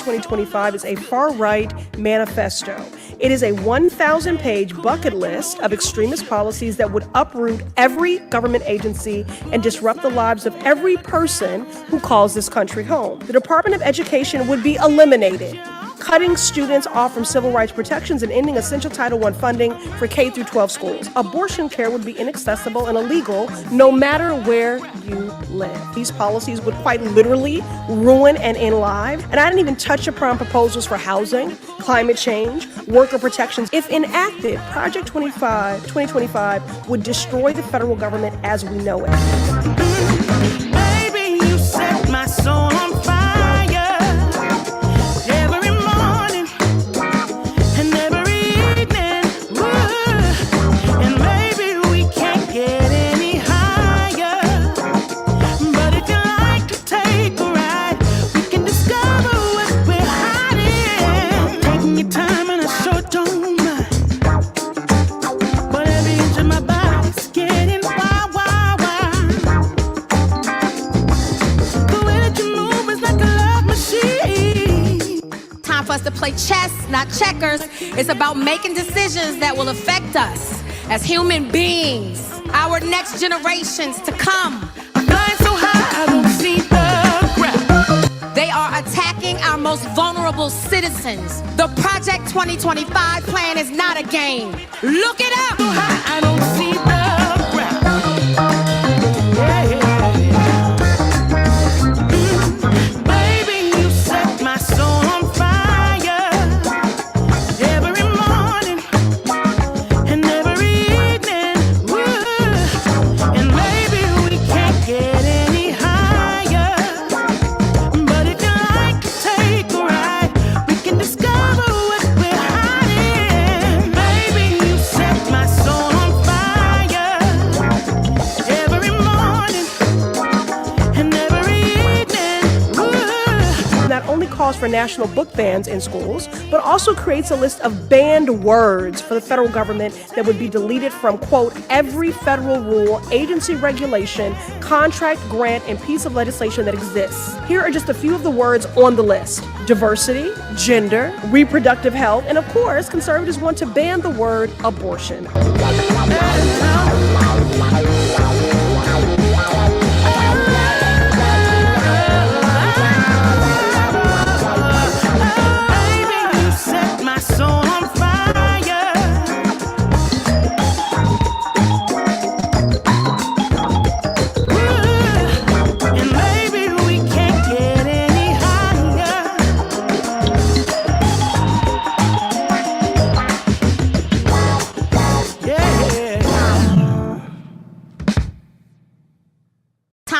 2025 is a far-right manifesto. It is a 1,000-page bucket list of extremist policies that would uproot every government agency and disrupt the lives of every person who calls this country home. The Department of Education would be eliminated, cutting students off from civil rights protections and ending essential Title I funding for K-12 schools. Abortion care would be inaccessible and illegal no matter where you live. These policies would quite literally ruin and end lives. And I didn't even touch upon proposals for housing, climate change, worker protections. If enacted, Project 2025 would destroy the federal government as we know it. Baby, you set my soul on fire. To play chess, not checkers. It's about making decisions that will affect us as human beings, our next generations to come. I'm flying so high, I don't see the ground. They are attacking our most vulnerable citizens. The Project 2025 plan is not a game. Look it up. So high, I don't see the ground. Yeah. Baby, you set my soul on fire. Calls for national book bans in schools, but also creates a list of banned words for the federal government that would be deleted from, quote, every federal rule, agency regulation, contract, grant, and piece of legislation that exists. Here are just a few of the words on the list: diversity, gender, reproductive health, and of course, conservatives want to ban the word abortion.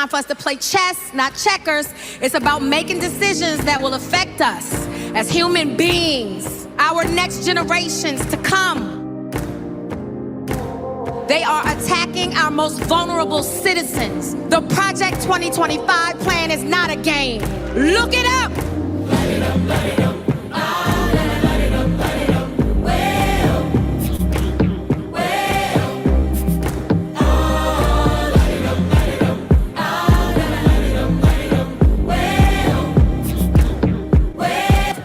For us to play chess, not checkers. It's about making decisions that will affect us as human beings, our next generations to come. They are attacking our most vulnerable citizens. The Project 2025 plan is not a game. Look it up. Light it up, light it up.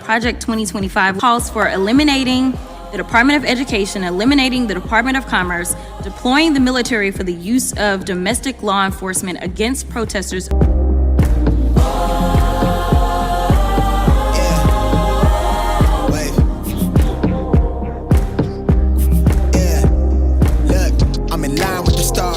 Project 2025 calls for eliminating the Department of Education, eliminating the Department of Commerce, deploying the military for the use of domestic law enforcement against protesters.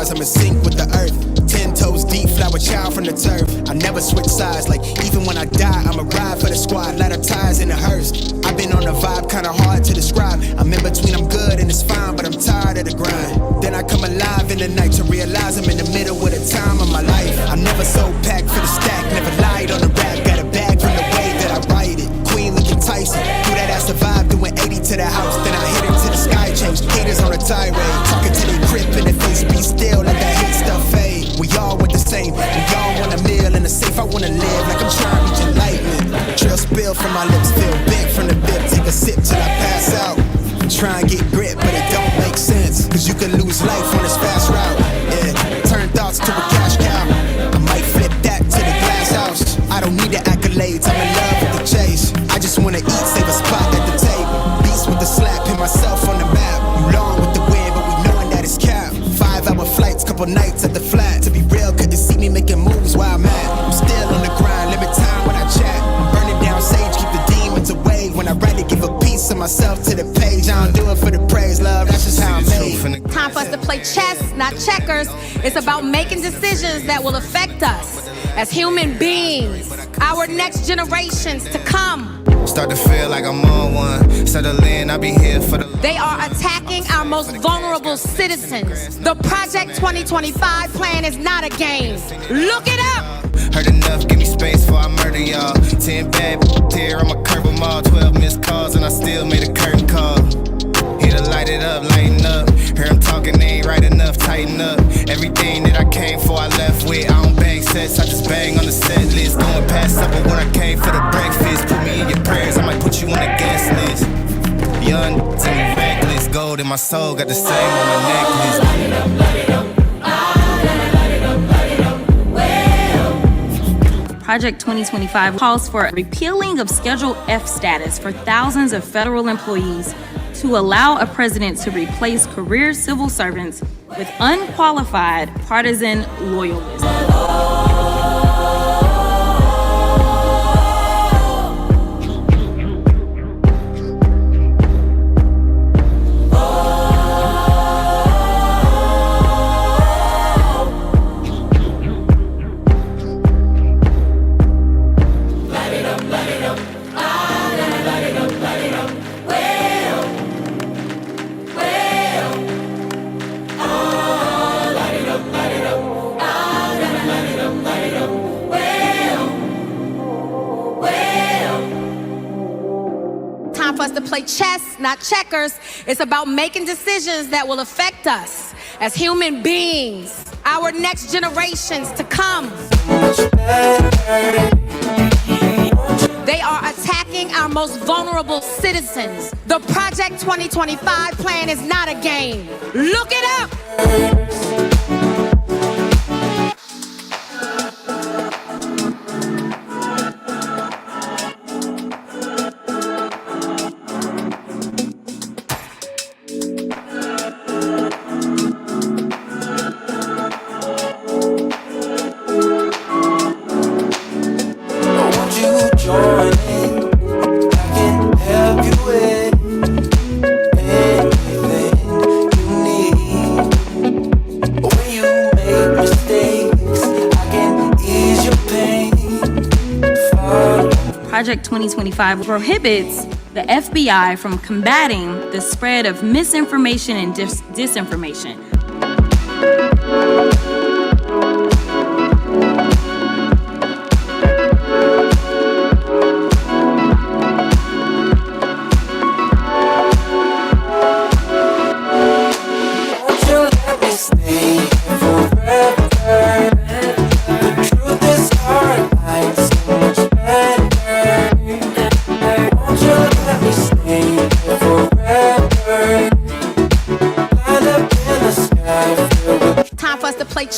I'm in sync with the earth. 10 toes deep, flower child from the turf. I never switch sides, like even when I die, I'ma ride for the squad. Ladder ties in the hearse. I've been on a vibe, kinda hard to describe. I'm in between, I'm good and it's fine, but I'm tired of the grind. Then I come alive in the night to realize I'm in the middle of the time of my life. I'm never so packed for the stack, never lied on the rap. Got a bag from the way that I write it. Queen looking Tyson, do that ass survive, doing 80 to the house. Then I hit it to the sky change. Haters on a tirade, talking to they grip in the face. Be still, let that hate stuff fade. We all want the same, we all want a meal in the safe. I wanna live like I'm trying to reach enlightenment. Trail spill from my lips, feel big from the bib. Take a sip till I pass out. Try and get grit, but it don't make sense. Cause you can lose life on this fast route. Yeah, turn thoughts to a cash cow. I might flip that to the glass house. I don't need the accolades, I'm in love with the chase. I couple nights at the flat. To be real, couldn't see me making moves while I'm at. I'm still on the grind, limit time when I chat. I'm burning down sage, keep the demons away. When I write it, give a piece of myself to the page. I don't do it for the praise, love, that's just how I'm made. Time for us to play chess, not checkers. It's about making decisions that will affect us as human beings, our next generations to come. Start to feel like I'm on one. Settle in, I'll be here for the... They are attacking our most vulnerable citizens. The Project 2025 plan is not a game. Look it up! Heard enough, give me space before I murder y'all. 10 bad here, I'ma curb them all. 12 missed calls and I still made a curtain call. Here to light it up, lighten up. Hear them talking, they ain't right enough, tighten up. Everything that I came for, I left with. I don't bang sets, I just bang on the set list. Going past supper when I came for the breakfast. Put me in your prayers, I might put you on the guest list. Young, to me reckless. Gold in my soul, got the same on my necklace. Light it up, light it up. Light it up, light it up. Well. Project 2025 calls for repealing of Schedule F status for thousands of federal employees to allow a president to replace career civil servants with unqualified partisan loyalists. To play chess, not checkers. It's about making decisions that will affect us as human beings, our next generations to come. They are attacking our most vulnerable citizens. The Project 2025 plan is not a game. Look it up! Project 2025 prohibits the FBI from combating the spread of misinformation and disinformation.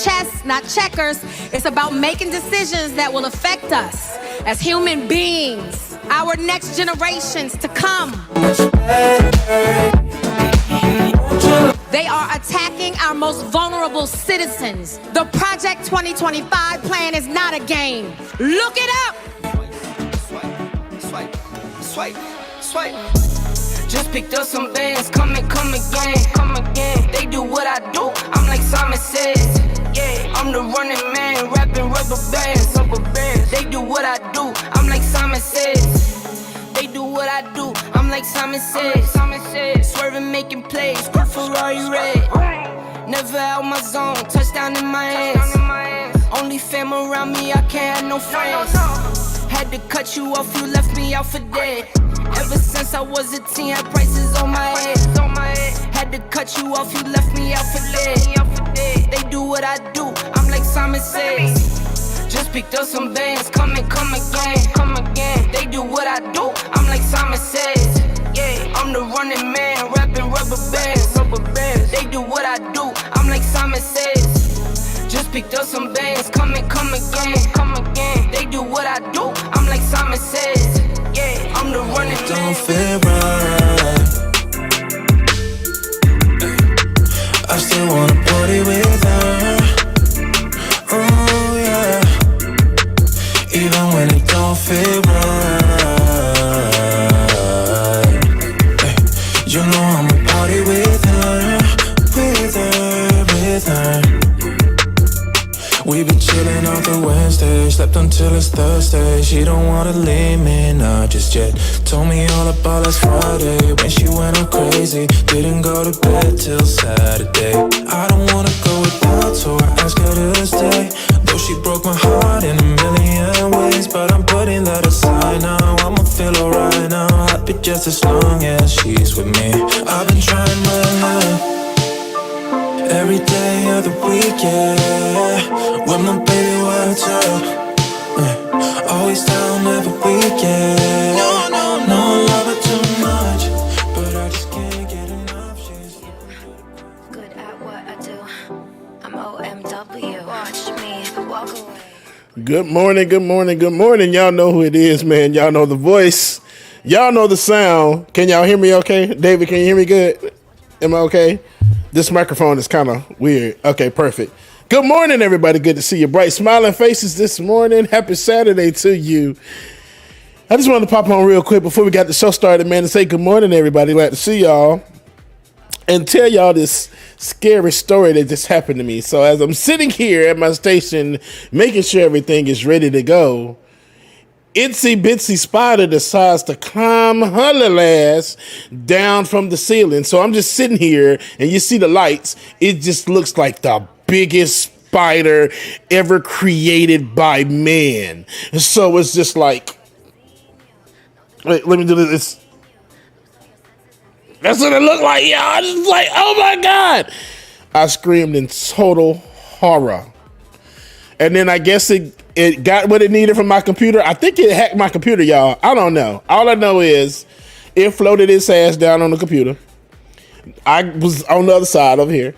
Chess, not checkers. It's about making decisions that will affect us as human beings, our next generations to come. They are attacking our most vulnerable citizens. The Project 2025 plan is not a game. Look it up! Swipe, swipe, swipe. Just picked up some bands, come again. They do what I do, I'm like Simon Says. Yeah, I'm the running man, rapping rubber bands. They do what I do, I'm like Simon Says. They do what I do, I'm like Simon Says. Swerving, making plays, cool Ferrari red. Never out my zone, touchdown in my hands. Only fam around me, I can't have no friends. Had to cut you off, you left me out for dead. Ever since I was a teen, had prices on my head. Had to cut you off, you left me out for dead. They do what I do, I'm like Simon Says. Just picked up some bands, come again. They do what I do, I'm like Simon Says. Yeah, I'm the running man, rapping rubber bands. They do what I do, I'm like Simon Says. Just picked up some bands, come again. They do what I do, I'm like Simon Says. Yeah, I'm the running man. Don't feel right. I still wanna party with her. on through Wednesday, slept until it's Thursday. She don't wanna leave me, not just yet. Told me all about last Friday when she went all crazy. Didn't go to bed till Saturday. I don't wanna go without, so I asked her to stay. Though she broke my heart in a million ways, but I'm putting that aside now. I'ma feel alright now, happy just as long as she's with me. I've been trying my luck every day of the week, yeah. With my baby, what's up? Always down every weekend. No, I love her too much, but I just can't get enough. She's good at what I do. I'm OMW. Watch me walk away. Good morning, good morning, good morning. Y'all know who it is, man. Y'all know the voice. Y'all know the sound. Can y'all hear me okay? David, can you hear me good? Am I okay? This microphone is kind of weird. Okay, perfect. Good morning, everybody. Good to see your bright, smiling faces this morning. Happy Saturday to you. I just wanted to pop on real quick before we got the show started, man, to say good morning, everybody. Glad to see y'all and tell y'all this scary story that just happened to me. So as I'm sitting here at my station, making sure everything is ready to go, itsy bitsy spider decides to climb her little ass down from the ceiling. So I'm just sitting here and you see the lights. It just looks like the biggest spider ever created by man. So it's just like, wait, let me do this. That's what it looked like, y'all. It's like, oh my God. I screamed in total horror. And then I guess it got what it needed from my computer. I think it hacked my computer, y'all. I don't know. All I know is it floated its ass down on the computer. I was on the other side over here.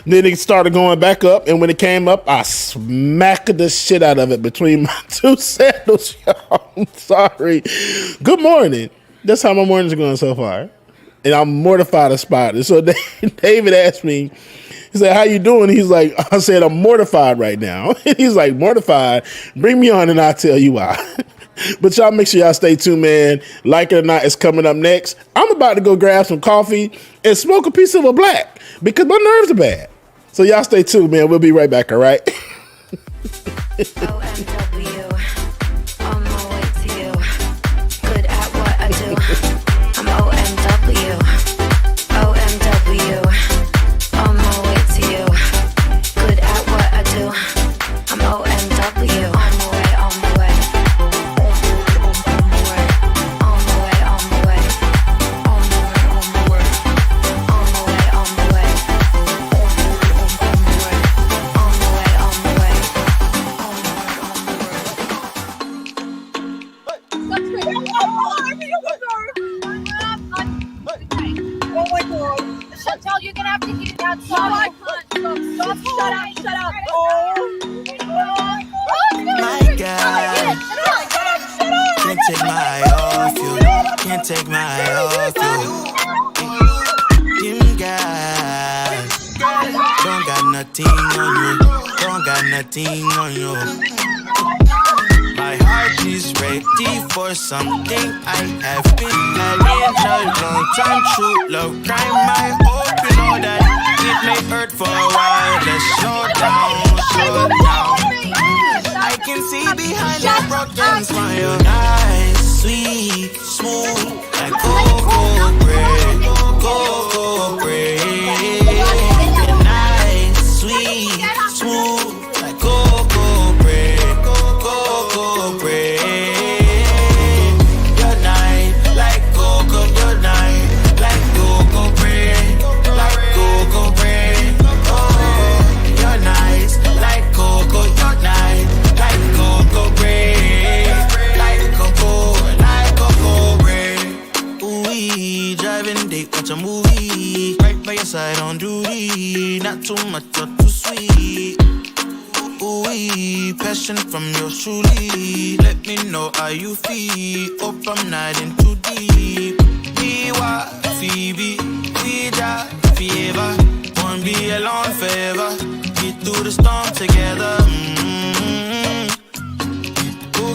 Then it started going back up, and when it came up, I smacked the shit out of it between my two sandals, y'all. I'm sorry. Good morning. That's how my mornings are going so far. And I'm mortified of spiders. So David asked me, he said, how you doing? He's like, I said, I'm mortified right now. He's like, mortified? Bring me on and I'll tell you why. But y'all make sure y'all stay tuned, man. Like it or not, it's coming up next. I'm about to go grab some coffee and smoke a piece of a black because my nerves are bad. So y'all stay tuned, man. We'll be right back, all right? OMW. On my way to you. Good at what I do. I'm OMW. OMW. On my way to you. Good at what I do. I'm OMW. On my way, on my way. On my way, on my way. On my way, on my way. On my way, on my way. On my way, on my way. Oh my God. Chantal, you're gonna have to get it outside. Shut up. Oh My God, can't take my eye off you. Can't take my eye off you. Them guys don't got nothing on you. Don't got nothing on you. My heart is ready for something I have been having a long time. True love crime. I hope you know that it may hurt for a while. Let's slow down, slow down. I can see behind that broken smile. Nice, sweet, smooth, like cocoa bread, cocoa bread. Nice, sweet, smooth, like cocoa bread, cocoa bread. You're nice, like cocoa, you're nice, like cocoa bread, like cocoa bread. Oh, you're nice, like cocoa, you're nice. Like cocoa bread, like cocoa bread. Ooh, we driving date, watch a movie. Right by your side on duty, not too much or too sweet. Ooh, we passion from your truly. Let me know how you feel. Hope I'm not in too deep. We wa Phoebe, we die fever. Won't be alone forever. Get through the storm together.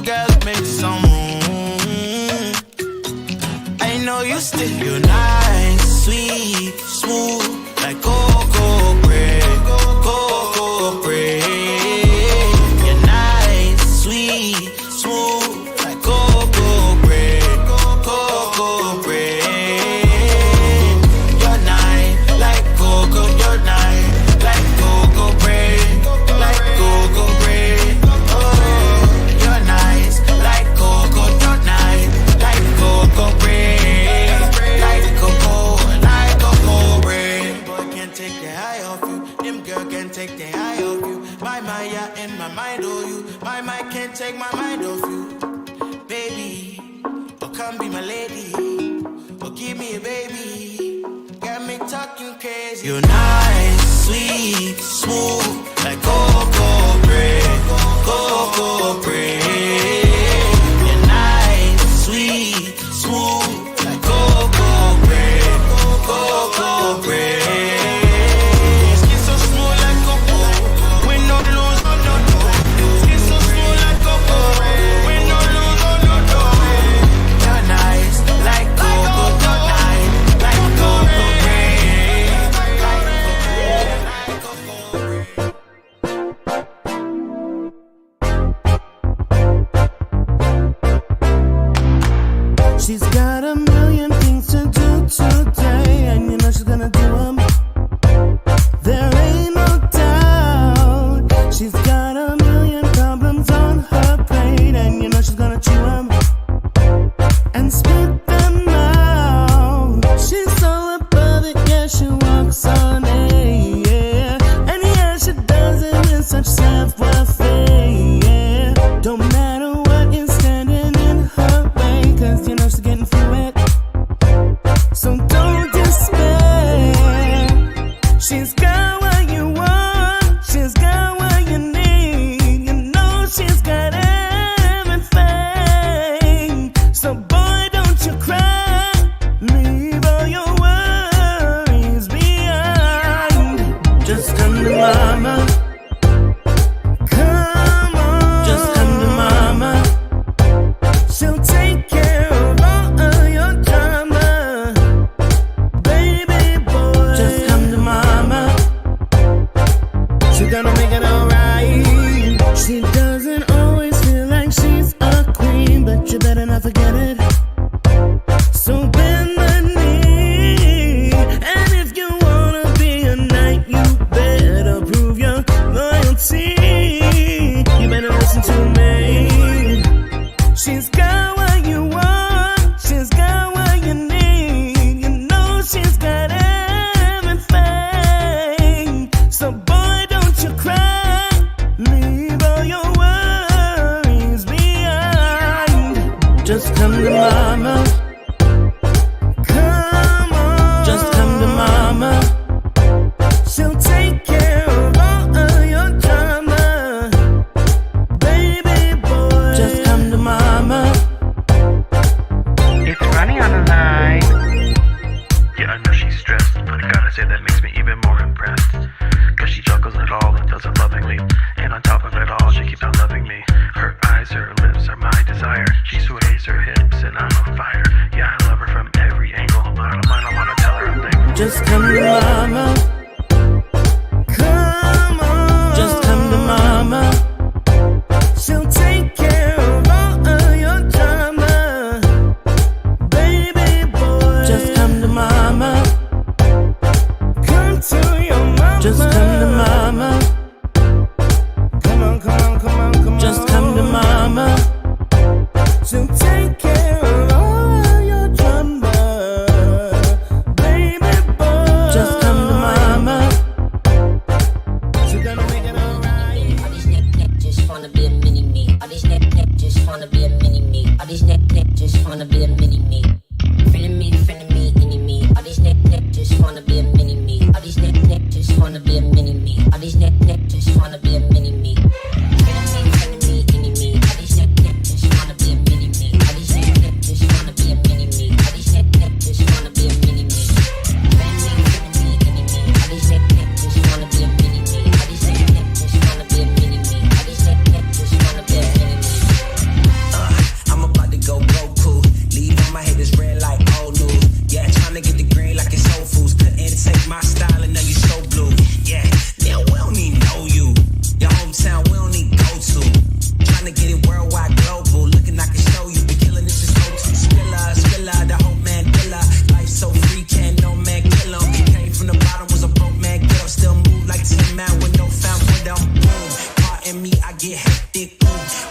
Girl, make some room. I know you still, you're nice, sweet, smooth, like cocoa bread, cocoa bread. You're nice. can't take the eye off you. My mind, yeah, in my mind, oh you. My mind can't take my mind off you. Baby, oh come be my lady. Oh give me a baby. Got me talking crazy. You're nice, sweet, smooth, like cocoa bread, cocoa bread. You're nice, sweet, smooth, like cocoa bread, cocoa bread. Skin so smooth like cocoa, with no lose, no, no, no. Skin so smooth like cocoa, with no lose, no, no, no. You're nice, like cocoa, you're nice, like cocoa bread. She's got a million things to do today, and you know she's gonna do them. There ain't no doubt. She's got a million problems on her plate, and you know she's gonna chew them and spit them out. She's so above it, yeah, she walks on air, yeah. And yeah, she does it with such savoir-faire, yeah. Don't matter what is standing in her way, 'cause you know she's getting through it. So don't despair. She's got what you want, she's got what you need. You know she's got everything. So boy, don't you cry. Leave all your worries behind. Just come to mama. Come on. Just come to mama. She'll take care of all of your drama. Baby boy, just come to mama. She's gonna make it alright. She doesn't always feel like she's a queen, but you better not forget it. So bend the knee. And if you wanna be a knight, you better prove your loyalty. You better listen to me. She's got what you want, she's got what you need. You know she's got everything. So boy, don't you cry. Leave all your worries behind. Just come to mama. Come on. Just come to mama. She'll take care of all of your drama. Baby boy, just come to mama. It's Ronnie on the line. Yeah, I know she's stressed, but I gotta say that makes me even more impressed. 'Cause she juggles it all and does it lovingly. And on top of it all, she keeps on loving me. Her eyes, her lips are my desire. She sways her hips and I'm on fire. Yeah, I love her from every angle. I don't wanna tell her a thing. Just come to mama. Come on. Just come to mama. She'll take care of all of your drama. Baby boy, just come to mama. Come to your mama. Just come to mama. Come on, come on, come on, come on. Just come to mama. She'll take care of all of your drama. Baby boy, just come to mama. She's gonna make it alright. All these neck just wanna be a mini me. All these neck just wanna be a mini me. All these neck just wanna be a mini me. Friend of me, enemy. All these neck just wanna be a mini me. All these neck just wanna be a mini me. All these neck just wanna be a mini me. Friend of me, enemy. All these neck just wanna be a mini me. All these neck just wanna be a mini me. All these neck just wanna be a mini me. Friend of me, enemy. All these neck just wanna be a mini me. All these neck just wanna be a mini me. All these neck just wanna be a mini me. I'm about to go Goku. Leave on my head is red like old news. Yeah, trying to get the green like it's Whole Foods. Couldn't take my style and now you so blue. Yeah, now we don't need know you. Your hometown we don't need go to. Trying to get it worldwide global. Looking I can show you. Be killing this is go to. Skrilla, the whole man killer. Life so free, can't no man kill 'em. Came from the bottom, was a broke man, get up. Still move like 10 man with no found window. Boom, pardon me, I get hectic.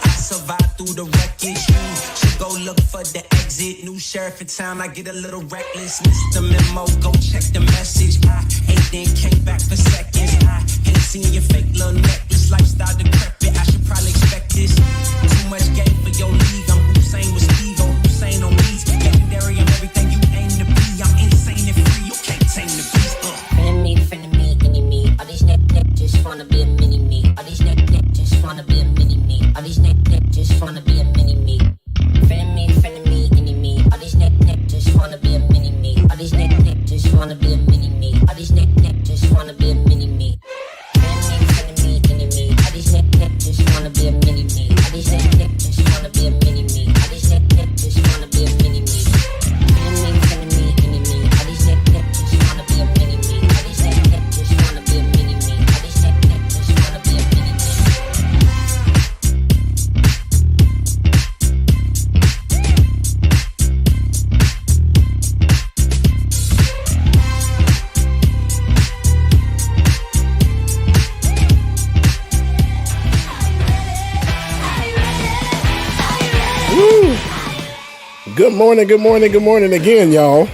I survive through the wreckage. You should go look for the exit. New sheriff in town, I get a little reckless. Missed the memo, go check the message. I ate then came back for seconds. I hate Seeing your fake little necklace, lifestyle decrepit. I should probably expect this. Too much game for your league. I'm Hussein with Steve, on Hussein on these. Legendary, I'm everything you aim to be. I'm insane and free. You can't tame the beast. Frenemy, enemy. All these neck just wanna be a mini me. All these neck just wanna be a mini me. All these neck just wanna be a mini me. Frenemy, enemy. All these neck just wanna be a mini me. All these neck just wanna be a mini me. All these neck just wanna be a mini me. Frenemy, enemy. All these neck just wanna be a mini me. All these neck just wanna be a mini me. All these neck just wanna be a mini me. Frenemy, enemy. All these neck just wanna be a mini me. All these neck just wanna be a mini me. All these neck just wanna be a mini me. Good morning again, y'all.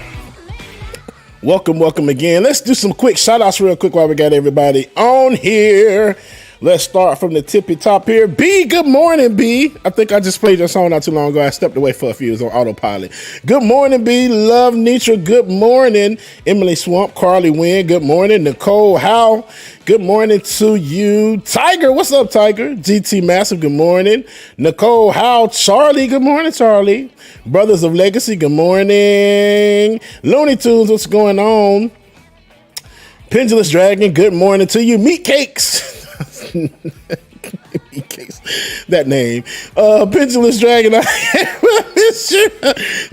Welcome again. Let's do some quick shout outs real quick while we got everybody on here. Let's start from the tippy top here. B, good morning, B. I think I just played your song not too long ago. I stepped away for a few. It was on autopilot. Good morning, B. Love Nitra. Good morning. Emily Swamp, Carly Wynn. Good morning. Nicole Howe. Good morning to you. Tiger, what's up, Tiger? GT Massive, good morning. Nicole Howe. Charlie, good morning, Charlie. Brothers of Legacy, good morning. Looney Tunes, what's going on? Pendulous Dragon, good morning to you. Meat Cakes. That name. Pendulous Dragon, I miss you.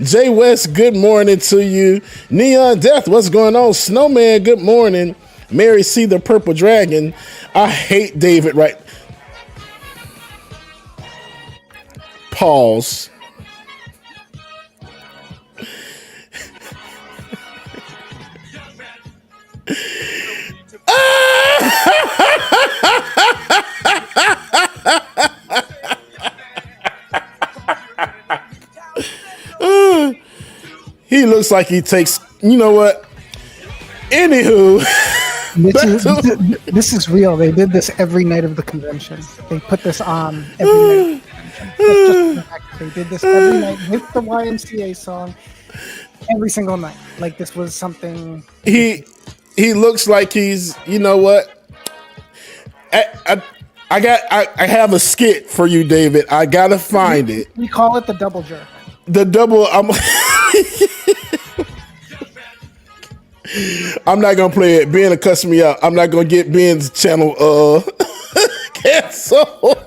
Jay West, good morning to you. Neon Death, what's going on? Snowman, good morning. Mary C. the Purple Dragon, I hate David right. Pause. He looks like he takes, you know what? Anywho, this is real. They did this every night of the convention. They put this on every night. They did this every night with the YMCA song every single night. Like this was something. He looks like he's, you know what? I have a skit for you, David. I gotta find it. We call it the double jerk. The double. I'm not gonna play it. Ben will cuss me out. I'm not gonna get Ben's channel canceled.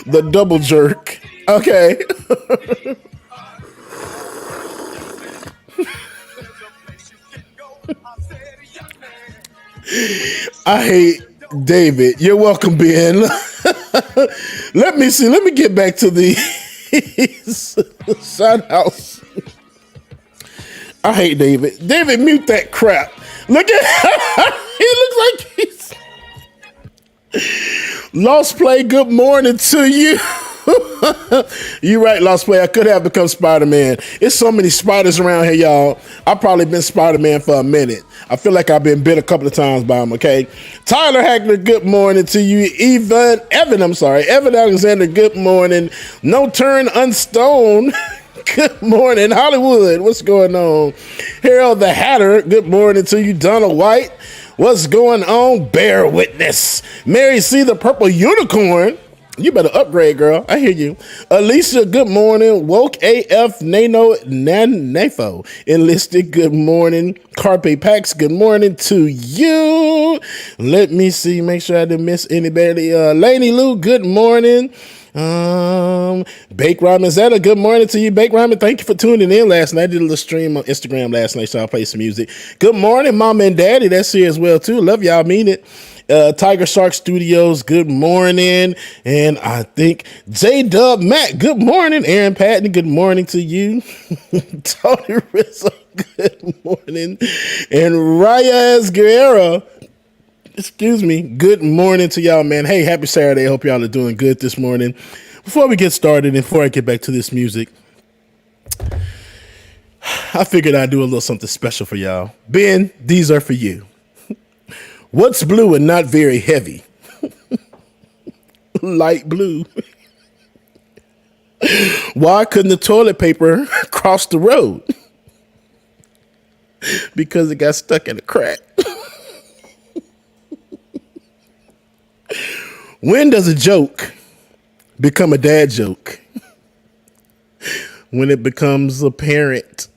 The double jerk. Okay. I hate David. You're welcome, Ben. Let me see. Let me get back to the shout outs. I hate David. David, mute that crap. Look at he looks like he's Lost Play. Good morning to you. You right, Lost Play. I could have become Spider-Man. It's so many spiders around here, y'all. I've probably been Spider-Man for a minute. I feel like I've been bit a couple of times by him, okay? Tyler Hackler, good morning to you. Evan Alexander, good morning. No Turn Unstone. Good morning, Hollywood. What's going on? Harold the Hatter, good morning to you. Donald White, what's going on? Bear Witness. Mary C. the Purple Unicorn. You better upgrade, girl. I hear you. Alicia, good morning. Woke AF Nano Nanafo Enlisted, good morning. Carpe Pax, good morning to you. Let me see. Make sure I didn't miss anybody. Lady Lou, good morning. Bake Ramen Zeta, good morning to you. Bake Ramen, thank you for tuning in last night. I did a little stream on Instagram last night, so I'll play some music. Good morning, Mom and Daddy. That's here as well, too. Love y'all, mean it. Tiger Shark Studios, good morning. And I think J-Dub Matt, good morning. Aaron Patton, good morning to you. Tony Rizzo, good morning. And Reyes Guerrero, excuse me, good morning to y'all, man. Hey, happy Saturday. I hope y'all are doing good this morning. Before we get started and before I get back to this music, I figured I'd do a little something special for y'all. Ben, these are for you. What's blue and not very heavy? Light blue. Why couldn't the toilet paper cross the road? Because it got stuck in a crack. When does a joke become a dad joke? When it becomes apparent.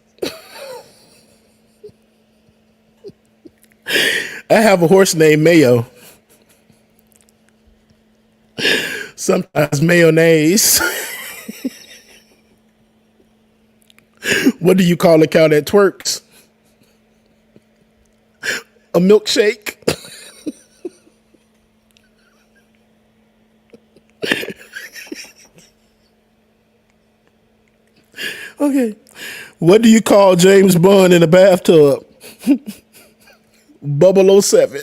I have a horse named Mayo. Sometimes mayonnaise. What do you call a cow that twerks? A milkshake. Okay. What do you call James Bond in a bathtub? Bubble 07.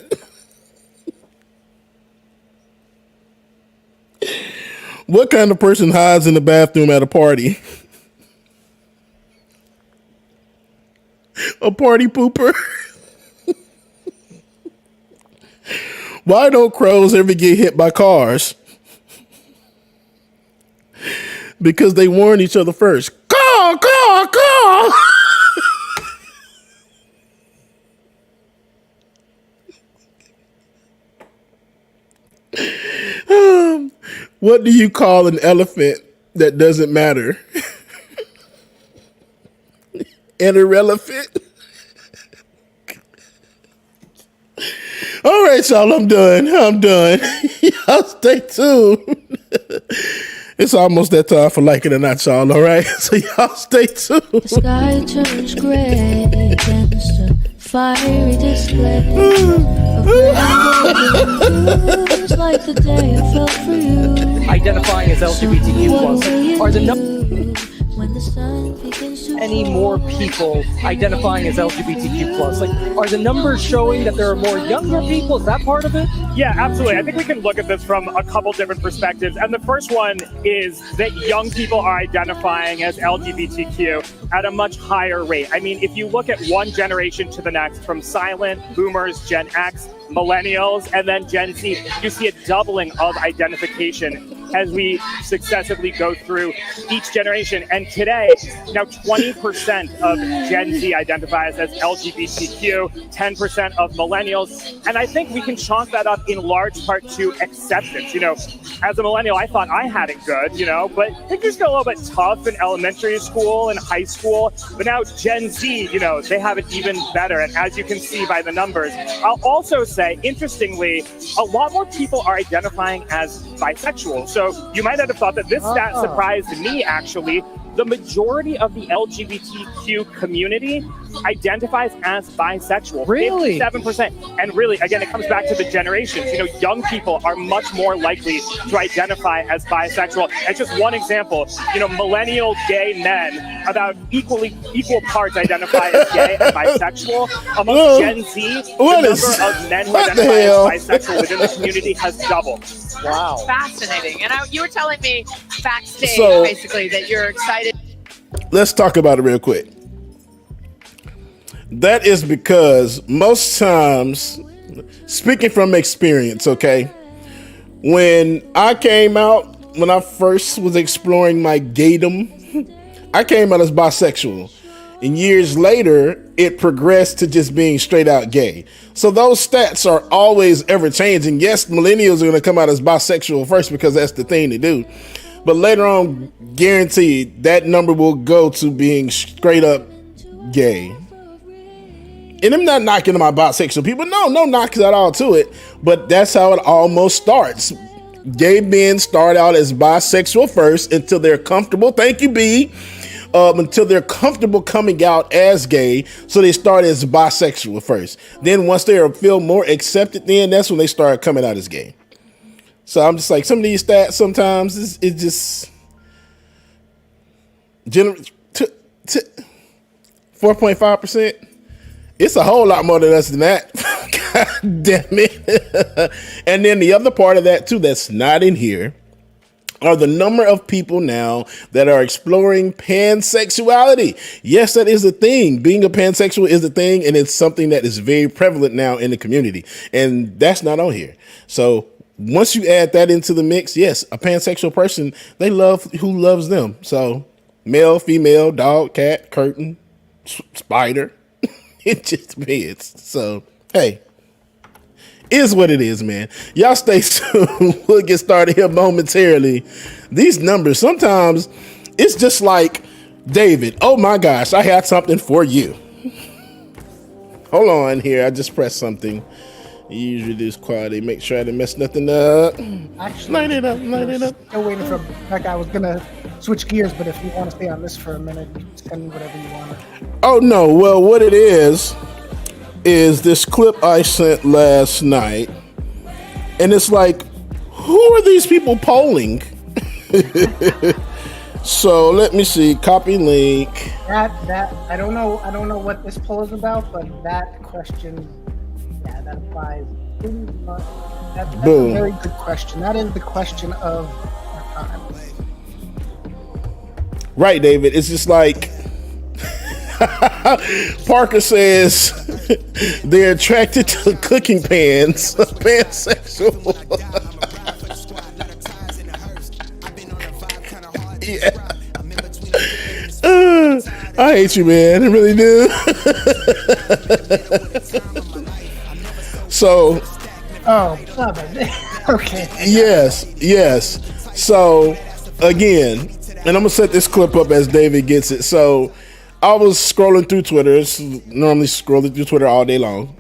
What kind of person hides in the bathroom at a party? A party pooper. Why don't crows ever get hit by cars? Because they warn each other first. Caw, caw, caw. What do you call an elephant that doesn't matter? An irrelevant. All right, y'all, I'm done. Y'all stay tuned. It's almost that time for Like It or Not, y'all, all right? So y'all stay tuned. The sky turns gray against a fiery display of rainbows like the day I felt for you. Identifying as LGBTQ+ are the when the sun begins to any more people identifying as LGBTQ+? Like, are the numbers showing that there are more younger people? Is that part of it? Yeah, absolutely. I think we can look at this from a couple different perspectives. And the first one is that young people are identifying as LGBTQ at a much higher rate. I mean, if you look at one generation to the next, from silent, boomers, Gen X, millennials, and then Gen Z, you see a doubling of identification as we successively go through each generation. And today, now 20% of Gen Z identifies as LGBTQ, 10% of millennials. And I think we can chalk that up in large part to acceptance. You know, as a millennial, I thought I had it good, you know, but things just got a little bit tough in elementary school and high school. But now Gen Z, you know, they have it even better. And as you can see by the numbers, I'll also say, interestingly, a lot more people are identifying as bisexual. So you might not have thought that this stat surprised me, actually. The majority of the LGBTQ community identifies as bisexual. Really? 57%. And really, again, it comes back to the generations. You know, young people are much more likely to identify as bisexual. As just one example, you know, millennial gay men, about equal parts identify as gay and bisexual. Among Gen Z, the number of men who identify as bisexual within the community has doubled. Wow. Fascinating. And you were telling me backstage, So- basically, that you're excited. Let's talk about it real quick. That is because most times, speaking from experience, okay, when I came out, when I first was exploring my gaydom, I came out as bisexual. And years later, it progressed to just being straight out gay. So those stats are always ever changing. Yes, millennials are going to come out as bisexual first because that's the thing to do. But later on, guaranteed, that number will go to being straight up gay. And I'm not knocking my bisexual people. No knocks at all to it. But that's how it almost starts. Gay men start out as bisexual first until they're comfortable. Thank you, B. Until they're comfortable coming out as gay. So they start as bisexual first. Then once they feel more accepted, then that's when they start coming out as gay. So I'm just like, some of these stats sometimes it's just 4.5%. It's a whole lot more than us than that. God damn it. And then the other part of that too that's not in here. are the number of people now that are exploring pansexuality. Yes, that is a thing. Being a pansexual is a thing, and it's something that is very prevalent now in the community. And that's not on here. So once you add that into the mix, yes, a pansexual person, they love who loves them. So male, female, dog, cat, curtain, spider. It just depends. So, hey. Is what it is, man. Y'all stay tuned. We'll get started here momentarily. These numbers, sometimes it's just like, David, oh my gosh, I had something for you. Hold on here. I just pressed something. You reduce quality. Make sure I didn't mess nothing up. Actually, light it up, light it up. Still waiting for. Like, I was gonna switch gears, but if you want to stay on this for a minute, you can send me whatever you want. Oh no. Well, what it is this clip I sent last night, and it's like, who are these people polling? So let me see. Copy link. That I don't know what this poll is about, but that question, yeah, that applies. That's Boom. a very good question. That is the question of our time. Right, David. It's just like Parker says they're attracted to cooking pans. Pansexual. Yeah. I hate you, man. I really do. So. Okay. Yes. So, again, and I'm going to set this clip up as David gets it. So, I was scrolling through Twitter. It's normally scrolling through Twitter all day long.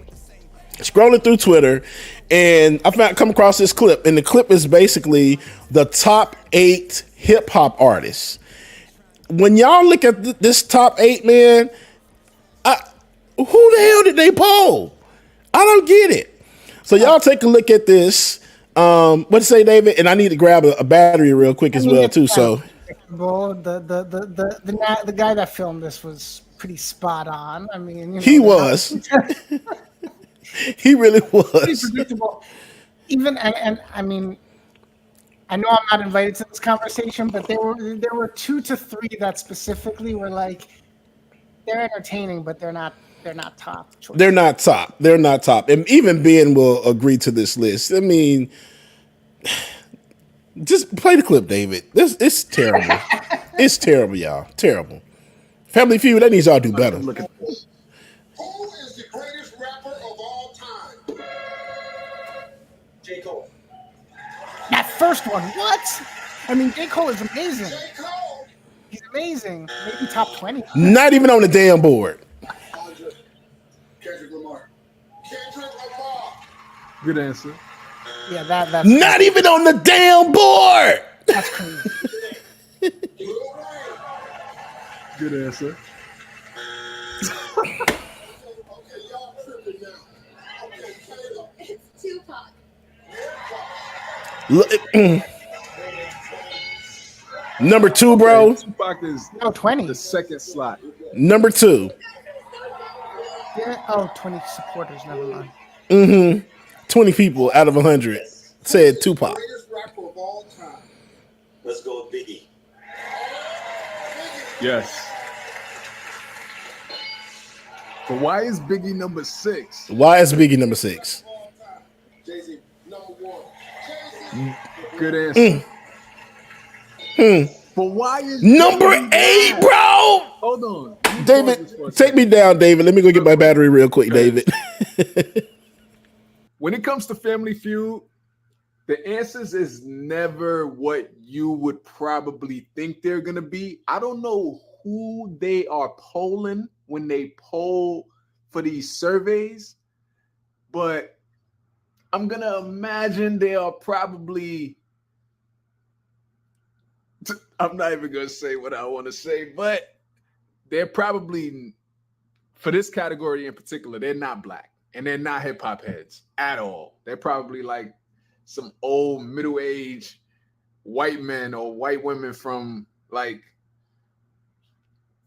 Scrolling through Twitter, and I come across this clip, and the clip is basically the top 8 hip hop artists. When y'all look at this top 8, man, who the hell did they poll? I don't get it. So y'all take a look at this. What to say, David? And I need to grab a battery real quick as well too. So. The guy that filmed this was pretty spot on. I mean, he was. He really was. Pretty predictable. Even and I mean, I know I'm not invited to this conversation, but there were 2 to 3 that specifically were like, they're entertaining, but they're not top choices. They're not top. And even Ben will agree to this list. I mean, just play the clip, David. It's terrible. It's terrible, y'all. Terrible. Family Feud, that needs y'all to do better. Look at this. Who is the greatest rapper of all time? J. Cole. That first one, what? I mean, J. Cole is amazing. He's amazing. Maybe top 20. Not even on the damn board. Kendrick Lamar. Kendrick Lamar. Good answer. Yeah, that's not even on the damn board. That's crazy. Good answer. It's Tupac. Number 2, bro. Tupac is 20. The second slot. Number 2. Yeah, 20 supporters. Never mind. 20 people out of 100 said Tupac. Greatest rapper of all time. Let's go with Biggie. Yes. But why is Biggie number 6? Why is Biggie number 6? Jay-Z, number 1. Good answer. But why is number 8, bro? Hold on. David, take me down, David. Let me go get my battery real quick, David. When it comes to Family Feud, the answers is never what you would probably think they're going to be. I don't know who they are polling when they poll for these surveys, but I'm going to imagine they are probably, I'm not even going to say what I want to say, but they're probably, for this category in particular, they're not black and they're not hip hop heads at all. They're probably like some old middle-aged white men or white women from like,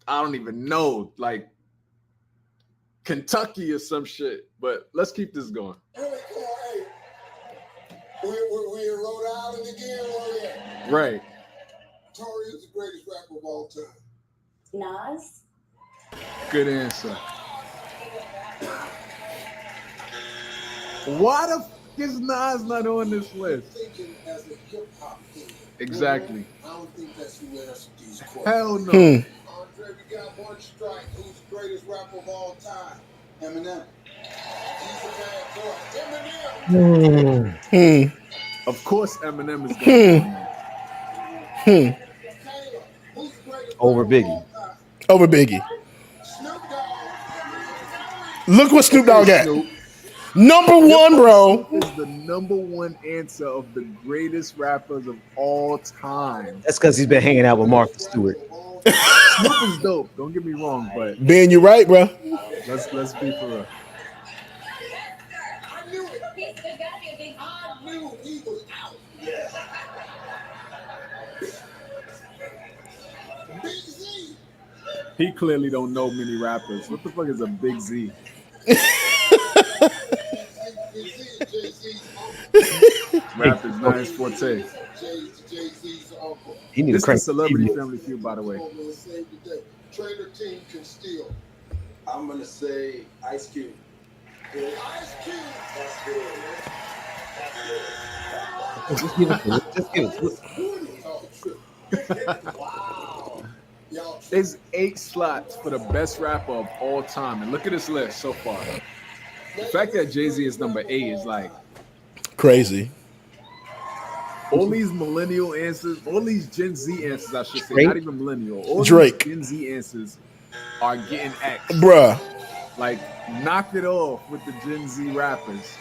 I don't even know, like Kentucky or some shit. But let's keep this going. This We're in Rhode Island again, where we at? Right. Tory is the greatest rapper of all time. Nas? Good answer. Why the f is Nas not on this list? Thinking as a hip hop thing. Exactly. I don't think that's who answered these questions. Hell no. Andre, we got one strike. Who's the greatest rapper of all time? Eminem. He's a bad boy. Eminem. Of course, Eminem is going to Over Biggie. Over Biggie. Look what Snoop Dogg got. Number one, bro. Is the number one answer of the greatest rappers of all time. That's because he's been hanging out with Martha Stewart. Snoop is dope. Don't get me wrong, but Ben, you right, bro. Let's be for real. I knew it. I knew he was out. Big Z. He clearly don't know many rappers. What the fuck is a Big Z? Rap is not his forte. He need This to is Celebrity Family Feud, by the way. Trainer team can steal. I'm gonna say Ice Cube. Ice Cube. That's good. Just give it. Wow. There's 8 slots for the best rapper of all time. And look at this list so far. The fact that Jay-Z is number 8 is like crazy. All these millennial answers, all these Gen Z answers, I should say, Drake? not even millennial. All Drake. these Gen Z answers are getting X. Bruh. Like, knock it off with the Gen Z rappers.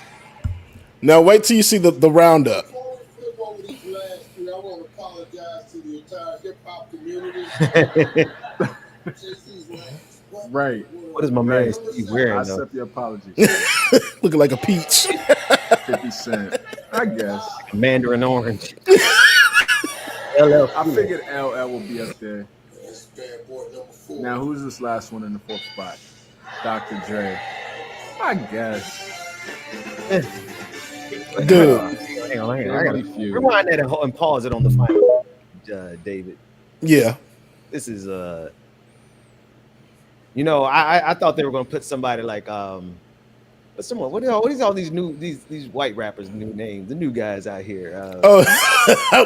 Now wait till you see the roundup. Before we flip over these last 3, I want to apologize to the entire hip hop community. Jay-Z's last. Right. What is my man Steve wearing? I though? accept your apology. Looking like a peach. 50 Cent. I guess. Mandarin orange. I figured LL will be up there. Now, who's this last one in the 4th spot? Dr. Dre. I guess. Dude. Hang on. I gotta rewind that and pause it on the final, David. Yeah. This is I thought they were gonna put somebody like but someone what is all these new these white rappers new names, the new guys out here.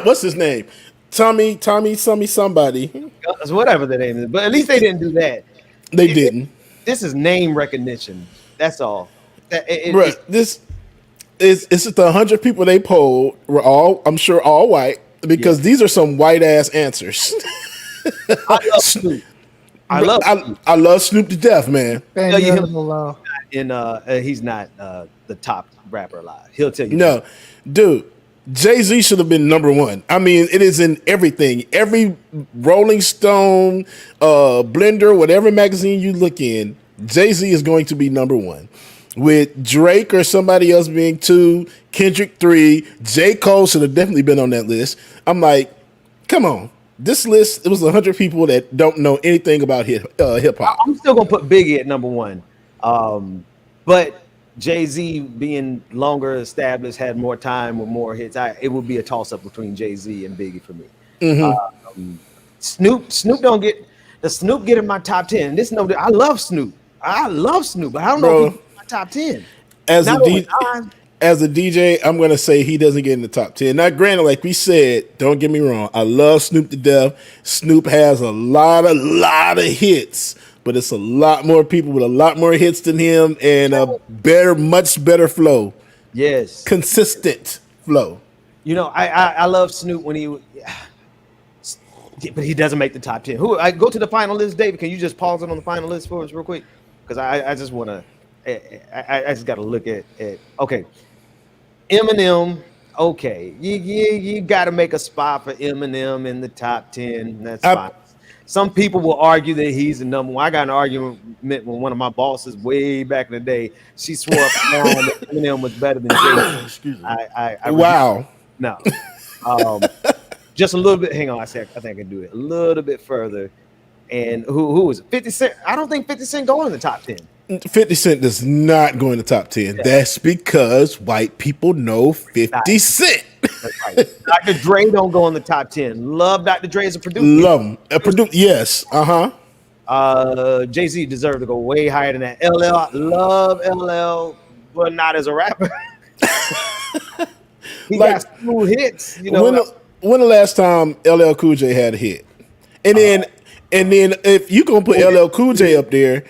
What's his name? Tommy, somebody. Whatever the name is, but at least they didn't do that. They didn't. This is name recognition. That's all. Right. This is the 100 people they polled were all, I'm sure, all white because these are some white ass answers. I love Snoop. I love Snoop to death, man. He's not the top rapper alive. He'll tell you. No, dude. Jay-Z should have been number one. I mean, it is in everything. Every Rolling Stone, Blender, whatever magazine you look in, Jay-Z is going to be number one. With Drake or somebody else being 2, Kendrick 3, J. Cole should have definitely been on that list. I'm like, come on. This list, it was 100 people that don't know anything about hip hop. I'm still going to put Biggie at number one. But Jay-Z being longer established, had more time with more hits. It would be a toss-up between Jay-Z and Biggie for me. Mm-hmm. Snoop don't get Snoop get in my top 10. I love Snoop. But I don't know if he's in my top 10. As a DJ, I'm gonna say he doesn't get in the top 10. Now, granted, like we said, don't get me wrong, I love Snoop to death. Snoop has a lot of hits. But it's a lot more people with a lot more hits than him and a much better flow. Yes. Consistent flow. I love Snoop but he doesn't make the top 10. I go to the final list, David. Can you just pause it on the final list for us real quick? Because I just want to, I just got to look at okay. Eminem, okay. You got to make a spot for Eminem in the top 10. That's fine. Some people will argue that he's the number one. I got an argument with one of my bosses way back in the day. She swore up and down that Eminem was better than Jay. Excuse me. Wow. No. Just a little bit. Hang on. I think I can do it a little bit further. And who is it? 50 Cent. I don't think 50 Cent going in the top 10. 50 Cent does not go in the top 10. Yeah. That's because white people know 50 Cent. That's right. Dr. Dre don't go in the top 10. Love Dr. Dre as a producer. Love him. Yes. Jay-Z deserved to go way higher than that. LL, I love LL, but not as a rapper. He got smooth hits. You know, when the last time LL Cool J had a hit? And then if you gonna put LL Cool J up there,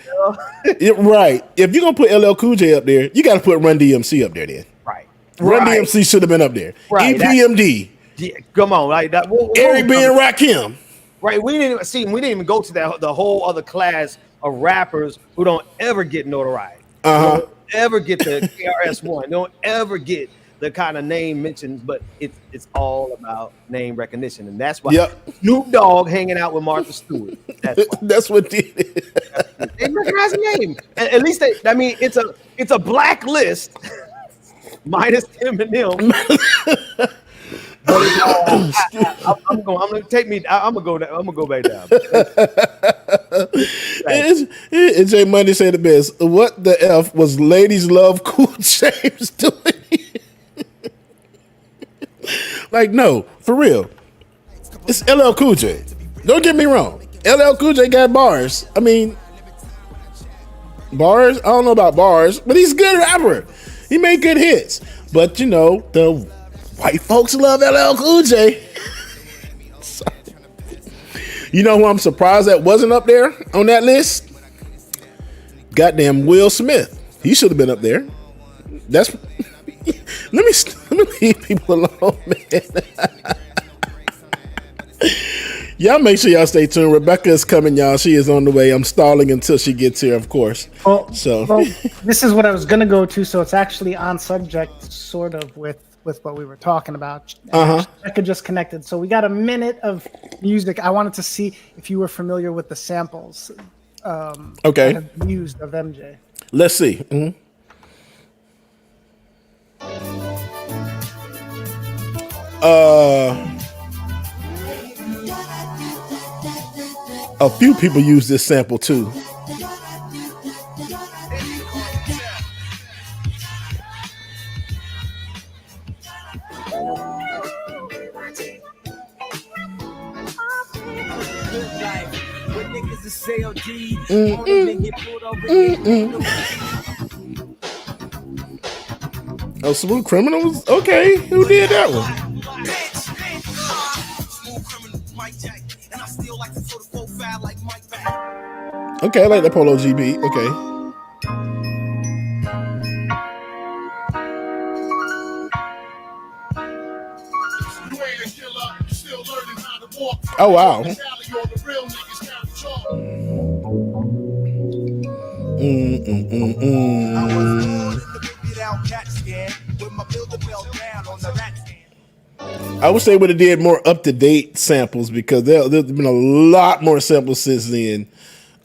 right? If you're gonna put LL Cool J up there, you got to put Run DMC up there. Then right. Run DMC should have been up there. Right. EPMD. Yeah, come on, like that. Eric B and Rakim. Right. We didn't even go to the whole other class of rappers who don't ever get notoriety. Don't ever get the KRS-One. Don't ever get the kind of name mentions, but it's all about name recognition, and that's why Snoop Dogg hanging out with Martha Stewart. That's what did it. They recognize the name. At least it's a black list minus Eminem. But I'm gonna go back down. And Jay Money said the best. What the F was Ladies Love Cool James doing? Like, no, for real. It's LL Cool J. Don't get me wrong. LL Cool J got bars. I mean, bars? I don't know about bars, but he's a good rapper. He made good hits. But, you know, the white folks love LL Cool J. You know who I'm surprised that wasn't up there on that list? Goddamn Will Smith. He should have been up there. That's... Let me leave people alone, man. Y'all make sure y'all stay tuned. Rebecca is coming, y'all. She is on the way. I'm stalling until she gets here, of course. Well, this is what I was going to go to, so it's actually on subject, sort of, with what we were talking about. Rebecca just connected. So we got a minute of music. I wanted to see if you were familiar with the samples that have been used of MJ. Let's see. A few people use this sample too. Oh, Smooth Criminals? Okay, who did that one? Okay, I like that Polo GB. Okay. Oh, wow. I wish they would have did more up-to-date samples because there's been a lot more samples since then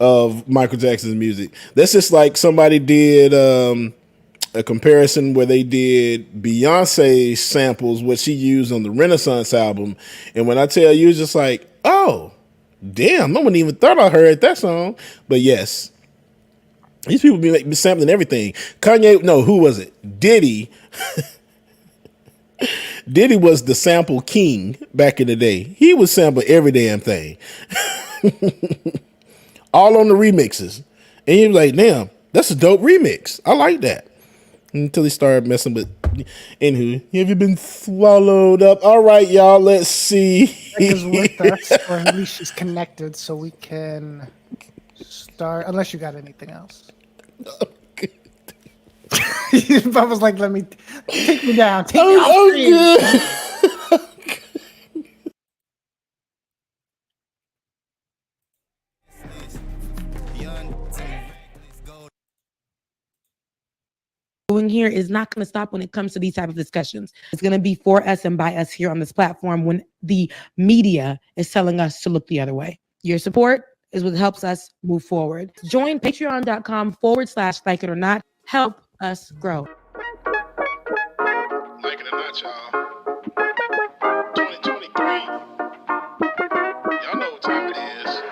of Michael Jackson's music. That's just like somebody did a comparison where they did Beyonce's samples, what she used on the Renaissance album. And when I tell you, it's just like, oh, damn, no one even thought I heard that song. But yes, these people be sampling everything. Kanye, no, who was it? Diddy. Diddy was the sample king back in the day. He would sample every damn thing. All on the remixes. And he was like, damn, that's a dope remix. I like that. Until he started messing with. Anywho, have you been swallowed up? All right, y'all, let's see. Rebecca's with us, or at least she's connected, so we can start. Unless you got anything else. I was like, let me take me down. Take me off screen. Good. Doing here is not going to stop when it comes to these type of discussions. It's going to be for us and by us here on this platform when the media is telling us to look the other way. Your support is what helps us move forward. Join patreon.com/like it or not. Help us grow. Like it or not, y'all. 2023. Y'all know what time it is.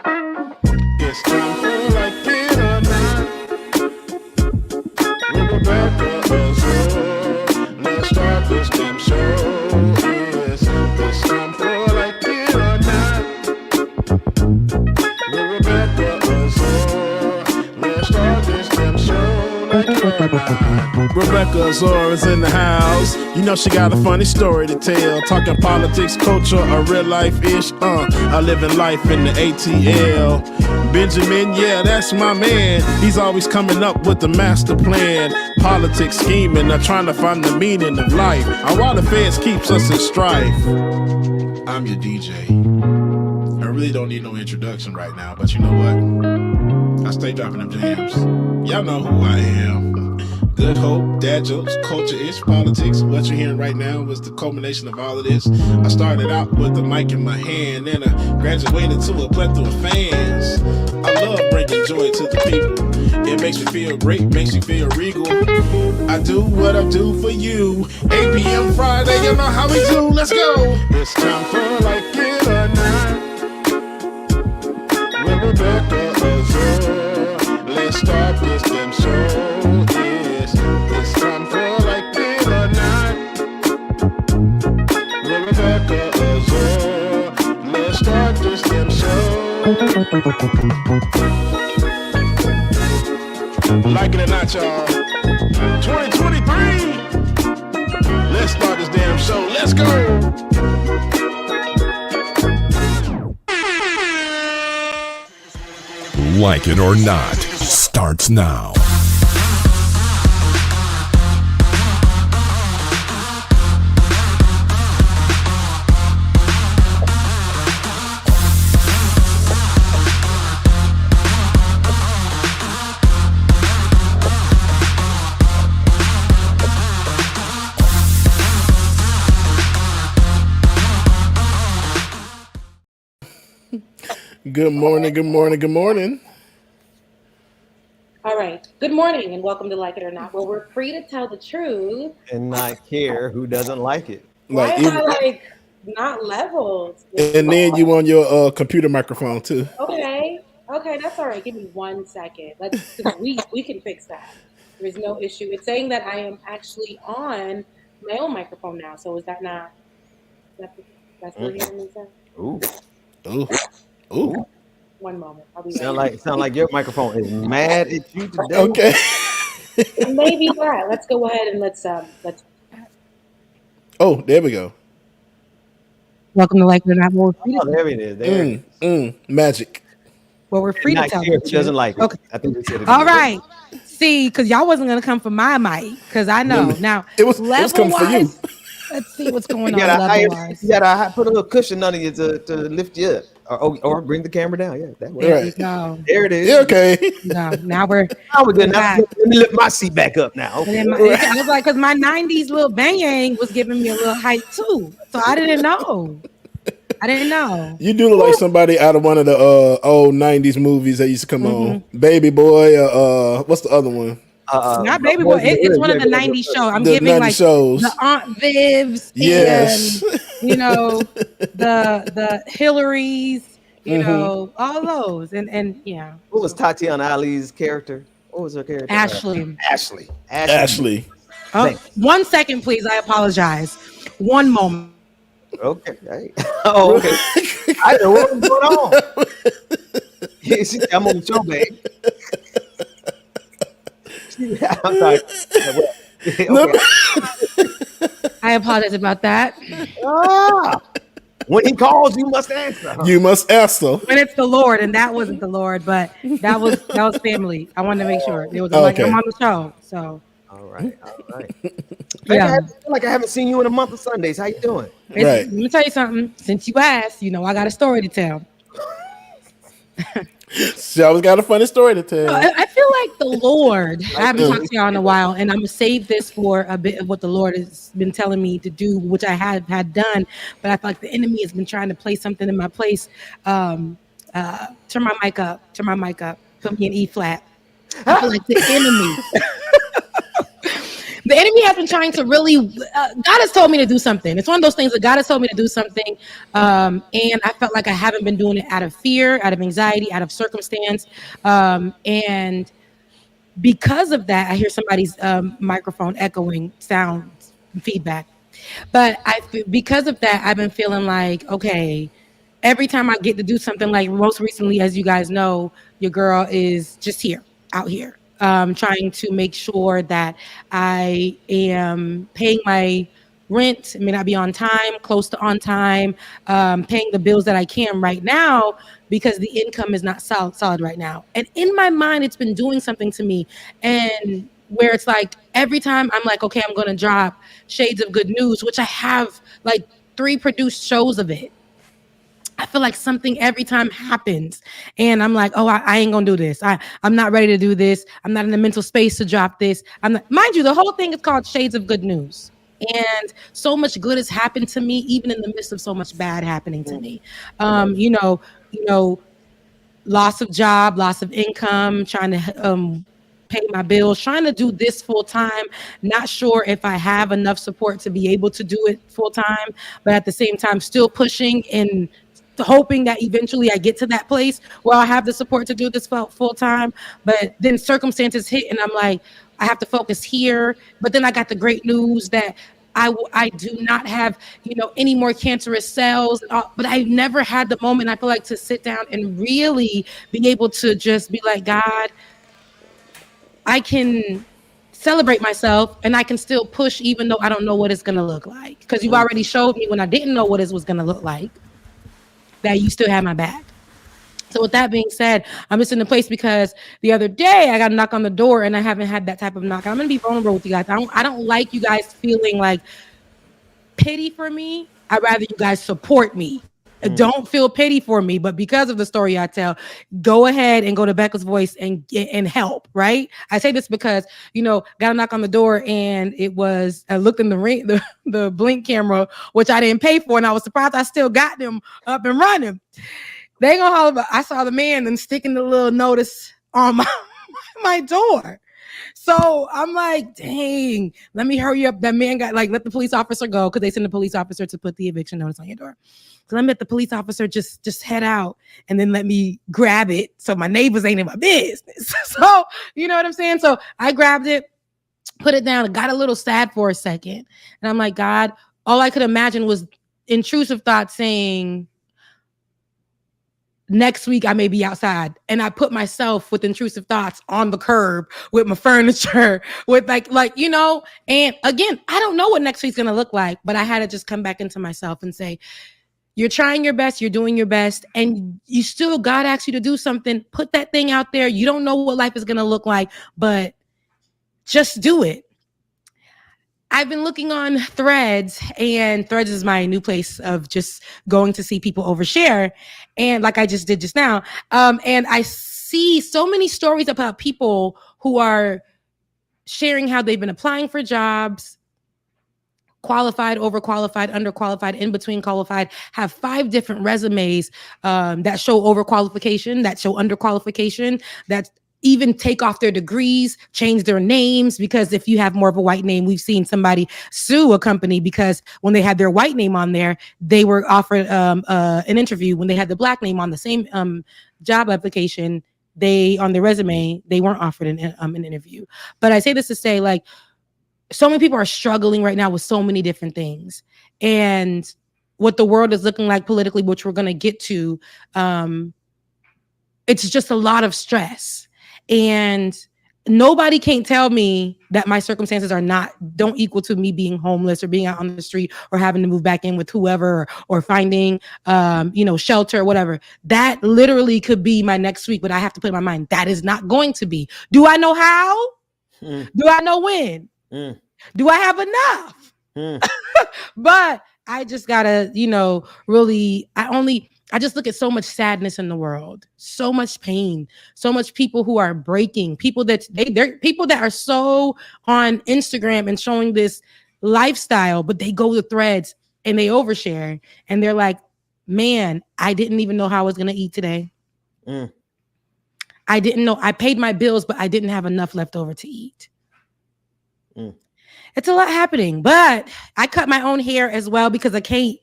It's time for like it or not. start this damn show. Yes, it's time for like it or not. With Rebecca Azor. Let's start this damn show like it or not. Rebecca Azor is in the house. You know she got a funny story to tell. Talking politics, culture, a real life ish. I live in life in the ATL. Benjamin, yeah, that's my man. He's always coming up with the master plan. Politics scheming, trying to find the meaning of life. And while the feds keeps us in strife. I'm your DJ. I really don't need no introduction right now, but you know what? I stay dropping them jams. Y'all know who I am. Good hope, dad jokes, culture-ish, politics. What you're hearing right now was the culmination of all of this. I started out with the mic in my hand, then I graduated to a plethora of fans. I love bringing joy to the people. It makes me feel great, makes me feel regal. I do what I do for you. 8 p.m. Friday, you know how we do. Let's go. It's time for like it or not. With Rebecca Azor. Let's start this damn show. It's time for like it or not. With Rebecca Azor. Let's start this damn show. Like it or not, y'all. 2023. Let's start this damn show. Let's go. Like it or not starts now. Good morning, good morning, good morning. All right. Good morning and welcome to Like It or Not, where we're free to tell the truth And not care who doesn't like it. Why Like, am I like not leveled? and then you on your computer microphone too. Okay, that's all right. Give me 1 second. We can fix that. There's no issue. It's saying that I am actually on my own microphone now. So is that not? That's what you're hearing me say? Ooh. Ooh. One moment. I'll be Sound right like your microphone is mad at you today. Okay. It may be that. Let's go ahead and let's. Oh, there we go. Welcome to Like It or Not. Oh, there it is. There it is. Magic. Well, we're free to Not tell care the who doesn't truth. like it. Okay. I think we said it. All right. See, because y'all wasn't gonna come for my mic, because I know now. It was coming for you. Let's see what's going You on. gotta put a little cushion under you to lift you up, or bring the camera down. Yeah, that way. There you go. There it is. Yeah, okay. No, now we're good. Now, let me lift my seat back up now. Okay. And I was like, because my '90s little bang was giving me a little height too, so I didn't know. You do look like somebody out of one of the old '90s movies that used to come on. Baby Boy. What's the other one? Not Baby Boy. It's one of the '90s shows. I'm The giving 90s like shows. the Aunt Vivs. Yes. And, the Hillarys. You know, all those. And yeah. What was Tatiana Ali's character? What was her character? Ashley. Ashley. Oh, 1 second, please. I apologize. One moment. Okay. Hey. Oh, okay. I know what was going on. I'm on the show, babe. I'm sorry. Okay. I apologize about that. When he calls, you must answer. You must answer. When it's the Lord, and that wasn't the Lord, but that was family. I wanted to make sure it was like I'm on the show. So all right. Yeah. I feel like I haven't seen you in a month of Sundays. How you doing? Let me tell you something. Since you asked, I got a story to tell. She always got a funny story to tell. I feel like the Lord, I haven't talked to y'all in a while, and I'm going to save this for a bit of what the Lord has been telling me to do, which I had done, but I feel like the enemy has been trying to play something in my place. Turn my mic up. Put me in E flat. I feel like the enemy. The enemy has been trying to really, God has told me to do something. It's one of those things that God has told me to do something. And I felt like I haven't been doing it out of fear, out of anxiety, out of circumstance. And because of that, I hear somebody's microphone echoing sound feedback. But because of that, I've been feeling like, okay, every time I get to do something, like most recently, as you guys know, your girl is just out here, trying to make sure that I am paying my rent. It may not be on time, close to on time, paying the bills that I can right now because the income is not solid right now. And in my mind, it's been doing something to me. And where it's like every time I'm like, okay, I'm going to drop Shades of Good News, which I have like 3 produced shows of it. I feel like something every time happens, and I'm like, oh, I ain't gonna do this. I'm not ready to do this. I'm not in the mental space to drop this. I'm not, mind you, the whole thing is called Shades of Good News, and so much good has happened to me, even in the midst of so much bad happening to me. You know, loss of job, loss of income, trying to pay my bills, trying to do this full time. Not sure if I have enough support to be able to do it full time, but at the same time, still pushing and hoping that eventually I get to that place where I have the support to do this full time. But then circumstances hit, and I'm like, I have to focus here. But then I got the great news that I do not have, any more cancerous cells. But I've never had the moment, I feel like, to sit down and really be able to just be like, God, I can celebrate myself and I can still push even though I don't know what it's going to look like. Because you've already showed me when I didn't know what it was going to look like that you still have my back. So with that being said, I'm just in a place because the other day I got a knock on the door and I haven't had that type of knock. I'm going to be vulnerable with you guys. I don't like you guys feeling like pity for me. I'd rather you guys support me. Don't feel pity for me, but because of the story I tell, go ahead and go to Becca's Voice and help, right? I say this because, got a knock on the door and I looked in the ring, the blink camera, which I didn't pay for, and I was surprised I still got them up and running. They ain't gonna holler, but I saw the man and sticking the little notice on my door. So I'm like, dang, let me hurry up. That man got let the police officer go because they send the police officer to put the eviction notice on your door. So let me let the police officer just head out and then let me grab it so my neighbors ain't in my business. So, you know what I'm saying? So I grabbed it, put it down, got a little sad for a second. And I'm like, God, all I could imagine was intrusive thoughts saying, next week I may be outside. And I put myself with intrusive thoughts on the curb with my furniture, with and again, I don't know what next week's gonna look like, but I had to just come back into myself and say, you're trying your best, you're doing your best, and God asks you to do something, put that thing out there. You don't know what life is gonna look like, but just do it. I've been looking on Threads, and Threads is my new place of just going to see people overshare. And like I just did just now. And I see so many stories about people who are sharing how they've been applying for jobs, qualified, overqualified, underqualified, in between qualified, have 5 different resumes that show overqualification, that show underqualification, that even take off their degrees, change their names, because if you have more of a white name, we've seen somebody sue a company because when they had their white name on there, they were offered an interview. When they had the black name on the same job application, on their resume, they weren't offered an interview. But I say this to say, so many people are struggling right now with so many different things. And what the world is looking like politically, which we're going to get to, it's just a lot of stress. And nobody can't tell me that my circumstances don't equal to me being homeless or being out on the street or having to move back in with whoever or finding, shelter or whatever. That literally could be my next week, but I have to put in my mind, that is not going to be. Do I know how? Do I know when? Do I have enough? But I just gotta, really, I just look at so much sadness in the world, so much pain, so much people who are breaking, people that are so on Instagram and showing this lifestyle, but they go to Threads and they overshare and they're like, man, I didn't even know how I was going to eat today. I didn't know. I paid my bills, but I didn't have enough left over to eat. It's a lot happening, but I cut my own hair as well because I can't,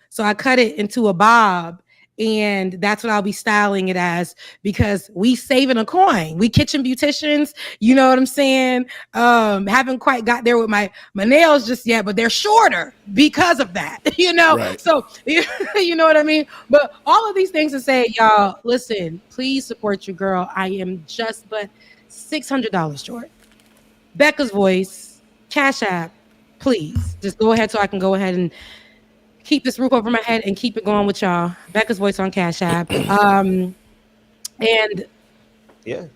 so I cut it into a bob And that's what I'll be styling it as, because we saving a coin. We kitchen beauticians, you know what I'm saying? Haven't quite got there with my nails just yet, but they're shorter because of that, you know? Right. So, you know what I mean? But all of these things to say, y'all, listen, please support your girl. I am just but $600 short. Becca's Voice, Cash App, please. Just go ahead so I can go ahead and keep this roof over my head and keep it going with y'all. Becca's Voice on Cash App. And Yeah.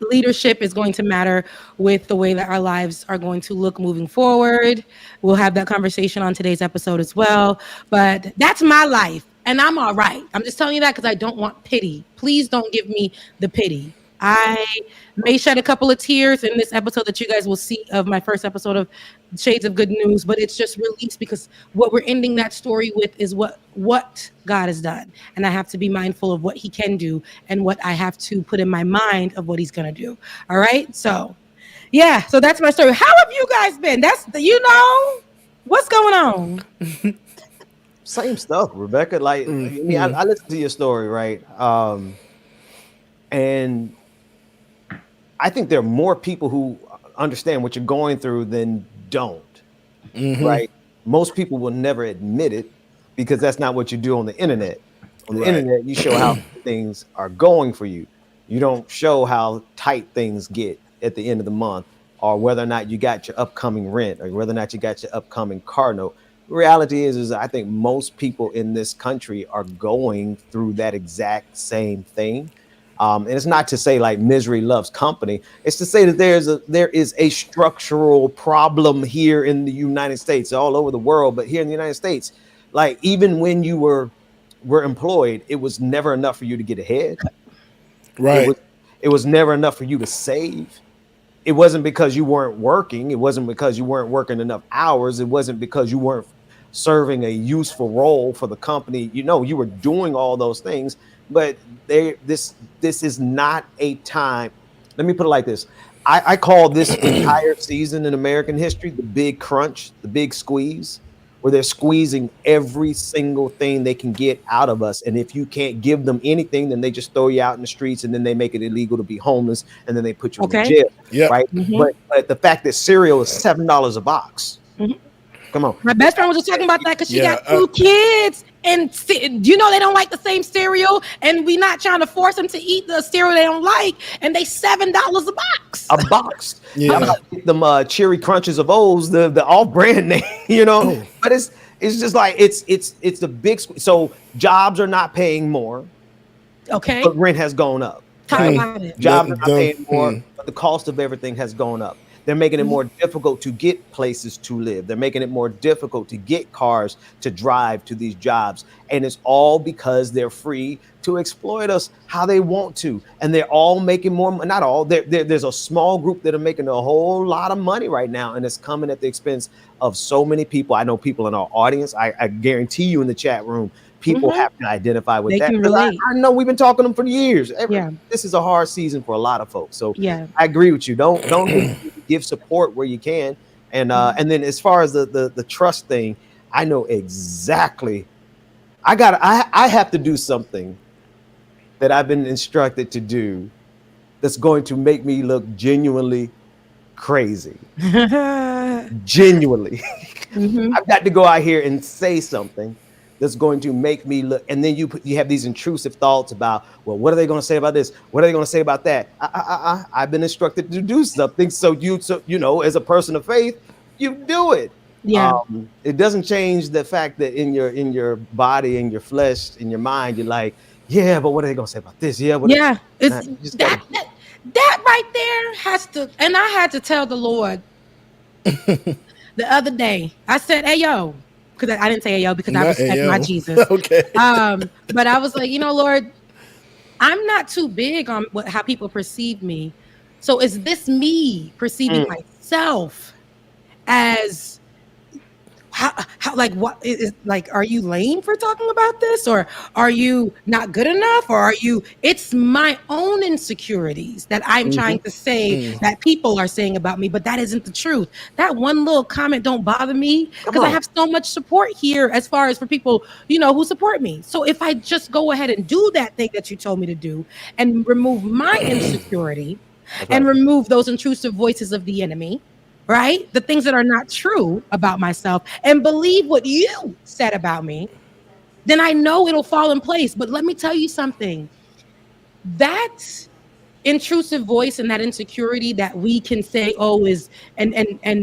leadership is going to matter with the way that our lives are going to look moving forward. We'll have that conversation on today's episode as well. But that's my life, and I'm all right. I'm just telling you that because I don't want pity. Please don't give me the pity. I may shed a couple of tears in this episode that you guys will see of my first episode of Shades of Good News, but it's just released because what we're ending that story with is what God has done. And I have to be mindful of what he can do and what I have to put in my mind of what he's going to do. All right. So, yeah. So that's my story. How have you guys been? What's going on? Same stuff, Rebecca. Like, I mean, I listened to your story, right? And I think there are more people who understand what you're going through than don't, right? Most people will never admit it because that's not what you do on the internet. On the internet, you show how things are going for you. You don't show how tight things get at the end of the month, or whether or not you got your upcoming rent, or whether or not you got your upcoming car note. The reality is I think most people in this country are going through that exact same thing. And it's not to say like misery loves company. It's to say that there is a structural problem here in the United States, all over the world, but here in the United States, like even when you were employed, it was never enough for you to get ahead. Right. It was never enough for you to save. It wasn't because you weren't working. It wasn't because you weren't working enough hours. It wasn't because you weren't serving a useful role for the company. You know, you were doing all those things. But this is not a time. Let me put it like this. I call this entire season in American history the big crunch, the big squeeze, where they're squeezing every single thing they can get out of us. And if you can't give them anything, then they just throw you out in the streets, and then they make it illegal to be homeless, and then they put you in jail. Right. But the fact that cereal is $7 a box. Come on. My best friend was just talking about that because she got 2 kids, and you know they don't like the same cereal, and we not trying to force them to eat the cereal they don't like, and they $7 a box. A box. I'm about to get them Cherry Crunches of O's, the off-brand name, you know. But it's just like it's the big. So jobs are not paying more. Okay. But rent has gone up. Talk about it. Jobs are not paying more, but the cost of everything has gone up. They're making it more difficult to get places to live. They're making it more difficult to get cars to drive to these jobs. And it's all because they're free to exploit us how they want to. And they're all making more, not all, there's a small group that are making a whole lot of money right now. And it's coming at the expense of so many people. I know people in our audience. I guarantee you in the chat room, people have to identify with that. I know we've been talking to them for years. This is a hard season for a lot of folks. So I agree with you. Don't give support where you can. And then as far as the trust thing, I know exactly. I have to do something that I've been instructed to do that's going to make me look genuinely crazy. Genuinely. I've got to go out here and say something that's going to make me look, and then you have these intrusive thoughts about, well, what are they going to say about this? What are they going to say about that? I've been instructed to do something, so you know, as a person of faith, you do it. Yeah. It doesn't change the fact that in your body, in your flesh, in your mind, you're like, yeah, but what are they going to say about this? Yeah. It's that right there has to, and I had to tell the Lord the other day. I said, "Hey, yo." Because I didn't say "Hey, yo" because I respect my Jesus. Okay. But I was like, you know, Lord, I'm not too big on how people perceive me. So is this me perceiving myself as how like what is like, are you lame for talking about this, or are you not good enough, or are you, it's my own insecurities that I'm trying to say that people are saying about me, but that isn't the truth. That one little comment don't bother me because I have so much support here as far as for people, you know, who support me. So if I just go ahead and do that thing that you told me to do and remove my insecurity and remove those intrusive voices of the enemy, right? The things that are not true about myself, and believe what you said about me, then I know it'll fall in place. But let me tell you something. That intrusive voice and that insecurity that we can say, oh, is and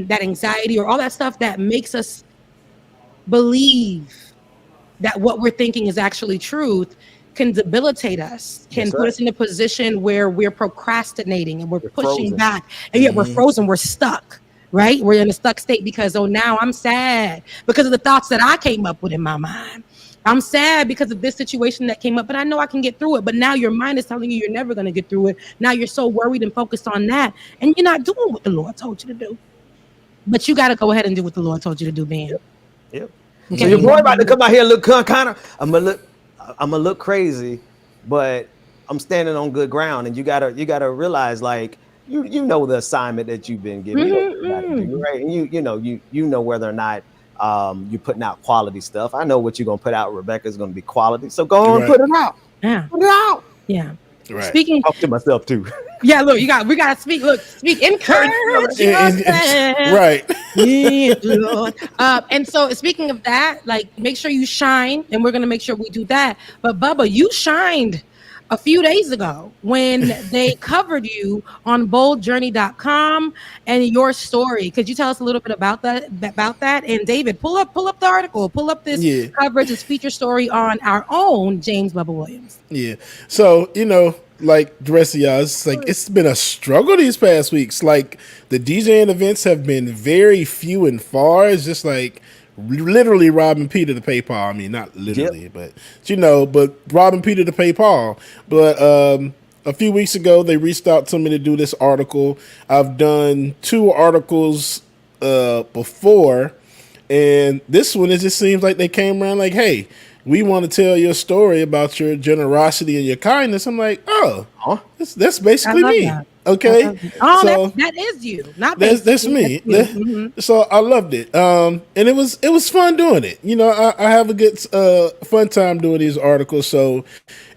that anxiety or all that stuff that makes us believe that what we're thinking is actually truth can debilitate us, can put us in a position where we're procrastinating and we're pushing back, and yet we're frozen, we're stuck. Right? We're in a stuck state because, oh, now I'm sad because of the thoughts that I came up with in my mind. I'm sad because of this situation that came up, but I know I can get through it. But now your mind is telling you you're never going to get through it. Now you're so worried and focused on that, and you're not doing what the Lord told you to do. But you got to go ahead and do what the Lord told you to do, man. Yep. Okay. So your boy about to come out here and look kind of. I'm gonna look crazy, but I'm standing on good ground, and you gotta realize, like, you know the assignment that you've been given, right? And you know whether or not you're putting out quality stuff. I know what you're gonna put out. Rebecca's gonna be quality, so go on, put it out. Yeah, put it out. Yeah. Right. Speaking, talk to myself too. Yeah, look, we gotta speak. Look, speak, encourage right. And so, speaking of that, like, make sure you shine, and we're gonna make sure we do that. But Bubba, you shined a few days ago when they covered you on boldjourney.com and your story. Could you tell us a little bit about that? And David, pull up the article, pull up this coverage, this feature story on our own James Bubba Williams. Yeah. So, like the rest of y'all, it's like it's been a struggle these past weeks. Like the DJing events have been very few and far. It's just like literally robbing Peter to pay Paul. I mean, not literally, but robbing Peter to pay Paul. But a few weeks ago, they reached out to me to do this article. I've done 2 articles before, and this one, it just seems like they came around like, hey, we want to tell your story about your generosity and your kindness. I'm like, that's basically me. That. Okay. So that is you. Not that's me. So I loved it. And it was fun doing it. I have a good fun time doing these articles. So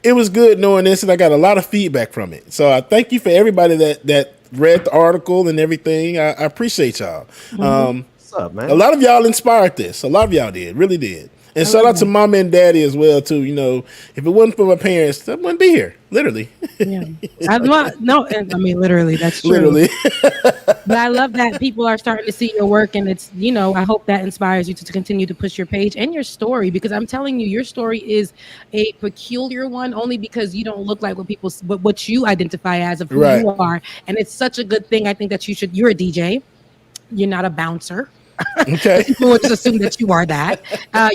it was good knowing this, and I got a lot of feedback from it. So I thank you for everybody that read the article and everything. I appreciate y'all. What's up, man? A lot of y'all inspired this. A lot of y'all did, really did. And shout out to mom and daddy as well too. If it wasn't for my parents, I wouldn't be here. Literally. Yeah. Literally, that's true. Literally. But I love that people are starting to see your work, and it's, I hope that inspires you to continue to push your page and your story, because I'm telling you, your story is a peculiar one only because you don't look like what you identify as of who you are. And it's such a good thing. I think that you're a DJ. You're not a bouncer. Okay. People would just assume that you are that.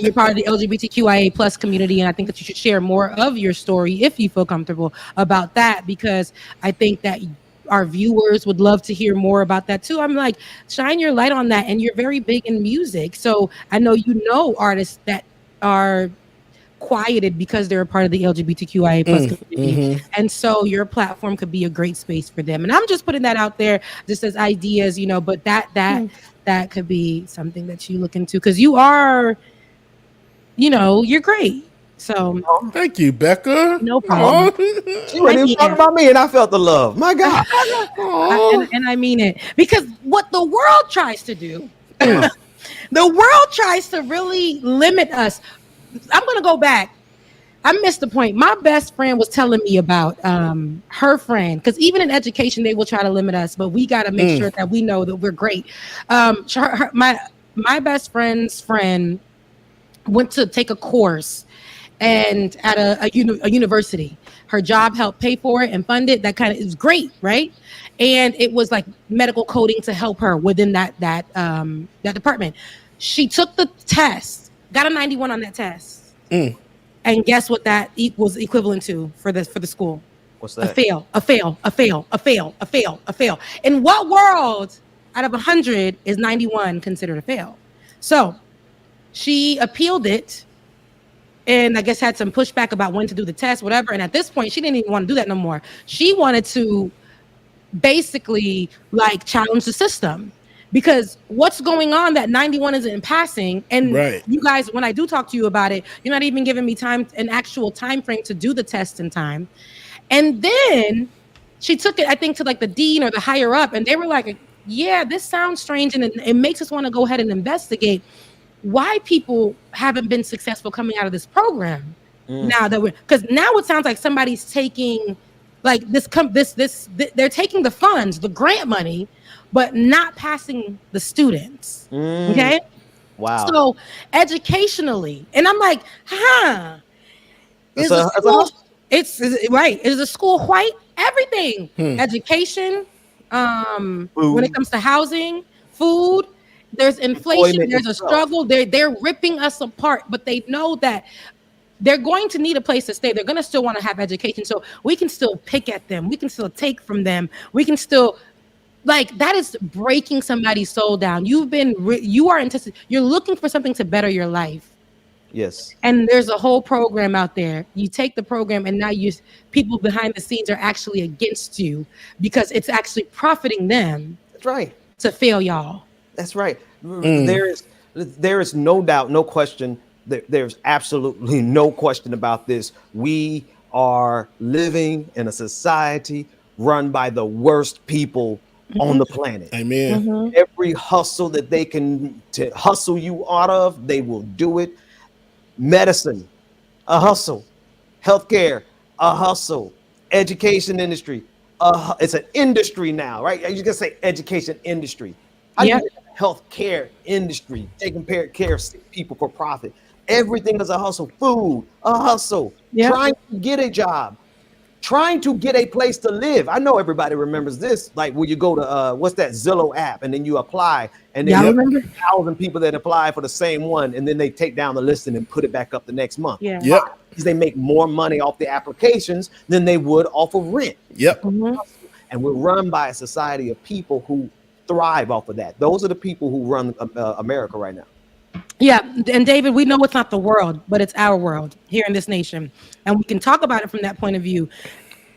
You're part of the LGBTQIA plus community, and I think that you should share more of your story if you feel comfortable about that, because I think that our viewers would love to hear more about that too. I'm like, shine your light on that, and you're very big in music, so I know artists that are quieted because they're a part of the LGBTQIA plus community, and so your platform could be a great space for them. And I'm just putting that out there just as ideas, but that could be something that you look into, because you are, you're great. So thank you, Becca. No problem. She wasn't even talking about me, and I felt the love. My God. and I mean it, because what the world tries to do, the world tries to really limit us. I'm going to go back. I missed the point. My best friend was telling me about her friend, because even in education, they will try to limit us, but we got to make sure that we know that we're great. My best friend's friend went to take a course and at a university. Her job helped pay for it and fund it. That kind of is great, right? And it was like medical coding to help her within that department. She took the test, got a 91 on that test. And guess what that was equivalent to for the school? What's that? A fail. In what world out of 100 is 91 considered a fail? So She appealed it, and I guess had some pushback about when to do the test, whatever. And at this point, she didn't even want to do that no more. She wanted to basically like challenge the system, because what's going on that 91 isn't passing. And you guys, when I do talk to you about it, you're not even giving me time, an actual time frame to do the test in time. And then she took it, I think, to like the dean or the higher up, and they were like, yeah, this sounds strange, and it makes us want to go ahead and investigate why people haven't been successful coming out of this program. Now that because now it sounds like somebody's taking like they're taking the funds, the grant money, but not passing the students. Okay. Wow. So educationally, and I'm like, is the school white? Everything. Education, when it comes to housing, food, there's inflation, there's a struggle. They're ripping us apart, but they know that they're going to need a place to stay. They're going to still want to have education. So we can still pick at them. We can still take from them. We can still, like, that is breaking somebody's soul down. You're looking for something to better your life. Yes. And there's a whole program out there. You take the program, and now people behind the scenes are actually against you because it's actually profiting them. That's right. To fail y'all. That's right. There is no doubt, no question. There's absolutely no question about this. We are living in a society run by the worst people on the planet. Amen. Every hustle that they can to hustle you out of, they will do it. Medicine, a hustle. Healthcare, a hustle. Education industry, it's an industry now, right? You can say education industry. Healthcare industry, taking care of sick people for profit. Everything is a hustle. Food, a hustle. Trying to get a job, trying to get a place to live. I know everybody remembers this. Like when you go to what's that Zillow app, and then you apply, and then you have 1,000 people that apply for the same one, and then they take down the listing and put it back up the next month. Because they make more money off the applications than they would off of rent. And we're run by a society of people who thrive off of that. Those are the people who run America right now. Yeah, and David, we know it's not the world, but it's our world here in this nation. And we can talk about it from that point of view,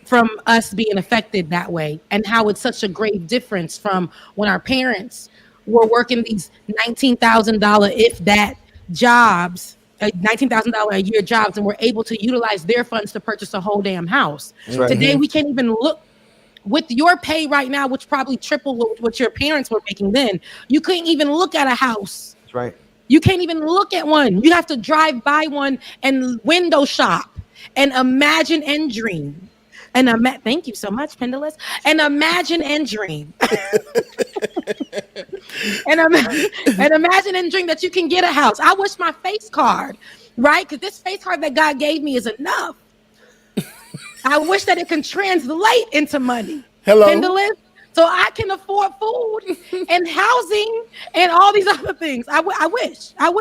from us being affected that way, and how it's such a great difference from when our parents were working these $19,000, if that, jobs, $19,000 a year jobs, and were able to utilize their funds to purchase a whole damn house. Right. Today, we can't even look. With your pay right now, which probably tripled what your parents were making then, you couldn't even look at a house. That's right. You can't even look at one. You have to drive by one and window shop and imagine and dream. And thank you so much, Pendulous. And imagine and dream. and imagine and dream that you can get a house. I wish my face card, right? Because this face card that God gave me is enough. I wish that it can translate into money. Pendulous. So I can afford food and housing and all these other things. I wish. But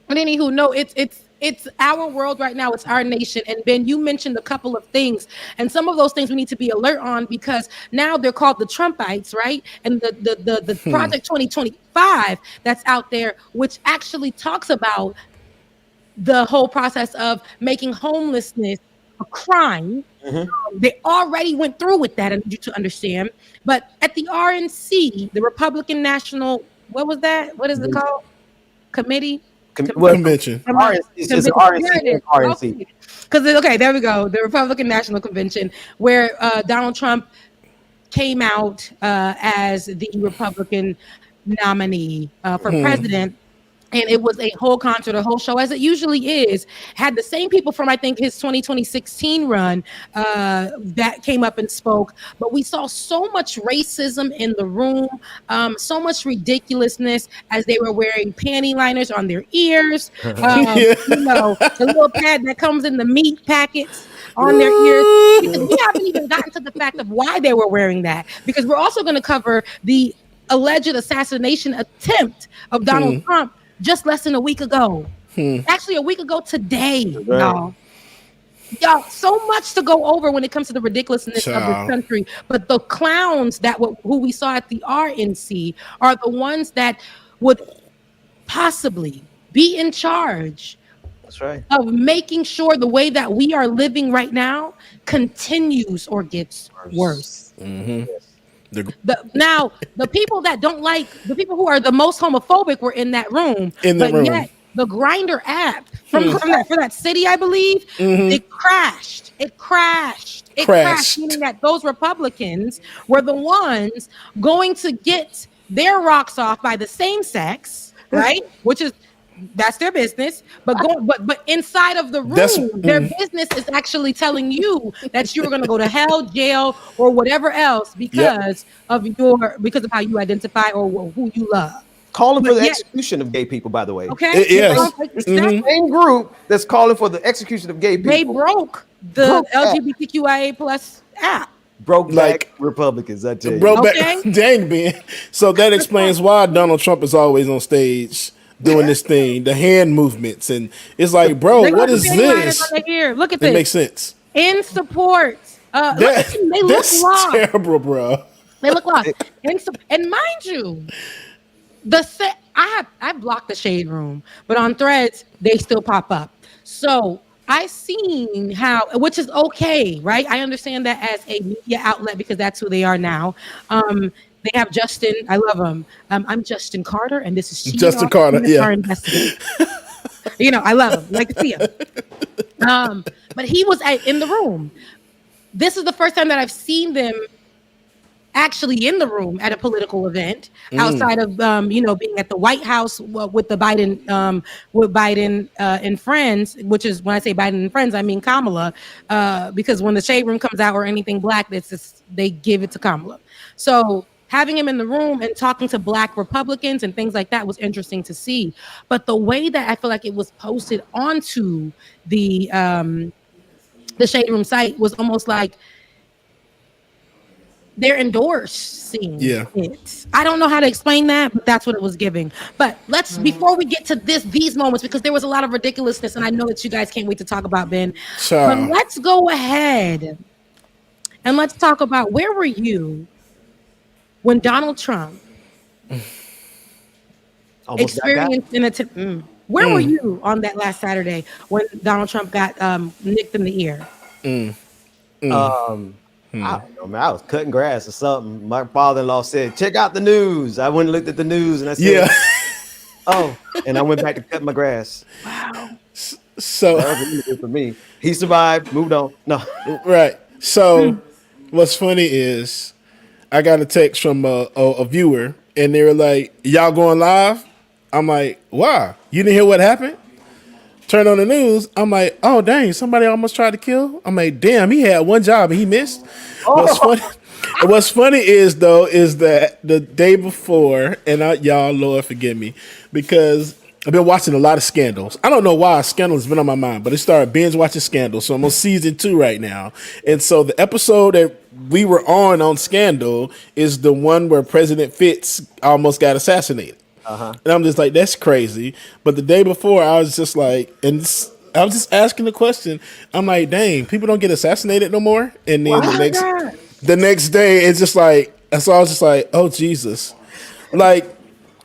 anywho, no, it's our world right now. It's our nation. And Ben, you mentioned a couple of things, and some of those things we need to be alert on, because now they're called the Trumpites, right? And the Project 2025 that's out there, which actually talks about the whole process of making homelessness a crime. They already went through with that, I need you to understand. But at the RNC, the Republican National, what was that? What is it called? Committee? Convention. It's RNC. Because there we go. The Republican National Convention, where Donald Trump came out as the Republican nominee for president. And it was a whole concert, a whole show, as it usually is. Had the same people from, I think, his 2016 run that came up and spoke. But we saw so much racism in the room, so much ridiculousness as they were wearing panty liners on their ears. You know, the little pad that comes in the meat packets on their ears. Because we haven't even gotten to the fact of why they were wearing that. Because we're also going to cover the alleged assassination attempt of Donald Trump just less than a week ago. Actually, a week ago today, y'all. So much to go over when it comes to the ridiculousness of this country. But the clowns who we saw at the RNC are the ones that would possibly be in charge That's right. of making sure the way that we are living right now continues or gets worse. Mm-hmm. Now, the people that don't like, the people who are the most homophobic were in that room. Yet the Grinder app for that city, I believe, it crashed. It crashed, meaning that those Republicans were the ones going to get their rocks off by the same sex, right? That's their business, but inside of the room, their business is actually telling you that you are going to go to hell, jail, or whatever else because of how you identify or who you love. Calling for the execution of gay people, by the way. Okay. Same group that's calling for the execution of gay people. They broke the LGBTQIA plus app. Broke back Republicans, I tell you. Broke back, dang, Ben. So that explains why Donald Trump is always on stage doing this thing, the hand movements, and it's like, bro, what is this? Look at this. It makes sense. In support. They look lost. Terrible, bro. They look lost. And mind you, I blocked the shade room, but on Threads they still pop up. So I seen how, which is okay, right? I understand that as a media outlet because that's who they are now. They have Justin. I love him. I'm Justin Carter, and this is Justin Carter. Yeah, I love him. Like to see him. But he was in the room. This is the first time that I've seen them actually in the room at a political event outside of being at the White House with the Biden and friends, which is when I say Biden and friends, I mean Kamala, because when the shade room comes out or anything black, they give it to Kamala. So having him in the room and talking to Black Republicans and things like that was interesting to see. But the way that I feel like it was posted onto the shade room site was almost like they're endorsing it. I don't know how to explain that, but that's what it was giving. But before we get to these moments, because there was a lot of ridiculousness, and I know that you guys can't wait to talk about, Ben. But let's go ahead and let's talk about, where were you when Donald Trump experienced where were you on that last Saturday when Donald Trump got nicked in the ear? I don't know, man. I was cutting grass or something. My father-in-law said, "Check out the news." I went and looked at the news, and I said, "Oh," and I went back to cut my grass. Wow. So that was really for me. He survived. Moved on. No. Right. So what's funny is I got a text from a viewer, and they were like, "Y'all going live?" I'm like, "Why? You didn't hear what happened?" Turn on the news. I'm like, "Oh, dang, somebody almost tried to kill." I'm like, "Damn, he had one job and he missed." What's funny is that the day before, and y'all, Lord forgive me, because I've been watching a lot of Scandals. I don't know why Scandal has been on my mind, but I started binge watching Scandal. So I'm on season 2 right now. And so the episode that we were on Scandal is the one where President Fitz almost got assassinated. And I'm just like, that's crazy. But the day before, I was just like, I was just asking the question. I'm like, dang, people don't get assassinated no more. And then the next day, it's just like, so I was just like, oh Jesus, like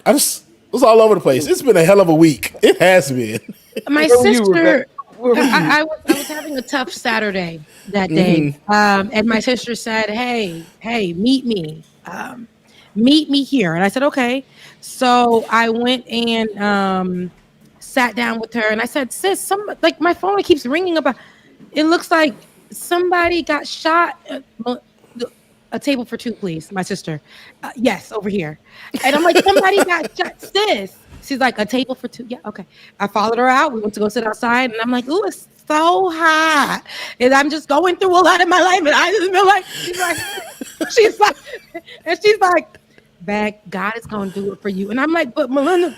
it was all over the place. It's been a hell of a week. It has been. My sister, I was having a tough Saturday that day, and my sister said, "Hey, meet me here," and I said, "Okay." So I went and sat down with her, and I said, "Sis, like my phone keeps ringing about. It looks like somebody got shot." A table for 2, please. My sister. Yes, over here. And I'm like, somebody got shot, sis. She's like, a table for 2. Yeah, okay. I followed her out. We went to go sit outside, and I'm like, ooh, it's so hot. And I'm just going through a lot in my life, and I just feel like she's like, "Bag, God is gonna do it for you." And I'm like, "But Melinda,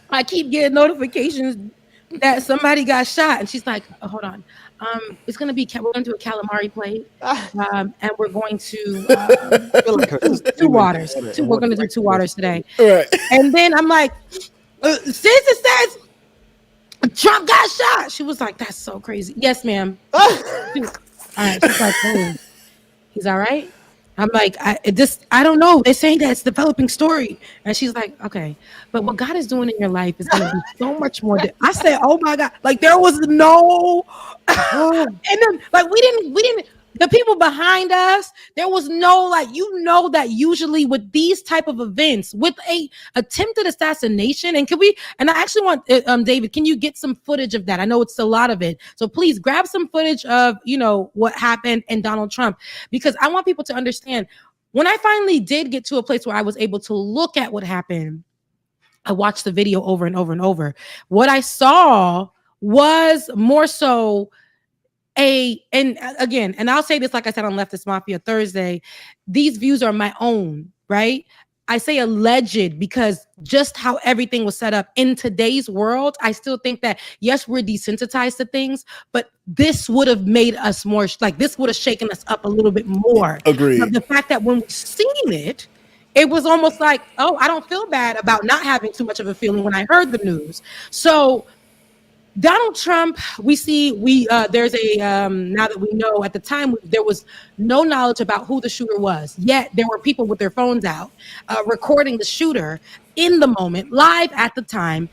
I keep getting notifications that somebody got shot." And she's like, "Oh, hold on. It's gonna be we're gonna do a calamari plate, and we're going to two waters. We're gonna do 2 waters today." Right. And then I'm like, "Sis, it says Trump got shot." She was like, "That's so crazy." "Yes, ma'am." All right. She's like, "Oh, he's all right." I'm like, I don't know. They're saying that it's a developing story. And she's like, okay, but what God is doing in your life is going to be so much more. I said, oh my God, like there was no, and then like we didn't, the people behind us, there was no, like, that usually with these type of events, with a attempted assassination, and I actually want, David, can you get some footage of that? I know it's a lot of it. So please grab some footage of, what happened and Donald Trump, because I want people to understand, when I finally did get to a place where I was able to look at what happened, I watched the video over and over and over. What I saw was more so and I'll say this, like I said on Leftist Mafia Thursday, these views are my own, right? I say alleged because just how everything was set up in today's world, I still think that, yes, we're desensitized to things, but this would have made us more, like this would have shaken us up a little bit more. Agreed. But the fact that when we seen it, it was almost like, oh, I don't feel bad about not having too much of a feeling when I heard the news. So Donald Trump, there's a, now that we know, at the time, there was no knowledge about who the shooter was, yet there were people with their phones out recording the shooter in the moment, live at the time,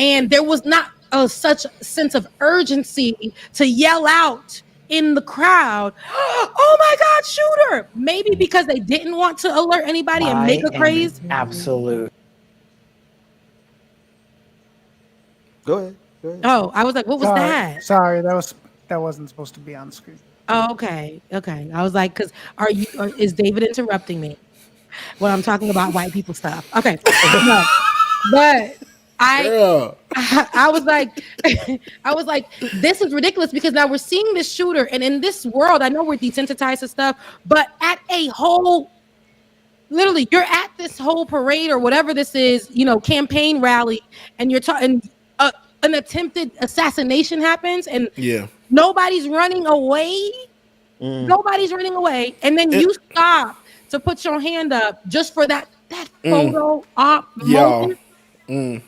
and there was not such sense of urgency to yell out in the crowd, oh my God, shooter! Maybe because they didn't want to alert anybody and make a craze. Absolute. Go ahead. Oh, I was like, what was that? Sorry, that wasn't supposed to be on screen. Oh, okay. I was like, because is David interrupting me when I'm talking about white people stuff? Okay, no, but I was like, this is ridiculous, because now we're seeing this shooter, and in this world, I know we're desensitized to stuff, but at a whole, literally, you're at this whole parade or whatever this is, campaign rally, and you're talking. An attempted assassination happens, and nobody's running away. Nobody's running away, and then you stop to put your hand up just for that photo op moment. Go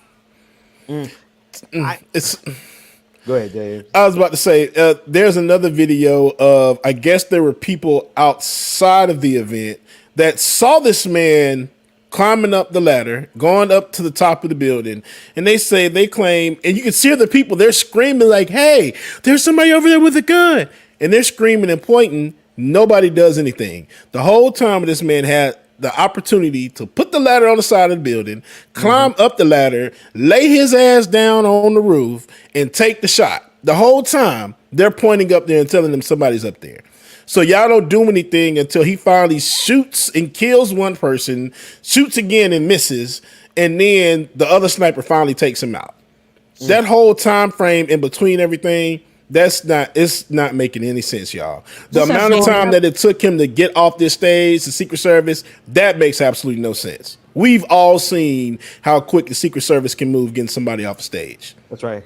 ahead, Dave. I was about to say, there's another video of, I guess there were people outside of the event that saw this man climbing up the ladder, going up to the top of the building, and they claim, and you can see the people, they're screaming like, hey, there's somebody over there with a gun, and they're screaming and pointing. Nobody does anything. The whole time this man had the opportunity to put the ladder on the side of the building, climb up the ladder, lay his ass down on the roof, and take the shot. The whole time they're pointing up there and telling them somebody's up there. So y'all don't do anything until he finally shoots and kills one person, shoots again and misses, and then the other sniper finally takes him out. That whole time frame in between everything, it's not making any sense, y'all. The amount of time that it took him to get off this stage, the Secret Service, that makes absolutely no sense. We've all seen how quick the Secret Service can move getting somebody off the stage. That's right.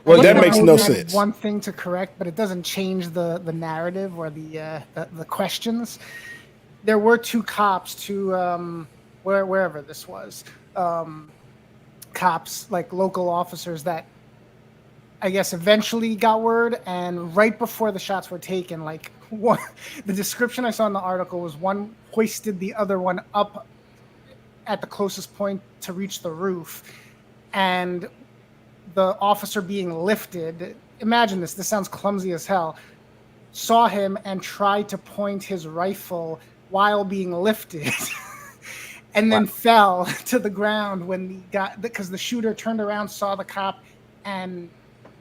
Well, that makes no sense. One thing to correct, but it doesn't change the narrative or the questions. There were two cops, wherever this was, cops, like local officers, that I guess eventually got word, and right before the shots were taken, like the description I saw in the article was one hoisted the other one up at the closest point to reach the roof, and the officer being lifted, imagine this sounds clumsy as hell, saw him and tried to point his rifle while being lifted and then fell to the ground because the shooter turned around, saw the cop, and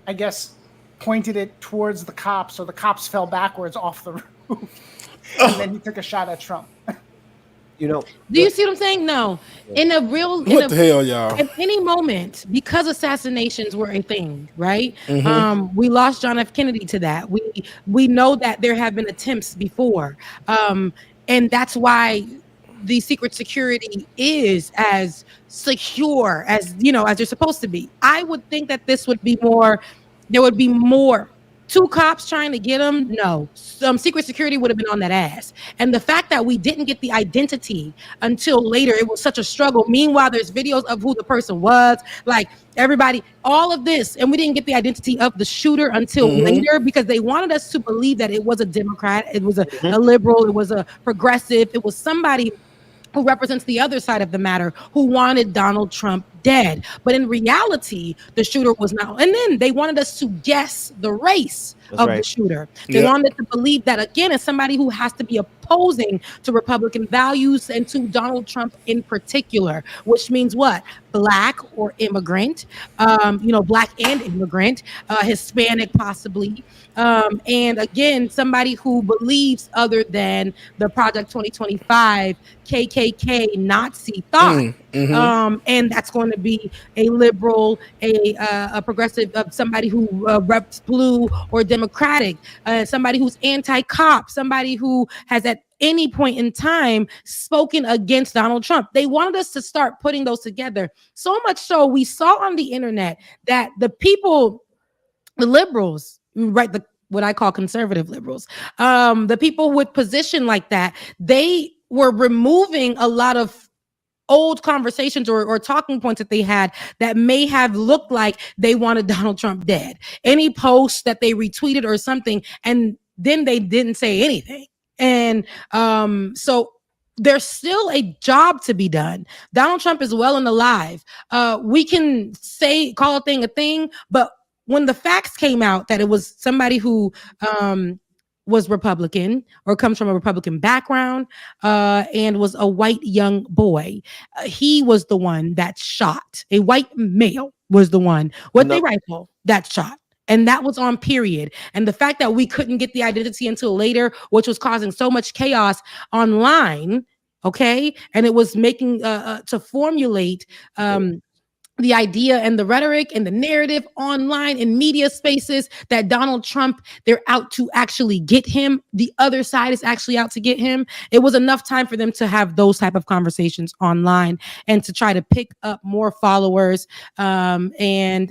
I guess pointed it towards the cops, so the cops fell backwards off the roof. And then he took a shot at Trump. Do you see what I'm saying? No. What the hell, y'all? At any moment, because assassinations were a thing, right? Mm-hmm. We lost John F. Kennedy to that. We know that there have been attempts before. And that's why the secret security is as secure as, as they're supposed to be. I would think that there would be more 2 cops trying to get him, no. Secret security would have been on that ass. And the fact that we didn't get the identity until later, it was such a struggle. Meanwhile, there's videos of who the person was, like everybody, all of this, and we didn't get the identity of the shooter until later because they wanted us to believe that it was a Democrat, it was a liberal, it was a progressive, it was somebody who represents the other side of the matter, who wanted Donald Trump dead. But in reality, the shooter was not. And then they wanted us to guess the race of the shooter. They wanted to believe that, again, as somebody who has to be opposing to Republican values and to Donald Trump in particular, which means what? Black or immigrant, Black and immigrant, Hispanic possibly. And again, somebody who believes other than the Project 2025 KKK Nazi thought. And that's going to be a liberal, a progressive, somebody who reps blue or Democratic, somebody who's anti-cop, somebody who has at any point in time spoken against Donald Trump. They wanted us to start putting those together. So much so we saw on the internet that the people, the liberals, right, what I call conservative liberals, the people with position like that, they were removing a lot of old conversations or talking points that they had that may have looked like they wanted Donald Trump dead. Any post that they retweeted or something, and then they didn't say anything. And so there's still a job to be done. Donald Trump is well and alive. We can call a thing, but when the facts came out that it was somebody who was Republican or comes from a Republican background and was a white young boy, he was the one that shot. A white male was the one with a rifle that shot. And that was on period. And the fact that we couldn't get the identity until later, which was causing so much chaos online, okay? And it was making to formulate the idea and the rhetoric and the narrative online in media spaces that Donald Trump, they're out to actually get him. The other side is actually out to get him. It was enough time for them to have those type of conversations online and to try to pick up more followers and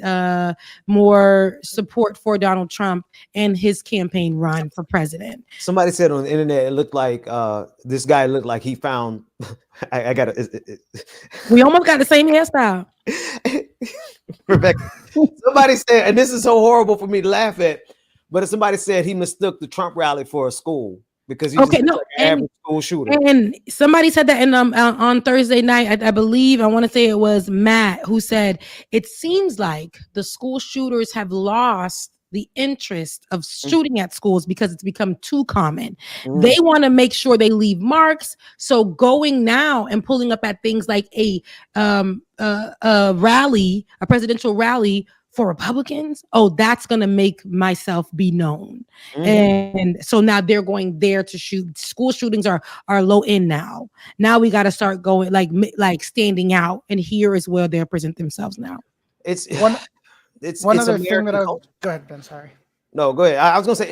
more support for Donald Trump and his campaign run for president. Somebody said on the internet, it looked like this guy looked like he found. I got it. We almost got the same hairstyle. Rebecca, somebody said, and this is so horrible for me to laugh at, but somebody said he mistook the Trump rally for a school because he's like an average school shooter. And somebody said that in on Thursday night, I believe, I want to say it was Matt who said, it seems like the school shooters have lost the interest of shooting at schools because it's become too common. They want to make sure they leave marks. So going now and pulling up at things like a rally, a presidential rally for Republicans, that's going to make myself be known. And so now they're going there to shoot. School shootings are low end now. Now we got to start going like standing out, and here is where they present themselves now. It's one other thing that go ahead, Ben. Sorry. No, go ahead. I was gonna say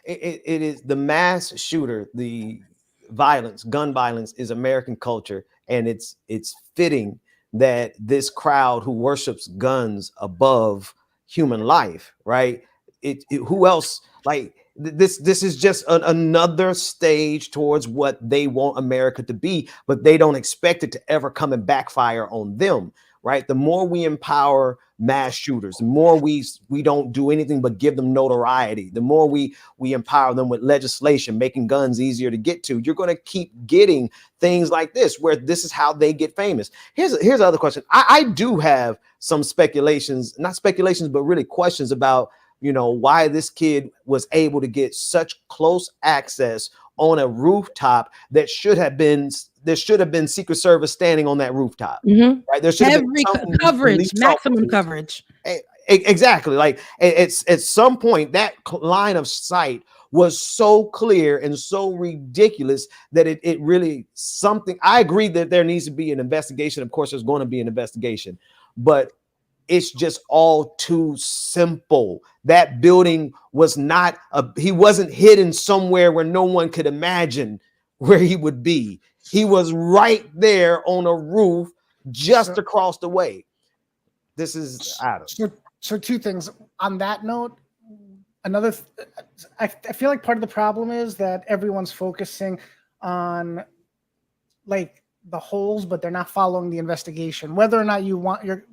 it is the mass shooter, the violence, gun violence is American culture, and it's fitting that this crowd who worships guns above human life, right? Who else like this is just another stage towards what they want America to be, but they don't expect it to ever come and backfire on them. Right. The more we empower mass shooters, the more we don't do anything but give them notoriety. The more we empower them with legislation, making guns easier to get to. You're going to keep getting things like this, where this is how they get famous. Here's the other question. I do have some speculations, not speculations, but really questions about, why this kid was able to get such close access on a rooftop that there should have been Secret Service standing on that rooftop. Right? There should have been coverage, maximum coverage. Exactly. Like it's at some point that line of sight was so clear and so ridiculous that it really something. I agree that there needs to be an investigation. Of course, there's going to be an investigation, but it's just all too simple. That building was not he wasn't hidden somewhere where no one could imagine where he would be. He was right there on a roof just across the way. This is Adam. So two things on that note. another, I feel like part of the problem is that everyone's focusing on like the holes, but they're not following the investigation. Whether or not you want your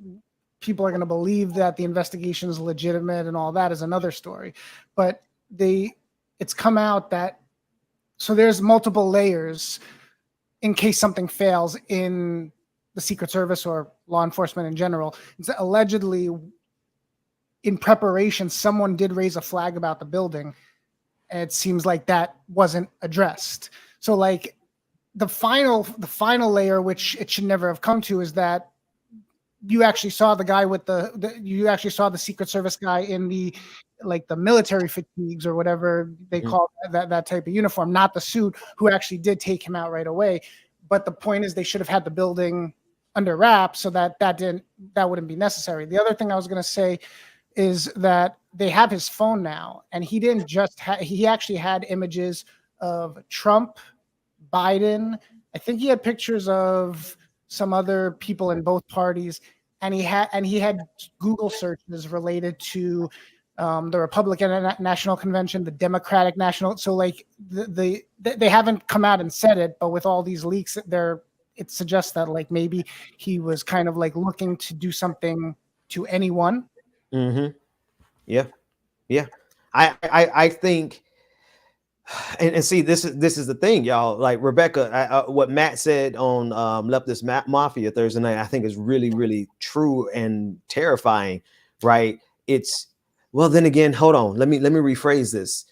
people are going to believe that the investigation is legitimate and all that is another story. But it's come out that so there's multiple layers in case something fails in the Secret Service or law enforcement in general. It's allegedly in preparation, someone did raise a flag about the building. And it seems like that wasn't addressed. So like the final layer, which it should never have come to, is that you actually saw the guy with you actually saw the Secret Service guy in the like the military fatigues or whatever they call that type of uniform, not the suit, who actually did take him out right away. But the point is they should have had the building under wraps so that wouldn't be necessary. The other thing I was going to say is that they have his phone now, and he didn't just he actually had images of Trump, Biden. I think he had pictures of some other people in both parties, and he had Google searches related to the Republican National Convention, the Democratic National. So like they haven't come out and said it, but with all these leaks, it suggests that like maybe he was kind of like looking to do something to anyone. Mm-hmm. Yeah. I think, and see, this is the thing, y'all. Like Rebecca, what Matt said on Leftist Mafia Thursday night, I think is really, really true and terrifying. Right? Well, then again, hold on. Let me rephrase this.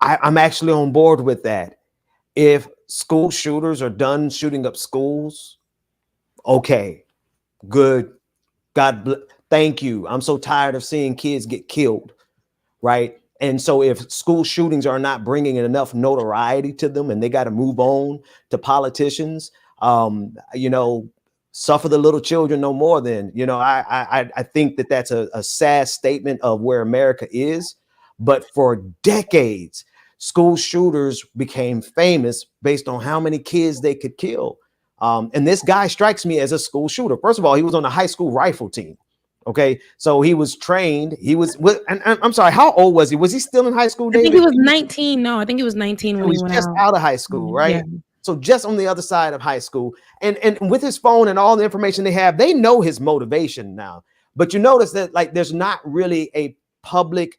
I'm actually on board with that. If school shooters are done shooting up schools, okay, good. Thank you. I'm so tired of seeing kids get killed, right? And so if school shootings are not bringing enough notoriety to them and they got to move on to politicians, suffer the little children no more, then, I think that that's a sad statement of where America is. But for decades, school shooters became famous based on how many kids they could kill. And this guy strikes me as a school shooter. First of all, he was on a high school rifle team. Okay, so he was trained. And I'm sorry, how old was he? Was he still in high school, David? I think he was 19. No, I think he was 19 when he went just out of high school, right? Yeah. So just on the other side of high school. And with his phone and all the information they have, they know his motivation now. But you notice that like there's not really a public,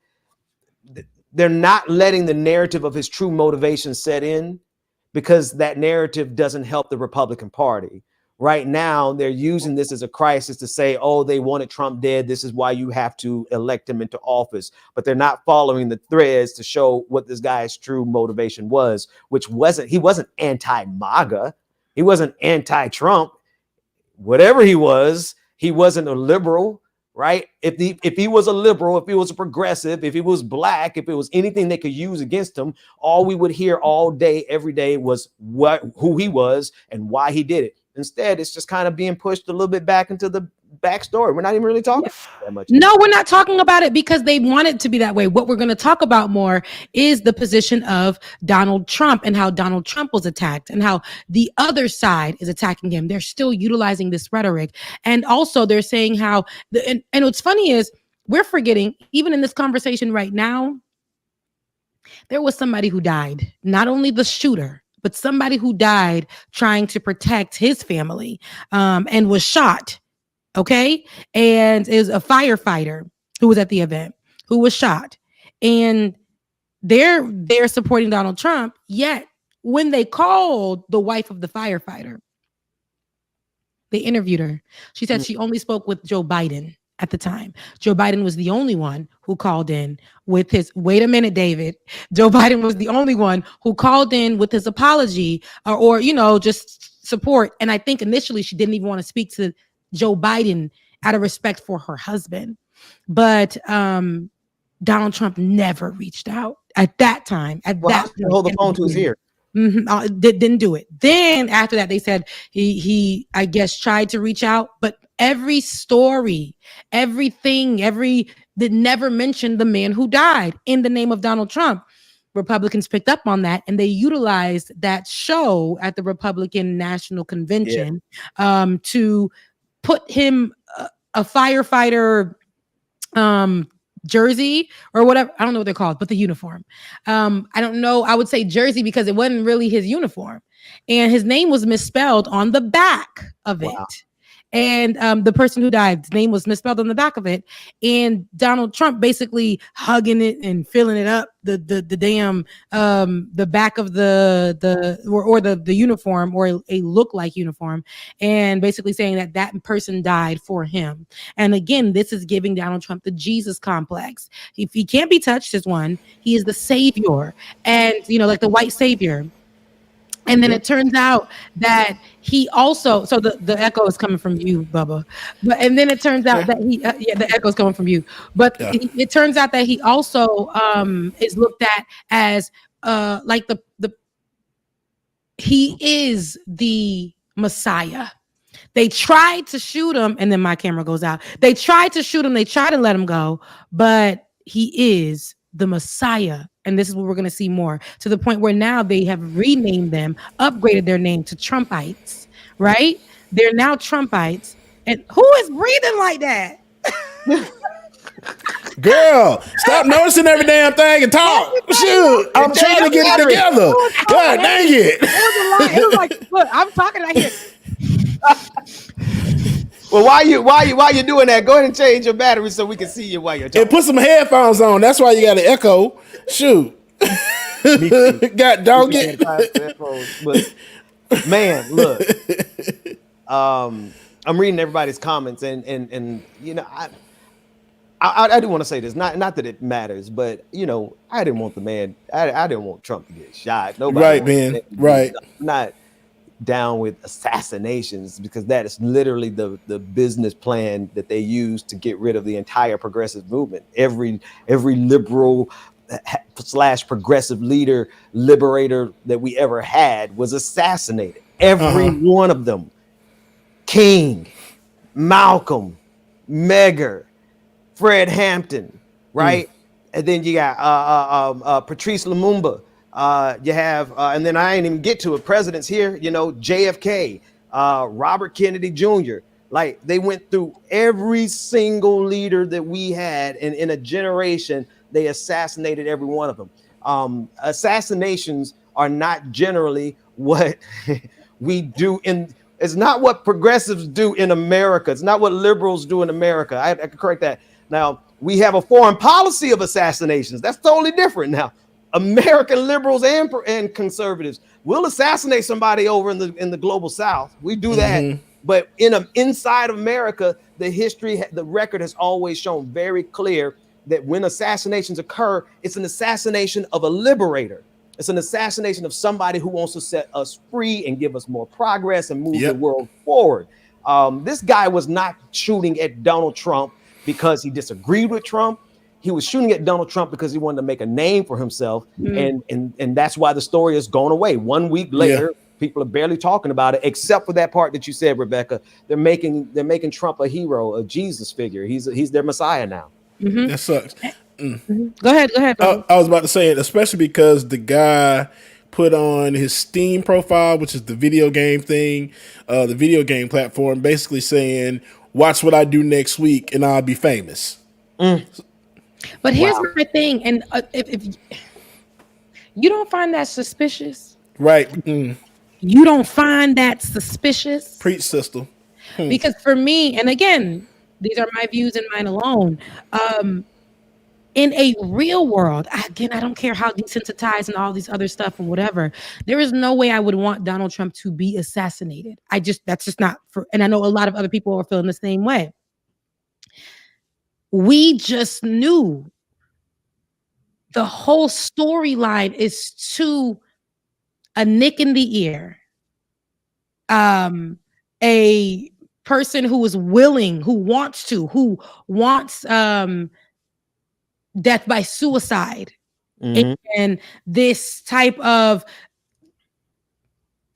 they're not letting the narrative of his true motivation set in, because that narrative doesn't help the Republican Party. Right now, they're using this as a crisis to say, oh, they wanted Trump dead. This is why you have to elect him into office. But they're not following the threads to show what this guy's true motivation was, he wasn't anti-MAGA. He wasn't anti-Trump. Whatever he wasn't a liberal, right? If he was a liberal, if he was a progressive, if he was black, if it was anything they could use against him, all we would hear all day, every day was who he was and why he did it. Instead, it's just kind of being pushed a little bit back into the backstory. We're not even really talking that much. No, we're not talking about it because they want it to be that way. What we're going to talk about more is the position of Donald Trump and how Donald Trump was attacked and how the other side is attacking him. They're still utilizing this rhetoric. And also they're saying how, and what's funny is we're forgetting, even in this conversation right now, there was somebody who died, not only the shooter, but somebody who died trying to protect his family and was shot. Okay. And is a firefighter who was at the event who was shot. And they're supporting Donald Trump. Yet when they called the wife of the firefighter, they interviewed her. She said she only spoke with Joe Biden at the time. Joe Biden was the only one who called in with his, wait a minute, David. Joe Biden was the only one who called in with his apology or just support. And I think initially she didn't even want to speak to Joe Biden out of respect for her husband. But Donald Trump never reached out at that time. Hold the phone to his ear. Didn't do it. Then after that, they said he I guess tried to reach out, but every story, everything, that never mentioned the man who died in the name of Donald Trump. Republicans picked up on that and they utilized that show at the Republican National Convention to put him a firefighter jersey or whatever. I don't know what they're called, but the uniform. I don't know. I would say jersey because it wasn't really his uniform. And his name was misspelled on the back of it. And the person who died, his name was misspelled on the back of it. And Donald Trump basically hugging it and filling it up, the damn the back of the uniform, or a look like uniform, and basically saying that that person died for him. And again, this is giving Donald Trump the Jesus complex. If he can't be touched as one, he is the savior, and like the white savior. And then it turns out that he also, so the echo is coming from you, Bubba. And then it turns out that the echo is coming from you. But it turns out that he also is looked at as like he is the Messiah. They tried to shoot him, and then my camera goes out. They tried to shoot him. They tried to let him go, but he is the Messiah. And this is what we're going to see more, to the point where now they have renamed them, upgraded their name to Trumpites, right? They're now Trumpites. And who is breathing like that? Girl, stop noticing every damn thing and talk. Shoot, I'm trying to get it together. God dang it. It was like, look, I'm talking right here. Well, while you doing that, go ahead and change your battery so we can see you while you're talking. And put some headphones on. That's why you got an echo. Shoot. Got dog it. But man, look. I'm reading everybody's comments, and I do want to say this. Not that it matters, but I didn't want the man. I didn't want Trump to get shot. Nobody. Right, man. Right. Not down with assassinations, because that is literally the business plan that they use to get rid of the entire progressive movement. Every liberal / progressive leader, liberator that we ever had was assassinated. Every one of them. King, Malcolm, Medgar, Fred Hampton, right? And then you got Patrice Lumumba. You have, and then I ain't even get to it. Presidents here, JFK, Robert Kennedy Jr. Like, they went through every single leader that we had, and in a generation, they assassinated every one of them. Assassinations are not generally what we do it's not what progressives do in America. It's not what liberals do in America. I can correct that. Now, we have a foreign policy of assassinations. That's totally different now. American liberals and conservatives will assassinate somebody over in the global South. We do that, but inside of America, the record has always shown very clear that when assassinations occur, it's an assassination of a liberator. It's an assassination of somebody who wants to set us free and give us more progress and move the world forward. This guy was not shooting at Donald Trump because he disagreed with Trump. He was shooting at Donald Trump because he wanted to make a name for himself. And that's why the story has gone away. 1 week later, people are barely talking about it, except for that part that you said, Rebecca. They're making Trump a hero, a Jesus figure. He's their Messiah now. That sucks. Go ahead. I was about to say it, especially because the guy put on his Steam profile, which is the video game thing, the video game platform, basically saying, watch what I do next week and I'll be famous. But here's my thing, and if you don't find that suspicious, right? You don't find that suspicious? Preach, sister. Because for me, and again, these are my views and mine alone. In a real world, I don't care how desensitized and all these other stuff and whatever. There is no way I would want Donald Trump to be assassinated. That's just not for. And I know a lot of other people are feeling the same way. We just knew the whole storyline is to a nick in the ear. A person who is willing, who wants death by suicide. And this type of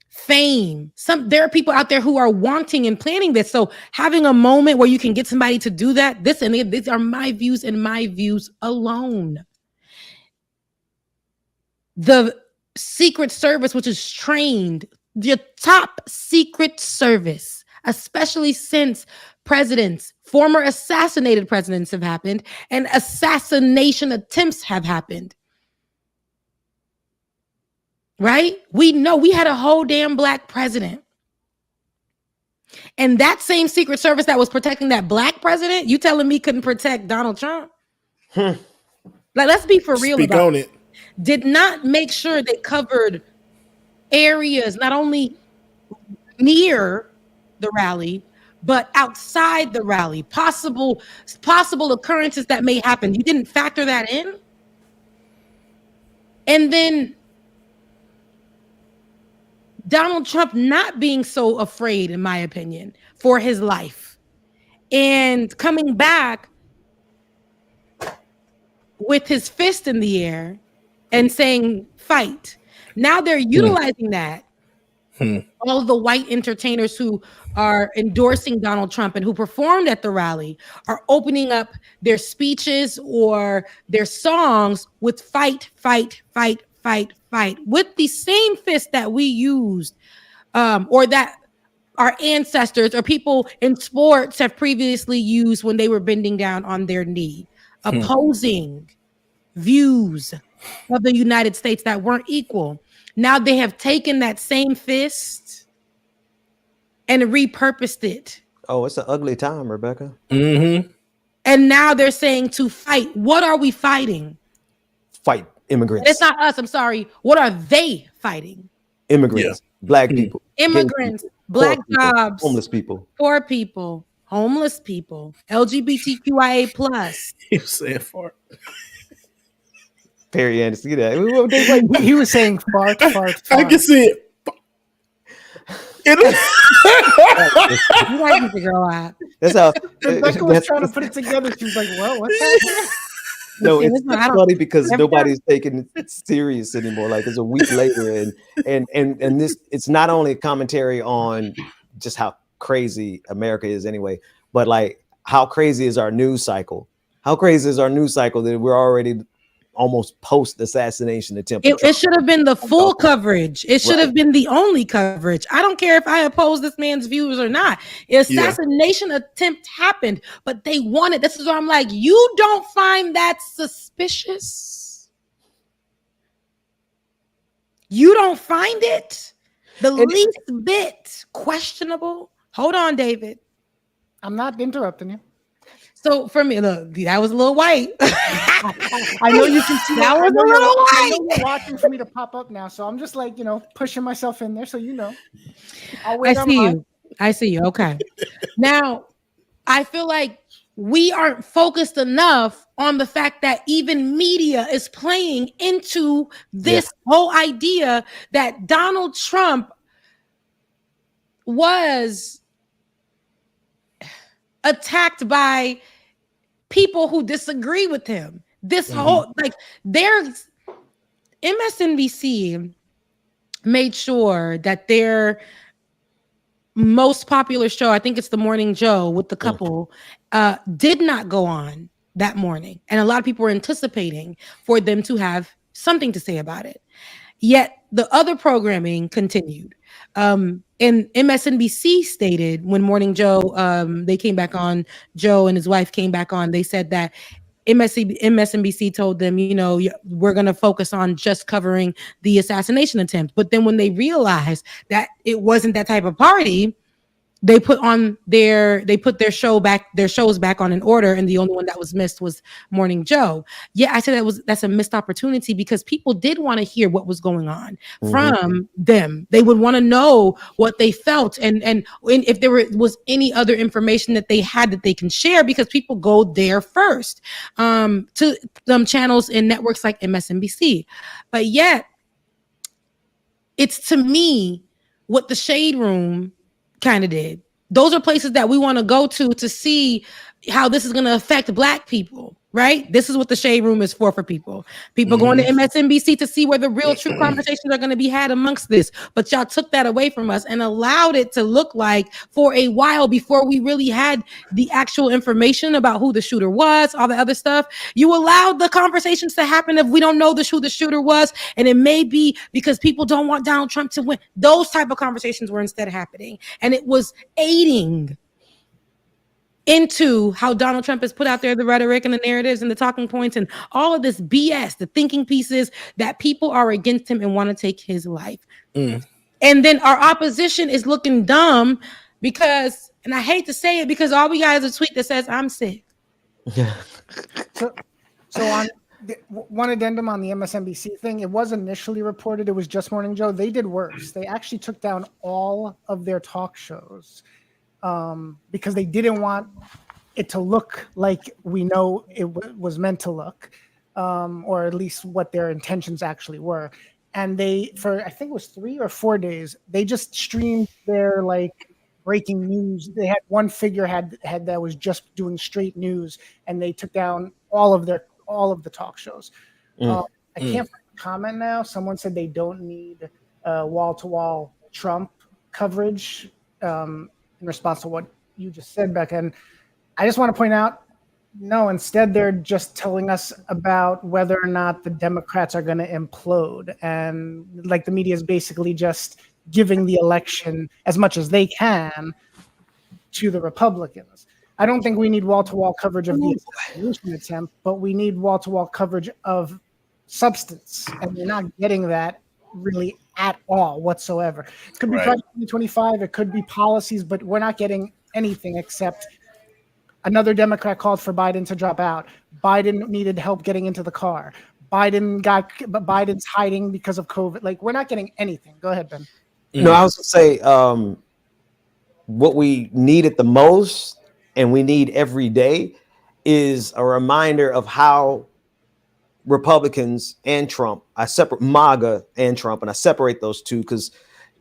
fame. There are people out there who are wanting and planning this. So having a moment where you can get somebody to do that, these are my views and my views alone. The Secret Service, which is trained, the top secret service, especially since former assassinated presidents have happened and assassination attempts have happened. Right? We know we had a whole damn black president. And that same Secret Service that was protecting that black president, you telling me couldn't protect Donald Trump? Like, let's be for real Speak about on it. Did not make sure they covered areas not only near the rally, but outside the rally. Possible occurrences that may happen. You didn't factor that in? And then Donald Trump not being so afraid, in my opinion, for his life. And coming back with his fist in the air and saying, fight. Now they're utilizing that. All of the white entertainers who are endorsing Donald Trump and who performed at the rally are opening up their speeches or their songs with fight, fight, fight, fight, fight, with the same fist that we used or that our ancestors or people in sports have previously used when they were bending down on their knee, opposing views of the United States that weren't equal. Now they have taken that same fist and repurposed it. Oh, it's an ugly time, Rebecca. Mm-hmm. And now they're saying to fight. What are we fighting? Fight immigrants. It's not us. I'm sorry. What are they fighting? Immigrants, black people, immigrants, people, black people, jobs, homeless people, poor people, homeless people, LGBTQIA plus. You said fart. Perry Anderson, see that? He was saying fart, fart, fart. I can see it. You like to grow up. That's how Rebecca was trying to put it together. She was like, "Well, what's happening?" No, it's funny because nobody's taking it serious anymore. Like it's a week later, and this it's not only a commentary on just how crazy America is anyway, but like how crazy is our news cycle? How crazy is our news cycle that we're already almost post assassination attempt? It should have been the full coverage. It should have been the only coverage. I don't care if I oppose this man's views or not. Assassination attempt happened, but they wanted. This is where I'm like, you don't find that suspicious? You don't find it the least bit questionable? Hold on, David. I'm not interrupting you. So for me, look, that was a little white. I know you can see that was a little white. I know you're watching for me to pop up now, so I'm just like, pushing myself in there, so I see you. Okay. Now, I feel like we aren't focused enough on the fact that even media is playing into this whole idea that Donald Trump was attacked by people who disagree with him. This whole there's MSNBC made sure that their most popular show, I think it's The Morning Joe with the couple, did not go on that morning. And a lot of people were anticipating for them to have something to say about it. Yet the other programming continued. And MSNBC stated when Morning Joe, they came back on, Joe and his wife came back on, they said that MSNBC told them, we're going to focus on just covering the assassination attempt. But then when they realized that it wasn't that type of party, they put their shows back on in order, and the only one that was missed was Morning Joe. Yeah, I said that's a missed opportunity because people did want to hear what was going on from them. They would want to know what they felt, and if there was any other information that they had that they can share, because people go there first to channels and networks like MSNBC. But yet, it's to me what the Shade Room kind of did. Those are places that we want to go to see how this is going to affect Black people. Right? This is what the shade room is for people. People going to MSNBC to see where the real true conversations are going to be had amongst this. But y'all took that away from us and allowed it to look like for a while before we really had the actual information about who the shooter was, all the other stuff. You allowed the conversations to happen if we don't know who the shooter was. And it may be because people don't want Donald Trump to win. Those type of conversations were instead happening. And it was aiding into how Donald Trump has put out there the rhetoric and the narratives and the talking points and all of this BS, the thinking pieces that people are against him and want to take his life. And then our opposition is looking dumb because, and I hate to say it, because all we got is a tweet that says, I'm sick. So on one addendum on the MSNBC thing, it was initially reported, it was Just Morning Joe. They did worse. They actually took down all of their talk shows. Because they didn't want it to look like we know it was meant to look, or at least what their intentions actually were. And they, for I think it was 3 or 4 days, they just streamed their like breaking news. They had one figurehead that was just doing straight news, and they took down all of the talk shows. I can't find a comment now. Someone said they don't need wall-to-wall Trump coverage. In response to what you just said, Becca. And I just want to point out, no, instead they're just telling us about whether or not the Democrats are going to implode. And like the media is basically just giving the election as much as they can to the Republicans. I don't think we need wall-to-wall coverage of the assassination attempt, but we need wall-to-wall coverage of substance. And we're not getting that really at all whatsoever. It could be Project 2025, it could be policies, but we're not getting anything except another Democrat called for Biden to drop out. Biden needed help getting into the car. Biden's hiding because of COVID. Like, we're not getting anything. Go ahead, Ben. No, I was gonna say what we needed the most and we need every day is a reminder of how Republicans and Trump, I separate MAGA and Trump, and I separate those two because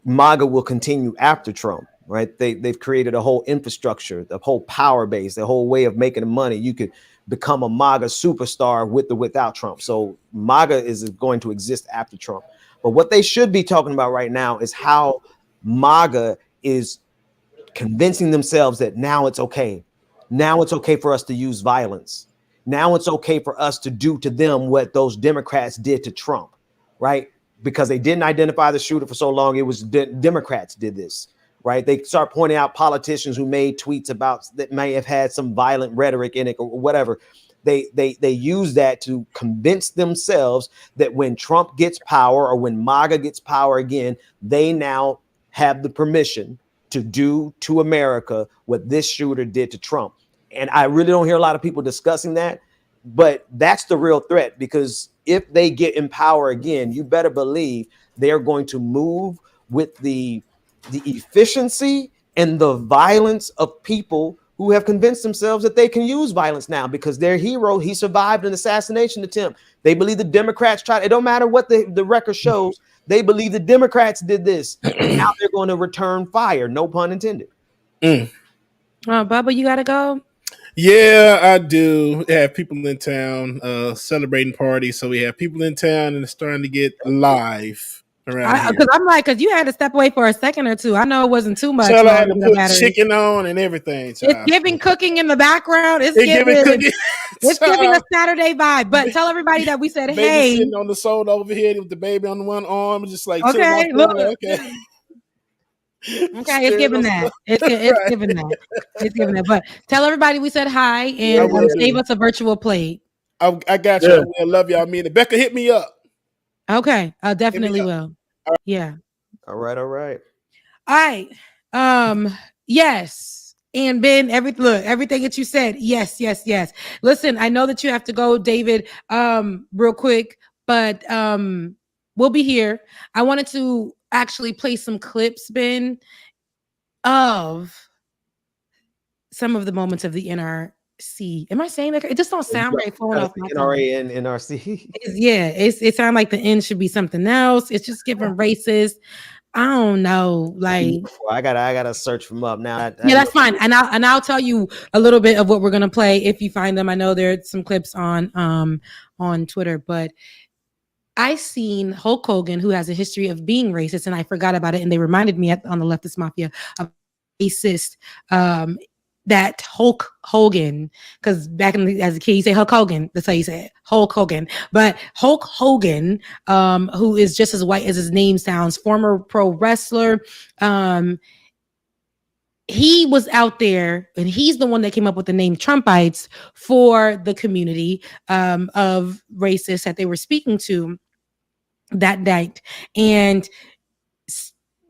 MAGA will continue after Trump, right? They've created a whole infrastructure, the whole power base, the whole way of making money. You could become a MAGA superstar with or without Trump. So MAGA is going to exist after Trump. But what they should be talking about right now is how MAGA is convincing themselves that now it's okay. Now it's okay for us to use violence. Now it's okay for us to do to them what those Democrats did to Trump, right? Because they didn't identify the shooter for so long. It was Democrats did this, right? They start pointing out politicians who made tweets about that may have had some violent rhetoric in it or whatever. They use that to convince themselves that when Trump gets power or when MAGA gets power again, they now have the permission to do to America what this shooter did to Trump. And I really don't hear a lot of people discussing that, but that's the real threat, because if they get in power again, you better believe they're going to move with the efficiency and the violence of people who have convinced themselves that they can use violence now because their hero, he survived an assassination attempt. They believe the Democrats tried. It don't matter what the record shows. They believe the Democrats did this. Now they're going to return fire. No pun intended. Bubba, you got to go? Yeah, I do. We have people in town celebrating parties. So we have people in town and it's starting to get live around here. Because you had to step away for a second or two. I know it wasn't too much. So I had to put chicken on and everything. Child. It's giving cooking in the background. It's giving cooking. It's giving a Saturday vibe. But tell everybody that we said, hey. Sitting on the sofa over here with the baby on one arm. Just like, okay, look. Okay. Okay, it's giving that. It's giving that. It's giving that. But tell everybody we said hi and save us a virtual plate. I got you. I love y'all. Becca, hit me up. Okay, I definitely will. Yeah. All right. All right. Yes. And Ben, everything that you said. Yes. Listen, I know that you have to go, David, real quick, but we'll be here. I wanted to actually play some clips, Ben, of some of the moments of the NRC. Am I saying that? It just don't sound right. Flowing off my NRA and NRC. It sounds like the N should be something else. It's just giving racist. I don't know. Like, I gotta search them up now. yeah, that's fine. And I'll tell you a little bit of what we're gonna play if you find them. I know there's some clips on Twitter, but I seen Hulk Hogan, who has a history of being racist, and I forgot about it, and they reminded me on the Leftist Mafia of racist. That Hulk Hogan, because back as a kid, you say Hulk Hogan. That's how you say it, Hulk Hogan. But Hulk Hogan, who is just as white as his name sounds, former pro wrestler. He was out there, and he's the one that came up with the name Trumpites for the community of racists that they were speaking to that night. And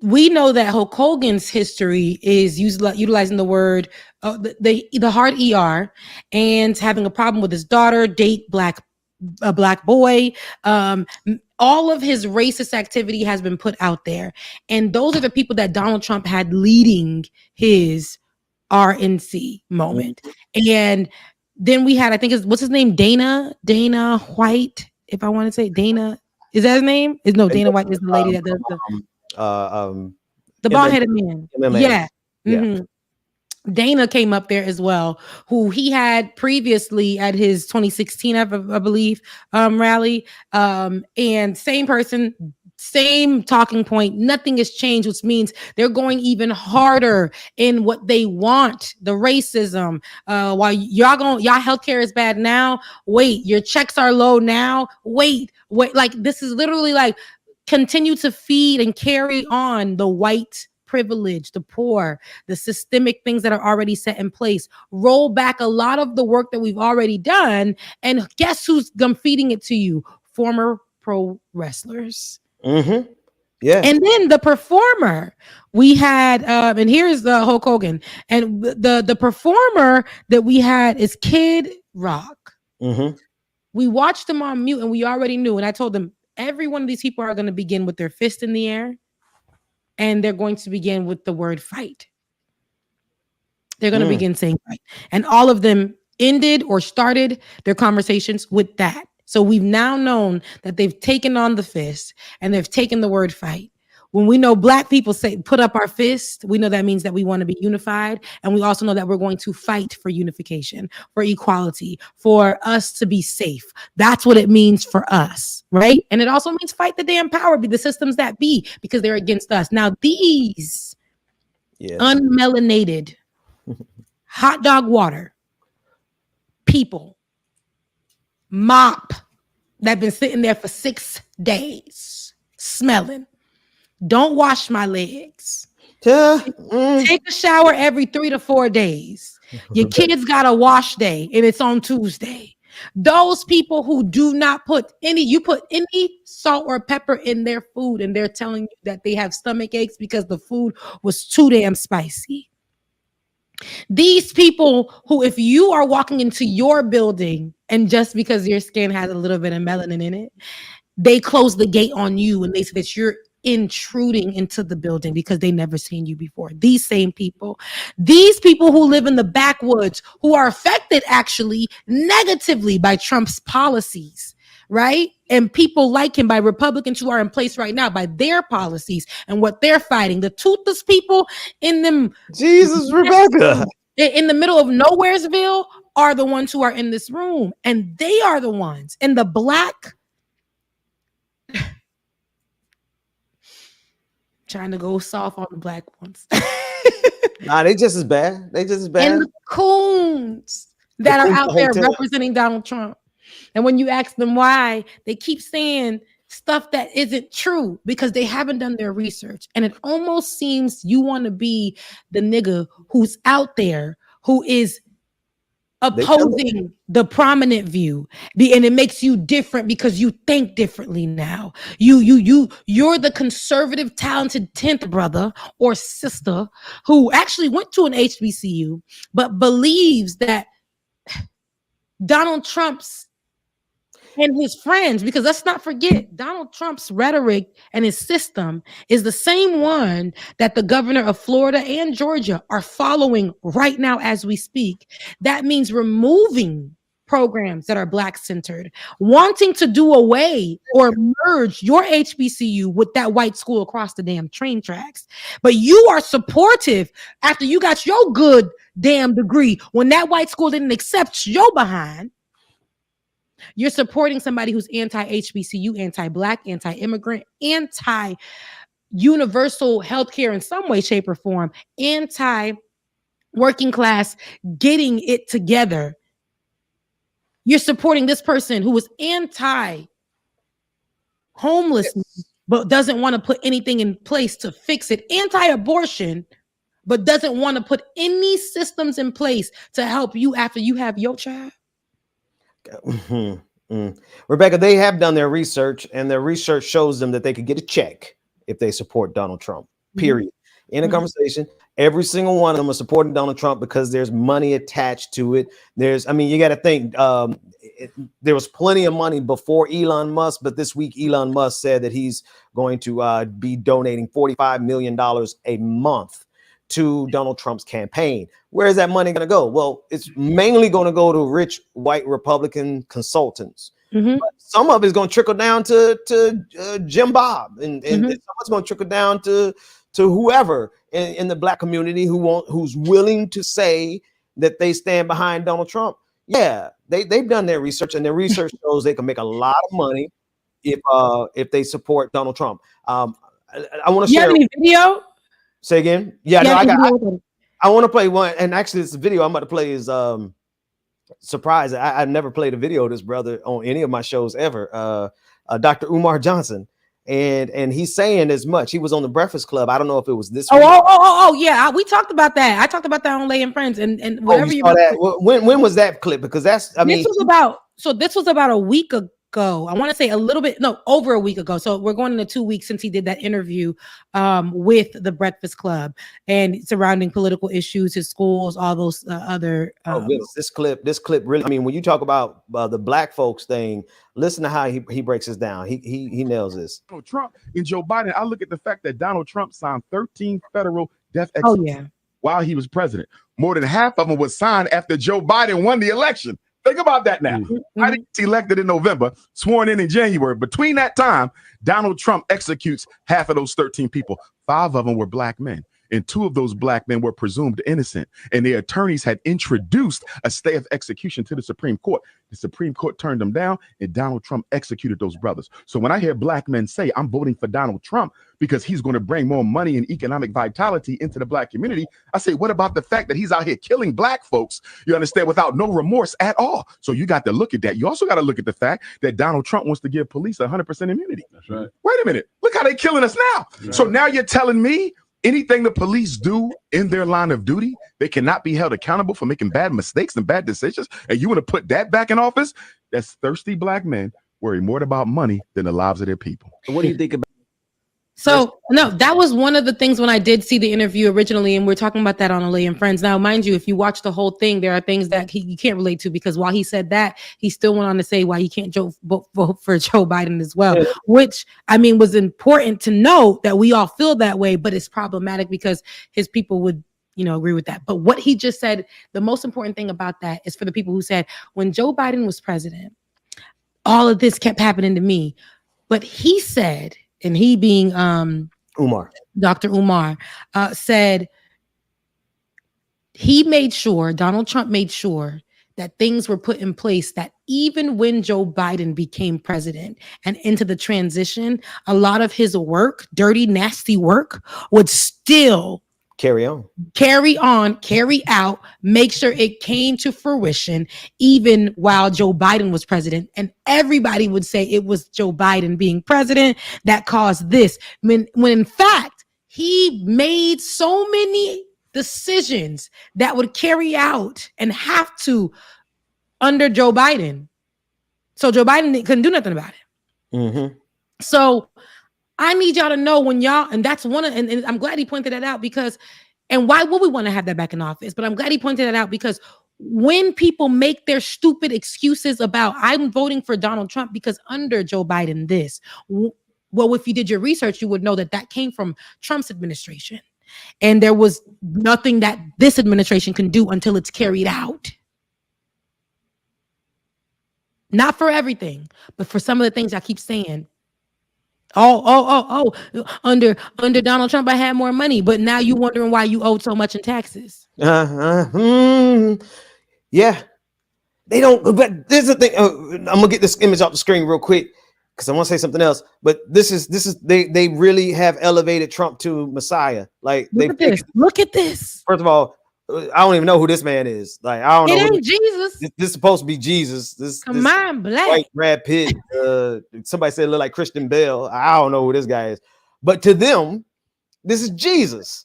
we know that Hulk Hogan's history is utilizing the word the hard ER and having a problem with his daughter, date a black boy. All of his racist activity has been put out there, and those are the people that Donald Trump had leading his RNC moment. And then we had, I think, what's his name, Dana White, if I want to say Dana. Is that his name? No, Dana White is the lady that does the bald-headed man. MMA. Yeah. Mm-hmm. Dana came up there as well, who he had previously at his 2016, I believe, rally. And same person, same talking point. Nothing has changed, which means they're going even harder in what they want. The racism. While y'all healthcare is bad now. Wait, your checks are low now. Wait. Like, this is literally like continue to feed and carry on the white privilege, the poor, the systemic things that are already set in place. Roll back a lot of the work that we've already done, and guess who's feeding it to you? Former pro wrestlers. Mm-hmm. Yeah. And then the performer we had, and here's the Hulk Hogan, and the performer that we had is Kid Rock. Mm-hmm. We watched them on mute, and we already knew. And I told them every one of these people are going to begin with their fist in the air. And they're going to begin with the word fight. They're going to begin saying fight. And all of them ended or started their conversations with that. So we've now known that they've taken on the fist and they've taken the word fight. When we know Black people say, put up our fist, we know that means that we want to be unified. And we also know that we're going to fight for unification, for equality, for us to be safe. That's what it means for us, right? And it also means fight the damn power, be the systems that be, because they're against us. Now, these unmelanated hot dog water people, mop, that have been sitting there for 6 days, smelling. Don't wash my legs. Take a shower every 3 to 4 days. Your kids got a wash day and it's on Tuesday. Those people who do not put any salt or pepper in their food, and they're telling you that they have stomach aches because the food was too damn spicy. These people who, if you are walking into your building and just because your skin has a little bit of melanin in it, they close the gate on you and they say that you're intruding into the building because they never seen you before. These same people, these people who live in the backwoods, who are affected actually negatively by Trump's policies, right? And people like him, by Republicans who are in place right now, by their policies and what they're fighting. The toothless people in them, Jesus, Rebecca, in the middle of Nowheresville are the ones who are in this room, and they are the ones in the Black. Trying to go soft on the Black ones. Nah, they just as bad. They just as bad. And the coons that are out there representing Donald Trump. And when you ask them why, they keep saying stuff that isn't true because they haven't done their research. And it almost seems you want to be the nigga who's out there who is opposing the prominent view, and it makes you different because you think differently now. You're the conservative, talented 10th brother or sister who actually went to an HBCU but believes that Donald Trump's and his friends, because let's not forget, Donald Trump's rhetoric and his system is the same one that the governor of Florida and Georgia are following right now as we speak. That means removing programs that are Black centered, wanting to do away or merge your HBCU with that white school across the damn train tracks. But you are supportive after you got your good damn degree when that white school didn't accept your behind. You're supporting somebody who's anti-HBCU, anti-Black, anti-immigrant, anti-universal healthcare in some way, shape, or form, anti-working class getting it together. You're supporting this person who was anti-homelessness, but doesn't want to put anything in place to fix it, anti-abortion, but doesn't want to put any systems in place to help you after you have your child. Rebecca, they have done their research, and their research shows them that they could get a check if they support Donald Trump, period. In a conversation, every single one of them are supporting Donald Trump because there's money attached to it. You got to think, there was plenty of money before Elon Musk, but this week Elon Musk said that he's going to be donating $45 million a month to Donald Trump's campaign. Where is that money going to go? Well, it's mainly going to go to rich white Republican consultants. But some of it's going to trickle down to Jim Bob, and some of it's going to trickle down to whoever in the Black community who's willing to say that they stand behind Donald Trump. Yeah, they've done their research, and their research shows they can make a lot of money if they support Donald Trump. I want to share. You have any video? Say again? Yeah, no, I want to play one, and actually, this video I'm about to play is surprise. I've never played a video of this brother on any of my shows ever. Dr. Umar Johnson, and he's saying as much. He was on the Breakfast Club. I don't know if it was this. Yeah, we talked about that. I talked about that on Lay and Friends, and whatever you saw that. When was that clip? Because this was about a week ago. I want to say over a week ago. So we're going into 2 weeks since he did that interview with the Breakfast Club and surrounding political issues, his schools, all those other. This clip really. I mean, when you talk about the Black folks thing, listen to how he breaks this down. He nails this. Donald Trump and Joe Biden. I look at the fact that Donald Trump signed 13 federal death executions while he was president. More than half of them was signed after Joe Biden won the election. Think about that now. Biden gets elected in November, sworn in January. Between that time, Donald Trump executes half of those 13 people. 5 of them were Black men, and 2 of those Black men were presumed innocent. And the attorneys had introduced a stay of execution to the Supreme Court. The Supreme Court turned them down, and Donald Trump executed those brothers. So when I hear Black men say, I'm voting for Donald Trump because he's going to bring more money and economic vitality into the Black community, I say, what about the fact that he's out here killing Black folks, you understand, without no remorse at all? So you got to look at that. You also got to look at the fact that Donald Trump wants to give police 100% immunity. That's right. Wait a minute. Look how they're killing us now. Right. So now you're telling me anything the police do in their line of duty, they cannot be held accountable for making bad mistakes and bad decisions. And you want to put that back in office? That's thirsty Black men worry more about money than the lives of their people. What do you think about? So no, that was one of the things when I did see the interview originally, and we're talking about that on Lay and Friends. Now, mind you, if you watch the whole thing, there are things that you can't relate to, because while he said that, he still went on to say why he can't vote for Joe Biden as well, which I mean was important to know that we all feel that way, but it's problematic because his people would agree with that. But what he just said, the most important thing about that is for the people who said when Joe Biden was president, all of this kept happening to me. But he said, and he being Umar, Dr. Umar, said Donald Trump made sure that things were put in place that even when Joe Biden became president and into the transition, a lot of his work, dirty, nasty work, would still carry out, make sure it came to fruition, even while Joe Biden was president. And everybody would say it was Joe Biden being president that caused this. When in fact, he made so many decisions that would carry out and have to under Joe Biden. So Joe Biden couldn't do nothing about it. So I need y'all to know when y'all, and that's one of, and I'm glad he pointed that out because, and why would we want to have that back in office? But I'm glad he pointed that out because when people make their stupid excuses about I'm voting for Donald Trump because under Joe Biden this, well, if you did your research, you would know that that came from Trump's administration. And there was nothing that this administration can do until it's carried out. Not for everything, but for some of the things I keep saying. Under Donald Trump, I had more money, but now you wondering why you owed so much in taxes. Yeah, they don't. But there's the thing. I'm gonna get this image off the screen real quick because I want to say something else. But this is they really have elevated Trump to Messiah. Like Look at this. First of all, I don't even know who this man is. Like I don't know. It ain't Jesus. This is supposed to be Jesus. This Black. White Brad Pitt. Somebody said it looked like Christian Bale. I don't know who this guy is. But to them, this is Jesus.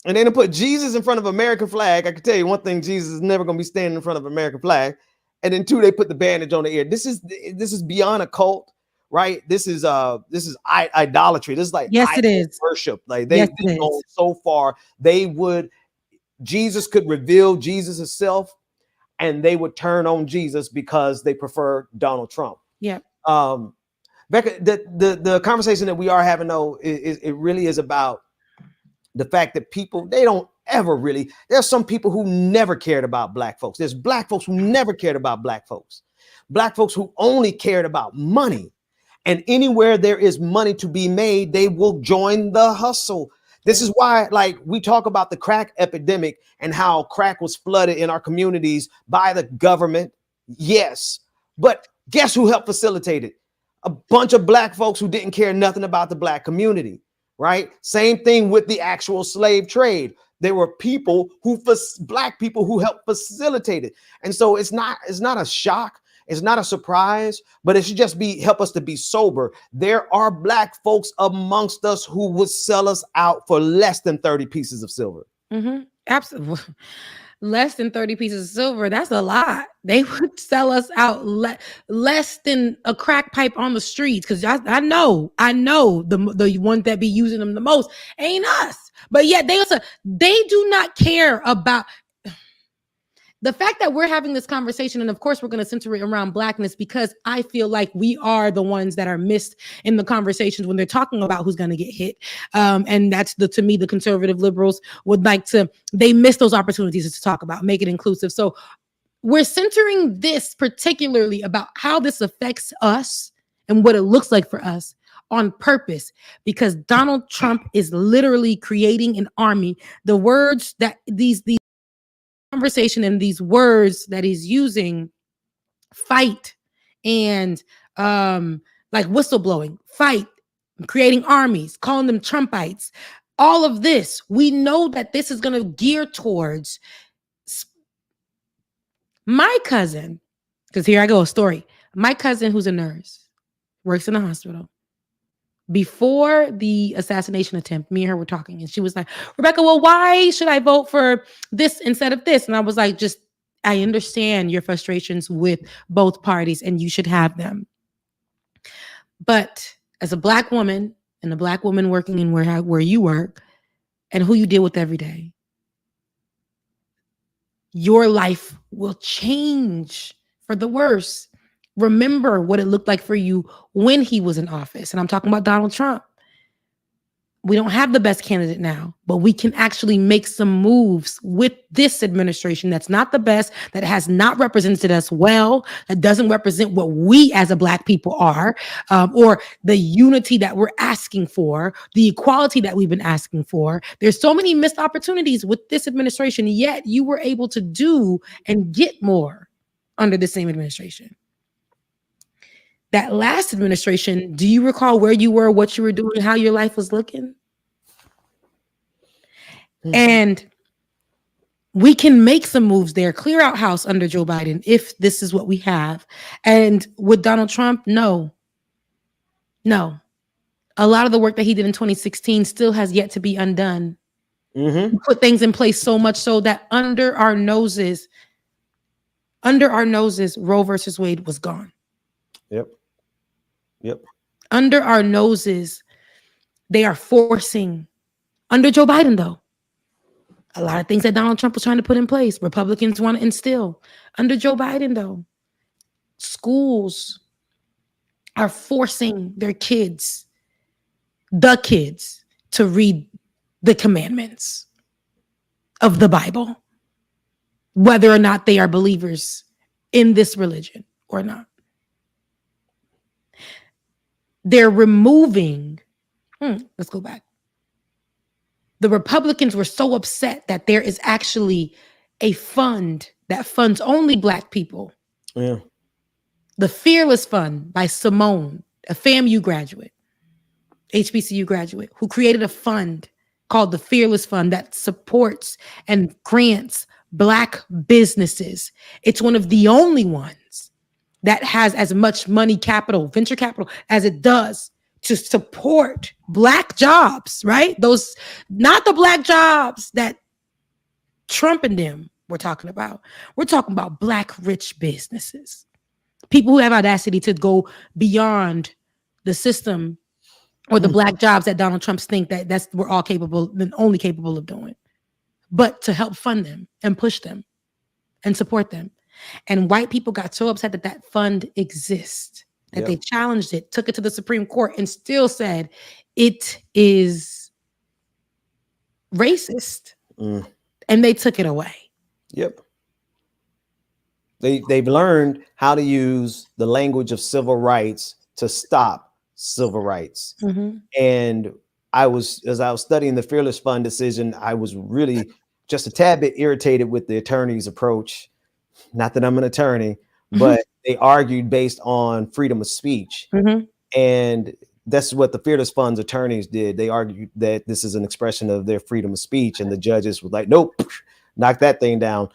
And they done put Jesus in front of American flag. I can tell you one thing: Jesus is never going to be standing in front of American flag. And then two, they put the bandage on the ear. This is beyond a cult, right? This is idolatry. This is like it is worship. Like they've gone so far. Jesus could reveal Jesus himself, and they would turn on Jesus because they prefer Donald Trump. Yeah. Becca, the conversation that we are having though, it really is about the fact that people, they don't ever really, there's some people who never cared about black folks. There's black folks who never cared about black folks who only cared about money. And anywhere there is money to be made, they will join the hustle. This is why, like, we talk about the crack epidemic and how crack was flooded in our communities by the government. Yes. But guess who helped facilitate it? A bunch of black folks who didn't care nothing about the black community, right? Same thing with the actual slave trade. There were black people who helped facilitate it. And so it's not a shock. It's not a surprise, but it should just help us to be sober. There are black folks amongst us who would sell us out for less than 30 pieces of silver. Mm-hmm. Absolutely. Less than 30 pieces of silver. That's a lot. They would sell us out less than a crack pipe on the streets. Cause I know the ones that be using them the most ain't us. But yet they do not care about the fact that we're having this conversation. And of course, we're going to center it around blackness because I feel like we are the ones that are missed in the conversations when they're talking about who's going to get hit. And that's to me, the conservative liberals would like to, they miss those opportunities to talk about, make it inclusive. So we're centering this particularly about how this affects us and what it looks like for us on purpose, because Donald Trump is literally creating an army. The words that these conversation and these words that he's using, fight and like whistleblowing, fight, creating armies, calling them Trumpites, all of this, we know that this is going to gear towards my cousin, because here I go, a story. My cousin, who's a nurse, works in a hospital. Before the assassination attempt, me and her were talking, and she was like, Rebecca, well, why should I vote for this instead of this? And I was like, I understand your frustrations with both parties, and you should have them. But as a black woman, and a black woman working in where you work, and who you deal with every day, your life will change for the worse. Remember what it looked like for you when he was in office. And I'm talking about Donald Trump. We don't have the best candidate now, but we can actually make some moves with this administration that's not the best, that has not represented us well, that doesn't represent what we as a black people are, or the unity that we're asking for, the equality that we've been asking for. There's so many missed opportunities with this administration, yet you were able to do and get more under the same administration. That last administration, do you recall where you were, what you were doing, how your life was looking? Mm-hmm. And we can make some moves there, clear out house under Joe Biden, if this is what we have. And with Donald Trump, no. A lot of the work that he did in 2016 still has yet to be undone. Mm-hmm. Put things in place so much so that under our noses, Roe versus Wade was gone. Yep. Under our noses, they are forcing, under Joe Biden, though, a lot of things that Donald Trump was trying to put in place, Republicans want to instill. Under Joe Biden, though, schools are forcing their kids, to read the commandments of the Bible, whether or not they are believers in this religion or not. they're removing. Let's go back. The Republicans were so upset that there is actually a fund that funds only Black people. Yeah. The Fearless Fund by Simone, a FAMU graduate, HBCU graduate, who created a fund called the Fearless Fund that supports and grants Black businesses. It's one of the only ones that has as much money capital, venture capital, as it does to support Black jobs, right? Those, not the Black jobs that Trump and them were talking about. We're talking about Black rich businesses. People who have audacity to go beyond the system or the Black jobs that Donald Trump think that's we're all capable and only capable of doing, but to help fund them and push them and support them. And white people got so upset that that fund exists that they challenged it, took it to the Supreme Court, and still said it is racist. And they took it away. Yep. They've learned how to use the language of civil rights to stop civil rights. And as I was studying the Fearless Fund decision, I was really just a tad bit irritated with the attorney's approach. Not that I'm an attorney, but they argued based on freedom of speech. And that's what the Fearless Fund's attorneys did. They argued that this is an expression of their freedom of speech, and the judges were like, nope, knock that thing down.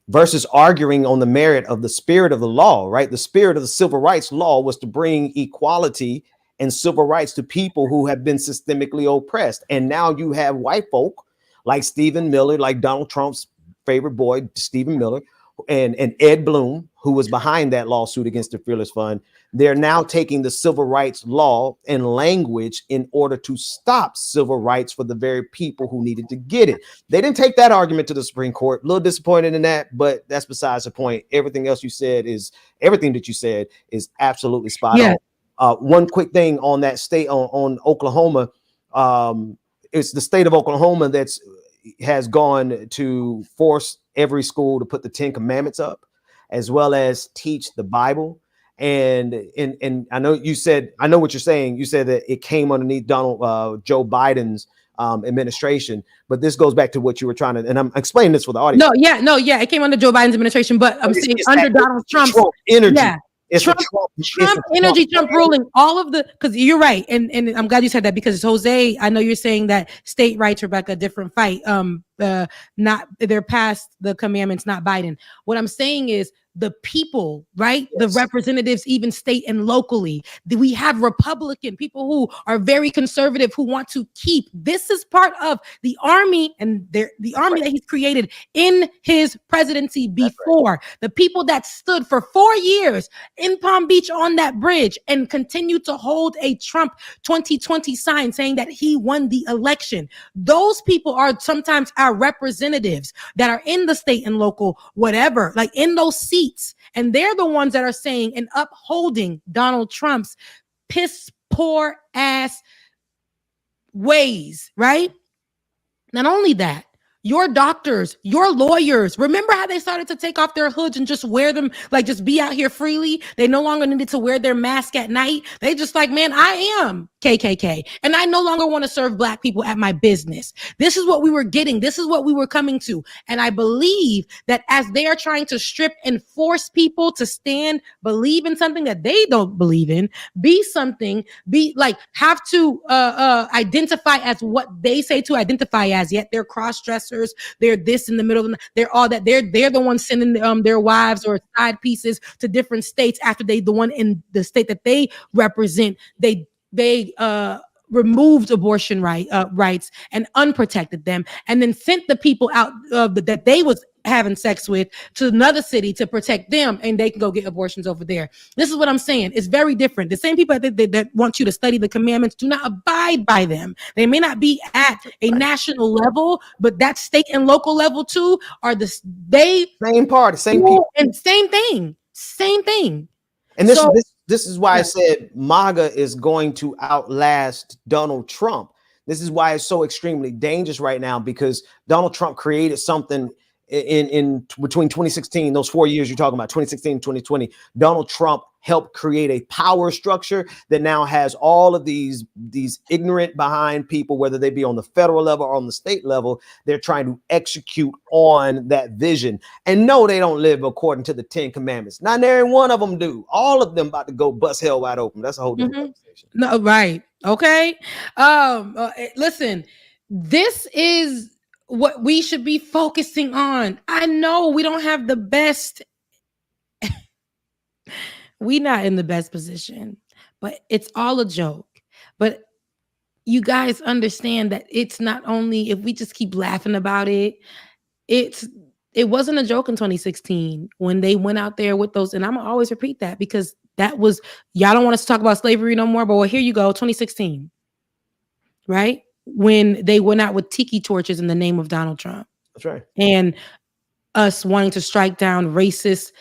Versus arguing on the merit of the spirit of the law, right? The spirit of the civil rights law was to bring equality and civil rights to people who have been systemically oppressed. And now you have white folk like Stephen Miller, like Donald Trump's favorite boy, Stephen Miller, and Ed Bloom, who was behind that lawsuit against the Fearless Fund. They're now taking the civil rights law and language in order to stop civil rights for the very people who needed to get it. They didn't take that argument to the Supreme Court. A little disappointed in that, but that's besides the point. Everything that you said is absolutely spot on. One quick thing on that state, on Oklahoma. It's the state of Oklahoma has gone to force every school to put the 10 Commandments up, as well as teach the Bible. And I know you said, I know what you're saying. You said that it came underneath Joe Biden's administration, but this goes back to what you were trying to, and I'm explaining this for the audience. It came under Joe Biden's administration, but I'm saying under Donald Trump's energy. Trump energy, Trump ruling, all of the, because you're right, and I'm glad you said that, because Jose, I know you're saying that state rights, Rebecca, a different fight. Not, they're past the commandments, not Biden. What I'm saying is the people, right? The representatives, even state and locally. We have Republican people who are very conservative, who want to keep, this is part of the army, and the army that he's created in his presidency before. The people that stood for 4 years in Palm Beach on that bridge and continue to hold a Trump 2020 sign saying that he won the election. Those people are sometimes our representatives that are in the state and local, whatever, like in those seats. And they're the ones that are saying and upholding Donald Trump's piss poor ass ways, right? Not only that, your doctors, your lawyers, remember how they started to take off their hoods and just wear them, like just be out here freely? They no longer needed to wear their mask at night. They just like, man, I am KKK, and I no longer want to serve Black people at my business. This is what we were getting. This is what we were coming to. And I believe that as they are trying to strip and force people to stand, believe in something that they don't believe in, be something, be like, have to identify as what they say to identify as, yet they're cross-dressers. They're this in the middle of the, they're all that. They're the ones sending their wives or side pieces to different states after the one in the state that they represent, they removed abortion rights and unprotected them, and then sent the people out that they was having sex with to another city to protect them, and they can go get abortions over there. This is what I'm saying. It's very different. The same people that want you to study the commandments do not abide by them. They may not be at a national level, but that state and local level too are same party, same people, and same thing. And this is why I said MAGA is going to outlast Donald Trump. This is why it's so extremely dangerous right now, because Donald Trump created something in between 2016, those 4 years you're talking about, 2016 and 2020. Donald Trump helped create a power structure that now has all of these ignorant behind people, whether they be on the federal level or on the state level. They're trying to execute on that vision. And no, they don't live according to the 10 commandments. Not every one of them do. All of them about to go bust hell wide open. That's a whole different conversation. No, right. Okay. Listen, this is what we should be focusing on. I know we don't have the best. We not in the best position, but it's all a joke. But you guys understand that it's not only if we just keep laughing about it, it wasn't a joke in 2016 when they went out there with those, and I'm gonna always repeat that because that was, y'all don't want us to talk about slavery no more, but well, here you go, 2016, right? When they went out with tiki torches in the name of Donald Trump. That's right. And us wanting to strike down racist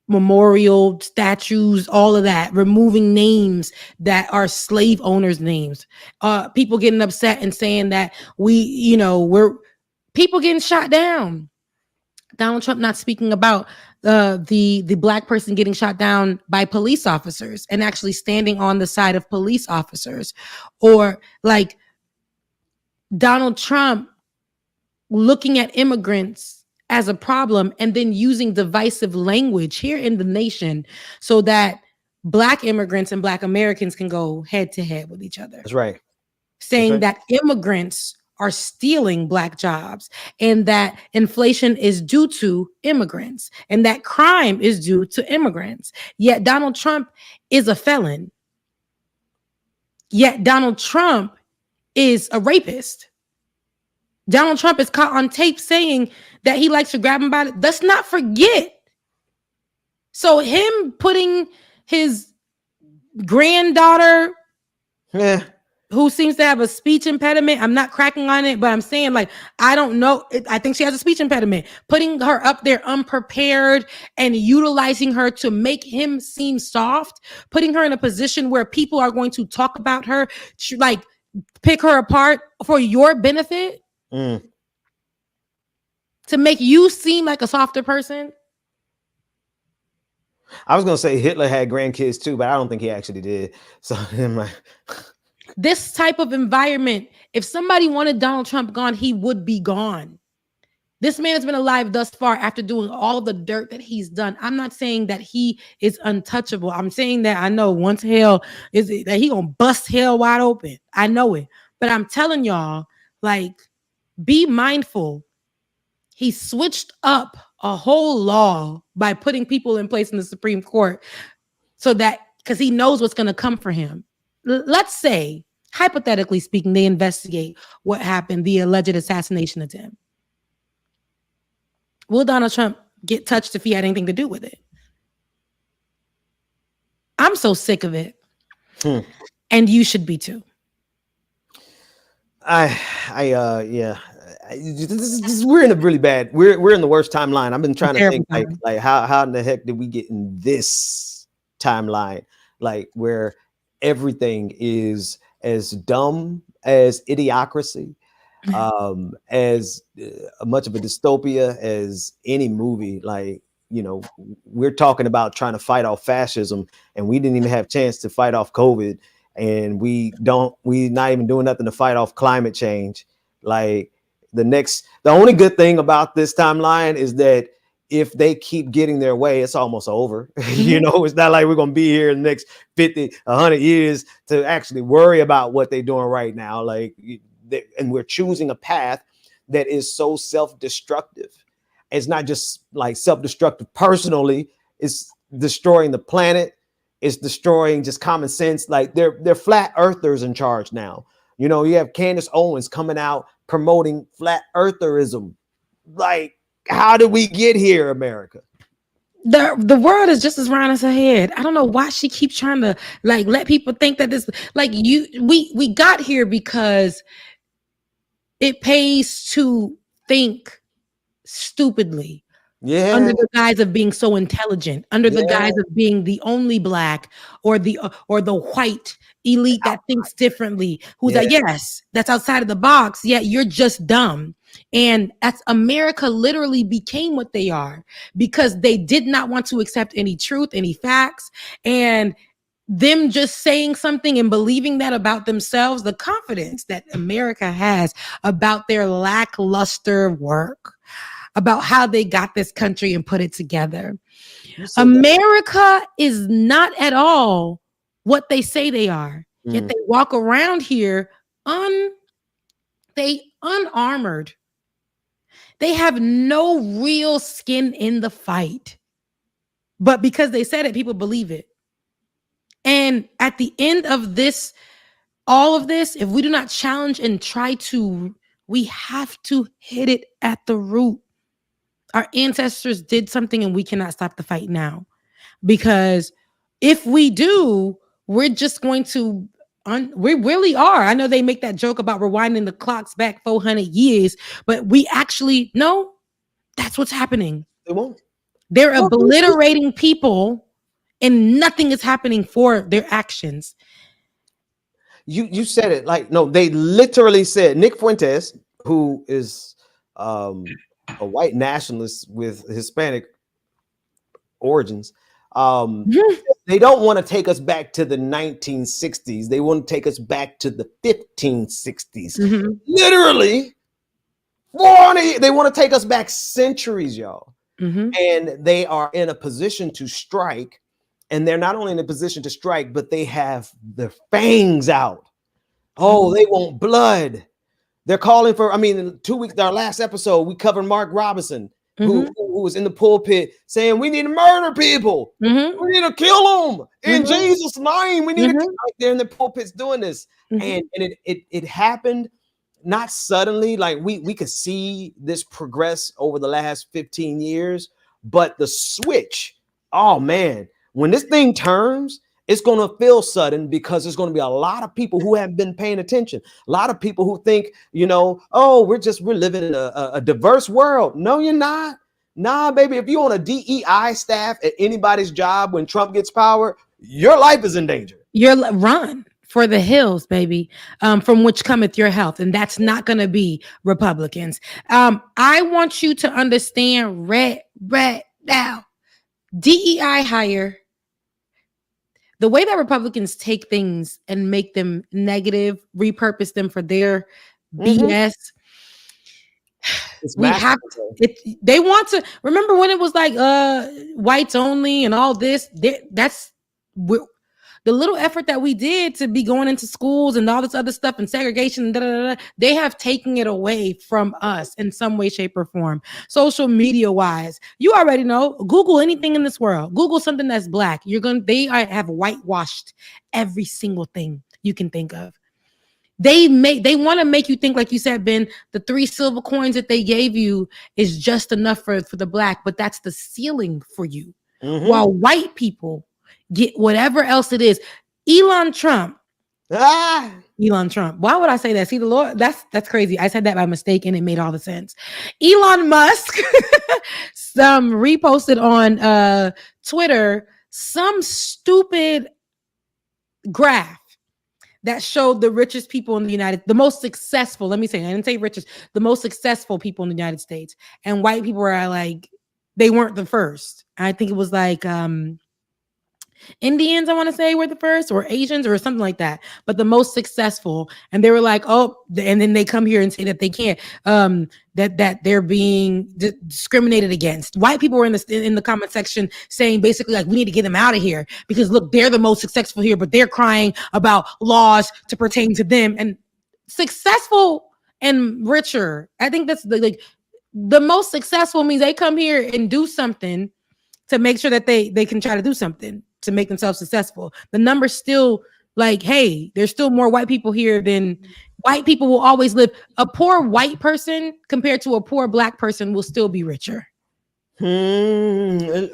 memorial statues, all of that, removing names that are slave owners' names. People getting upset and saying that we're people getting shot down. Donald Trump not speaking about the black person getting shot down by police officers and actually standing on the side of police officers, or like Donald Trump looking at immigrants as a problem and then using divisive language here in the nation so that black immigrants and black Americans can go head to head with each other. That's right. Saying that immigrants are stealing black jobs and that inflation is due to immigrants and that crime is due to immigrants. Yet Donald Trump is a felon. Yet Donald Trump is a rapist. Donald Trump is caught on tape saying that he likes to grab him by the... Let's not forget. So him putting his granddaughter, who seems to have a speech impediment, I'm not cracking on it, but I'm saying, like, I don't know. I think she has a speech impediment. Putting her up there unprepared and utilizing her to make him seem soft, putting her in a position where people are going to talk about her, like pick her apart for your benefit. To make you seem like a softer person. I was gonna say Hitler had grandkids too, but I don't think he actually did. So this type of environment, if somebody wanted Donald Trump gone, he would be gone. This man has been alive thus far after doing all the dirt that he's done. I'm not saying that he is untouchable. I'm saying that I know once hell is that he gonna bust hell wide open. I know it, but I'm telling y'all, like, be mindful. He switched up a whole law by putting people in place in the Supreme Court so that, because he knows what's going to come for him. Let's say, hypothetically speaking, they investigate what happened, the alleged assassination attempt. Will Donald Trump get touched if he had anything to do with it? I'm so sick of it. And you should be too. Yeah. We're in a really bad. We're in the worst timeline. I've been trying to think like how in the heck did we get in this timeline, like where everything is as dumb as Idiocracy, as much of a dystopia as any movie. Like, you know, we're talking about trying to fight off fascism, and we didn't even have a chance to fight off COVID, and we're not even doing nothing to fight off climate change. Like, the only good thing about this timeline is that if they keep getting their way, it's almost over. You know, it's not like we're going to be here in the next 50, 100 years to actually worry about what they're doing right now. Like, and we're choosing a path that is so self-destructive. It's not just like self-destructive personally. It's destroying the planet. It's destroying just common sense. Like, they're flat earthers in charge now. You know, you have Candace Owens coming out promoting flat eartherism. Like, how did we get here, America? The world is just as round as her head. I don't know why she keeps trying to like let people think that this, like, we got here because it pays to think stupidly. Yeah. Under the guise of being so intelligent, under the guise of being the only black or the white elite that thinks differently, who's like, yes, that's outside of the box, yet you're just dumb. And that's America literally became what they are because they did not want to accept any truth, any facts, and them just saying something and believing that about themselves, the confidence that America has about their lackluster work, about how they got this country and put it together. America is not at all what they say they are. Yet they walk around here unarmored. They have no real skin in the fight. But because they said it, people believe it. And at the end of this, all of this, if we do not challenge and try to, we have to hit it at the root. Our ancestors did something and we cannot stop the fight now. Because if we do, we're just going to, we really are. I know they make that joke about rewinding the clocks back 400 years, but we actually, no, that's what's happening. They won't. They're obliterating people and nothing is happening for their actions. You said it like, no, they literally said, Nick Fuentes, who is a white nationalist with Hispanic origins, they don't want to take us back to the 1960s. They want to take us back to the 1560s. Literally, 400. They want to take us back centuries, y'all. And they are in a position to strike. And they're not only in a position to strike, but they have their fangs out. Oh, they want blood. They're calling for, I mean, in 2 weeks, our last episode, we covered Mark Robinson, who was in the pulpit saying, we need to murder people. We need to kill them in Jesus' name. We need to kill them. They're in the pulpits doing this. And it happened not suddenly. Like we could see this progress over the last 15 years, but the switch, oh man, when this thing turns, it's going to feel sudden because there's going to be a lot of people who haven't been paying attention. A lot of people who think, you know, oh, we're living in a diverse world. No, you're not. Nah, baby, if you're on a DEI staff at anybody's job when Trump gets power, your life is in danger. You're run for the hills, baby, from which cometh your health. And that's not going to be Republicans. I want you to understand right now, DEI hire. The way that Republicans take things and make them negative, repurpose them for their BS. We have to, they want to remember when it was like whites only and all this. That's the little effort that we did to be going into schools and all this other stuff and segregation. They have taken it away from us in some way, shape, or form. Social media wise, you already know. Google anything in this world. Google something that's black. They have whitewashed every single thing you can think of. They want to make you think, like you said, Ben, the 3 silver coins that they gave you is just enough for the black, but that's the ceiling for you. While white people get whatever else it is. Elon Trump. Elon Trump. Why would I say that? See, the Lord, that's crazy. I said that by mistake and it made all the sense. Elon Musk reposted on Twitter some stupid graph that showed the richest people in the most successful, let me say, I didn't say richest, the most successful people in the United States. And white people were like, they weren't the first. I think it was like Indians, I want to say, were the first, or Asians or something like that, but the most successful. And they were like, oh, and then they come here and say that they can't, that they're being discriminated against. White people were in the comment section saying basically like, we need to get them out of here because look, they're the most successful here, but they're crying about laws to pertain to them. And successful and richer, I think that's the most successful means they come here and do something to make sure that they can try to do something to make themselves successful. The number's still like, hey, there's still more white people here than white people will always live. A poor white person compared to a poor black person will still be richer. Look,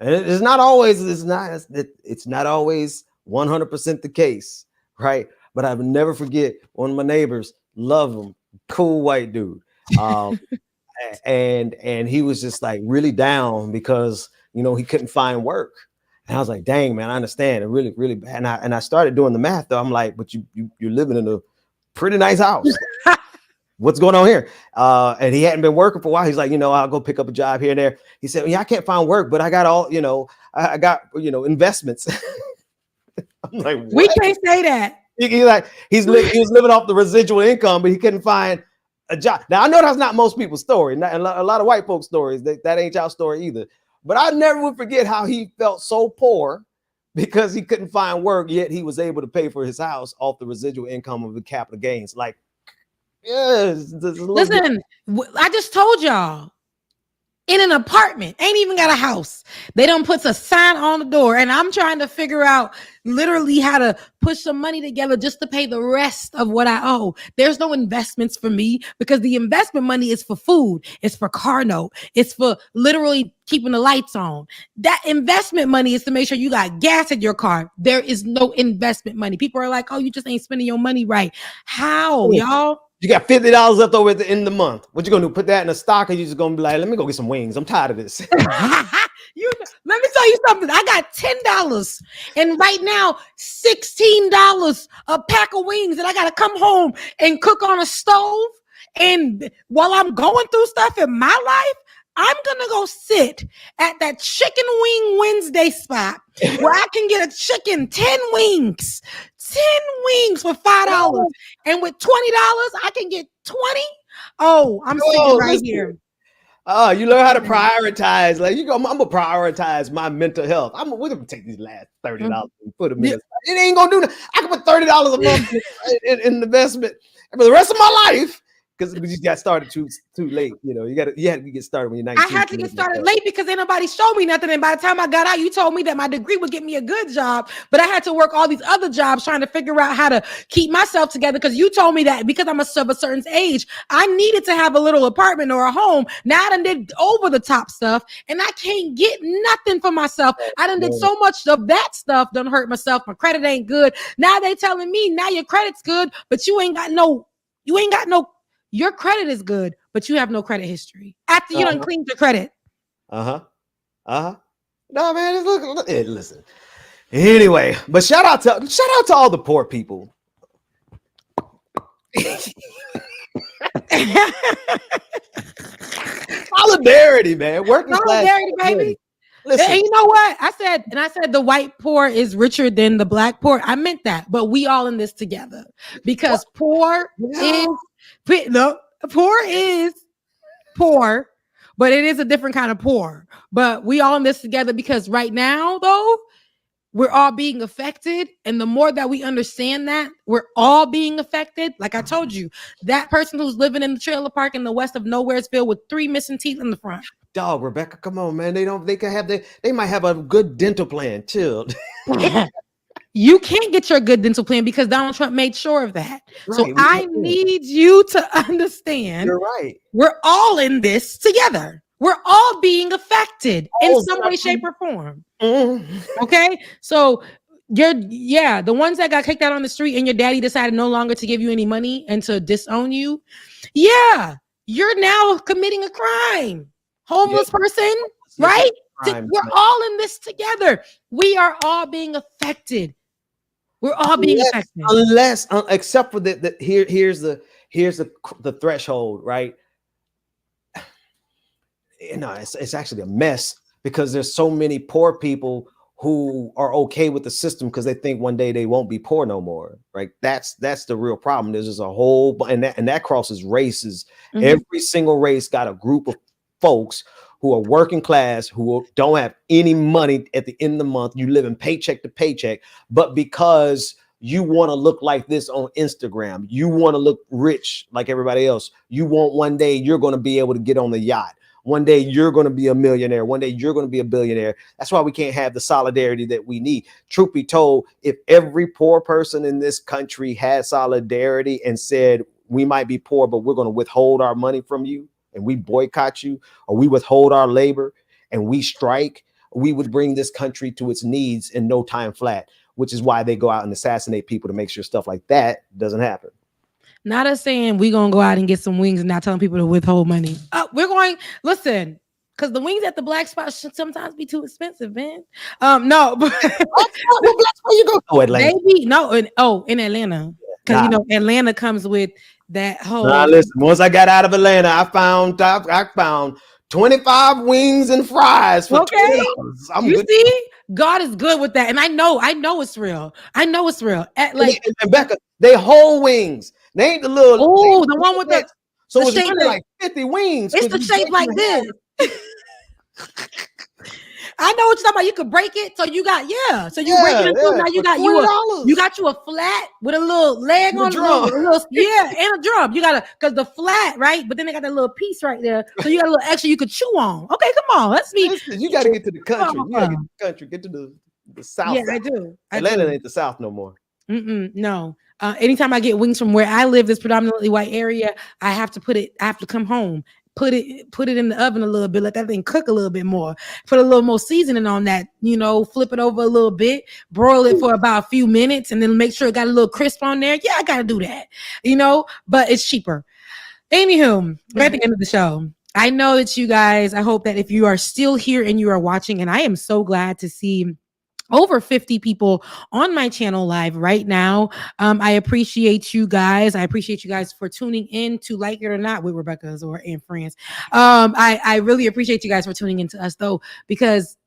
it's not always 100% the case, right? But I would never forget one of my neighbors, love him, cool white dude. and he was just like really down because he couldn't find work. And I was like, dang, man, I understand it really, really bad. And I started doing the math though. I'm like, but you're living in a pretty nice house. What's going on here? And he hadn't been working for a while. He's like, I'll go pick up a job here and there. He said, yeah, I can't find work, but I got all, I got, investments. I'm like, what? We can't say that. He was living off the residual income, but he couldn't find a job. Now I know that's not most people's story. A lot of white folks' stories. That ain't y'all story either. But I never would forget how he felt so poor because he couldn't find work, yet he was able to pay for his house off the residual income of the capital gains. Like, yes. Listen, I just told y'all. In an apartment, ain't even got a house. They don't put a sign on the door, and I'm trying to figure out literally how to push some money together just to pay the rest of what I owe. There's no investments for me because the investment money is for food, it's for car note, it's for literally keeping the lights on. That investment money is to make sure you got gas in your car. There is no investment money. People are like, oh, you just ain't spending your money right. How, y'all? You got $50 left over at the end of the month. What you gonna do? Put that in a stock, or you just gonna be like, let me go get some wings? I'm tired of this. Let me tell you something. I got $10 and right now $16 a pack of wings, and I gotta come home and cook on a stove. And while I'm going through stuff in my life, I'm gonna go sit at that Chicken Wing Wednesday spot where I can get a chicken 10 wings for $5, and with $20 I can get 20. Oh, I'm sitting right here. Oh, you learn how to prioritize. Like I'm gonna prioritize my mental health. We're gonna take these last $30 and put them in. It ain't gonna do that. I can put $30 a month in investment for the rest of my life. Because you got started too late, you had to get started when you're 19. I had to get started late because ain't nobody showed me nothing. And by the time I got out, you told me that my degree would get me a good job, but I had to work all these other jobs trying to figure out how to keep myself together. Because you told me that because I'm of a certain age, I needed to have a little apartment or a home. Now I done did over the top stuff, and I can't get nothing for myself. I done did so much of that stuff, done hurt myself. My credit ain't good. Now they telling me now your credit's good, but you ain't got no. Your credit is good, but you have no credit history. After you done cleaned your credit. No, man, look, listen. Anyway, but shout out to all the poor people. Solidarity, man. Solidarity, baby. Listen. And you know what? I said the white poor is richer than the black poor. I meant that, but we all in this together because poor is poor, but it is a different kind of poor. But we all in this together because right now, though, we're all being affected. And the more that we understand that we're all being affected, like I told you, that person who's living in the trailer park in the west of Nowheresville with 3 missing teeth in the front. Dog, Rebecca, come on, man. They might have a good dental plan. Chill. You can't get your good dental plan because Donald Trump made sure of that. Right, so I need you to understand. You're right. We're all in this together. We're all being affected in some way, shape, or form. Okay? So the ones that got kicked out on the street and your daddy decided no longer to give you any money and to disown you. Yeah, you're now committing a crime. Homeless person, right? We're all in this together. We are all being affected. We're all being affected. Except for here's the threshold, right? It's actually a mess because there's so many poor people who are okay with the system because they think one day they won't be poor no more. Right? That's the real problem. There's just a whole and that crosses races. Mm-hmm. Every single race got a group of folks who are working class, who don't have any money at the end of the month. You live in paycheck to paycheck, but because you want to look like this on Instagram, you want to look rich like everybody else. You want one day you're going to be able to get on the yacht. One day you're going to be a millionaire. One day you're going to be a billionaire. That's why we can't have the solidarity that we need. Truth be told, if every poor person in this country had solidarity and said, we might be poor, but we're going to withhold our money from you, and we boycott you, or we withhold our labor and we strike, we would bring this country to its needs in no time flat, which is why they go out and assassinate people to make sure stuff like that doesn't happen. Not us saying we gonna go out and get some wings and not telling people to withhold money. We're going, listen, because the wings at the black spot should sometimes be too expensive, man. No, but what black spot you go? Oh, Atlanta. maybe no, in Atlanta. Because you know, Atlanta comes with that whole listen, once I got out of Atlanta, I found 25 wings and fries for $20. You see, God is good with that, and I know it's real. I know it's real. And Becca, they whole wings. They ain't the little. Oh, the one with the. So the it's shape really like 50 wings. It's the shape like this. I know what you're talking about. You could break it, so you got So you break it into now. You got you a flat with a little leg on drum. and a drum. You got because the flat right, but then they got that little piece right there, so you got a little extra you could chew on. Okay, come on, let's be. Listen, you got to get to the country. You got to get to the country. Get to the south. Yeah, I do. Atlanta ain't the south no more. No. Anytime I get wings from where I live, this predominantly white area, I have to come home. Put it in the oven a little bit, let that thing cook a little bit more, put a little more seasoning on that, flip it over a little bit, broil it for about a few minutes, and then make sure it got a little crisp on there. Yeah, I gotta do that, but it's cheaper. Anywho, we're at the end of the show. I know that you guys, I hope that if you are still here and you are watching, and I am so glad to see over 50 people on my channel live right now. I appreciate you guys. I appreciate you guys for tuning in to Like It or Not with Rebecca Azor and friends. I really appreciate you guys for tuning in to us though, because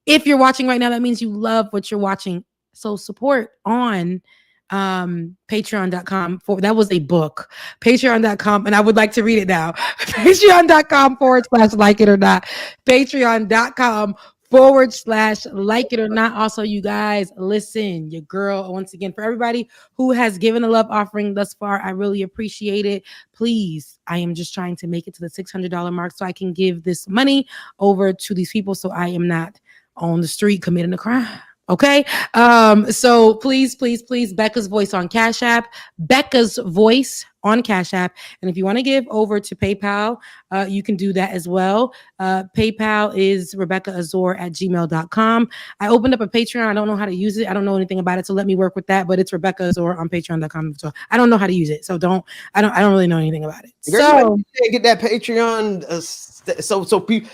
if you're watching right now, that means you love what you're watching. So support on patreon.com that was a book, patreon.com, and I would like to read it now. patreon.com/like it or not, patreon.com /like it or not. Also, you guys, listen, your girl, once again, for everybody who has given a love offering thus far, I really appreciate it. Please, I am just trying to make it to the $600 mark so I can give this money over to these people so I am not on the street committing a crime. Okay. So please, Becca's Voice on Cash App, Becca's Voice on Cash App. And if you want to give over to PayPal, you can do that as well. PayPal is RebeccaAzor@gmail.com. I opened up a Patreon. I don't know how to use it. I don't know anything about it. So let me work with that. But it's Rebecca Azor on Patreon.com. So I don't know how to use it. So I don't really know anything about it. So get that Patreon.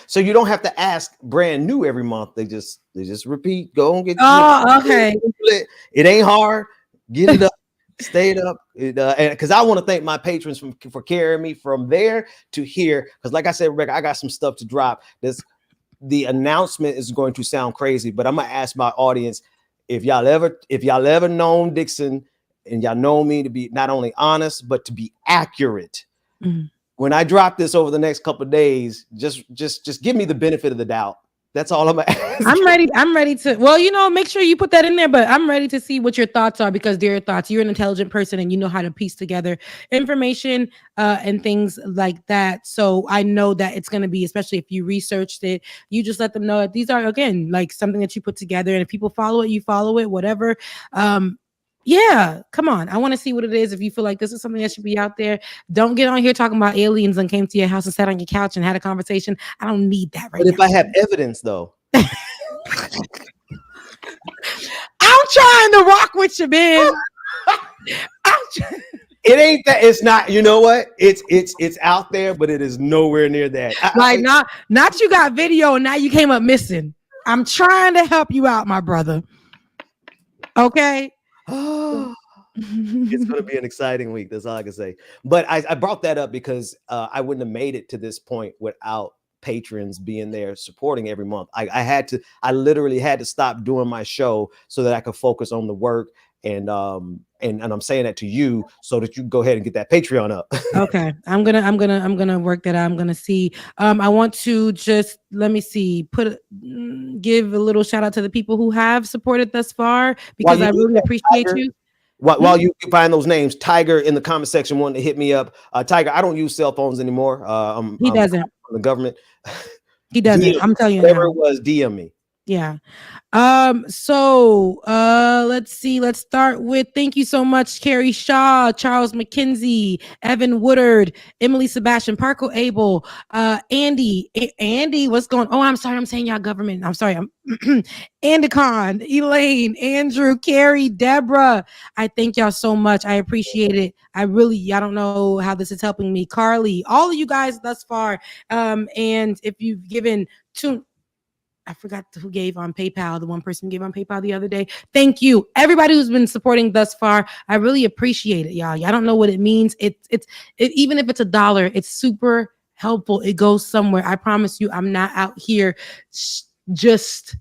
So you don't have to ask brand new every month. They just repeat. Go and get. Oh, okay. It ain't hard. Get it up. Stay it up. And because I want to thank my patrons for carrying me from there to here. Because like I said, Rebecca, I got some stuff to drop. The announcement is going to sound crazy, but I'm gonna ask my audience if y'all ever known Dixon and y'all know me to be not only honest but to be accurate. Mm-hmm. When I drop this over the next couple of days, just give me the benefit of the doubt. That's all I'm asking. I'm ready to, make sure you put that in there, but I'm ready to see what your thoughts are because they're your thoughts. You're an intelligent person and you know how to piece together information and things like that. So I know that it's going to be, especially if you researched it, you just let them know that these are, again, like something that you put together. And if people follow it, you follow it, whatever. Yeah, come on. I want to see what it is. If you feel like this is something that should be out there, don't get on here talking about aliens and came to your house and sat on your couch and had a conversation. I don't need that right now. But if I have evidence, though, I'm trying to rock with you, man. It ain't that. It's not. You know what? It's out there, but it is nowhere near that. Not you got video and now you came up missing. I'm trying to help you out, my brother. Okay. It's going to be an exciting week. That's all I can say. But I brought that up because I wouldn't have made it to this point without patrons being there supporting every month. I literally had to stop doing my show so that I could focus on the work. And I'm saying that to you so that you can go ahead and get that Patreon up. Okay. I'm gonna work that out. I'm gonna see. I want to just let me see, give a little shout out to the people who have supported thus far because I really appreciate you. While you find those names, Tiger in the comment section wanted to hit me up. Tiger, I don't use cell phones anymore. He doesn't. From the government. He doesn't. I'm telling you. Whatever it was, DM me. Yeah. Let's see. Let's start with thank you so much, Carrie Shaw, Charles McKenzie, Evan Woodard, Emily Sebastian, Parko Abel, Andy. Andy, what's going on? Oh, I'm sorry, I'm saying y'all government. I'm sorry. I'm Andicon, Elaine, Andrew, Carrie, Deborah. I thank y'all so much. I appreciate it. I don't know how this is helping me. Carly, all of you guys thus far. And if you've given I forgot who gave on PayPal. The one person gave on PayPal the other day. Thank you. Everybody who's been supporting thus far. I really appreciate it, y'all. Y'all don't know what it means. Even if it's $1, it's super helpful. It goes somewhere. I promise you, I'm not out here just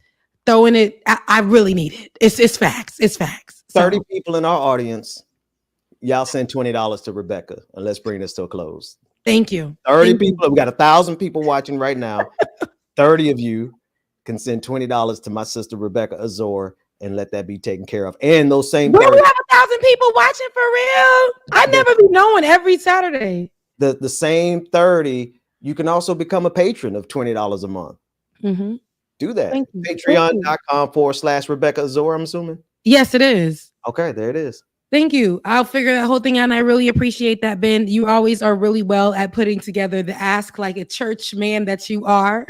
throwing it. I really need it. It's facts. It's facts. 30 people in our audience. Y'all send $20 to Rebecca, and let's bring this to a close. Thank you. 30 people. We got 1,000 people watching right now. 30 of you can send $20 to my sister Rebecca Azor and let that be taken care of. And those same we have 1,000 people watching for real. I never be knowing every Saturday. The same 30, you can also become a patron of $20 a month. Mm-hmm. Do that. Patreon.com/Rebecca Azor, I'm assuming. Yes, it is. Okay, there it is. Thank you. I'll figure that whole thing out, and I really appreciate that, Ben. You always are really well at putting together the ask like a church man that you are.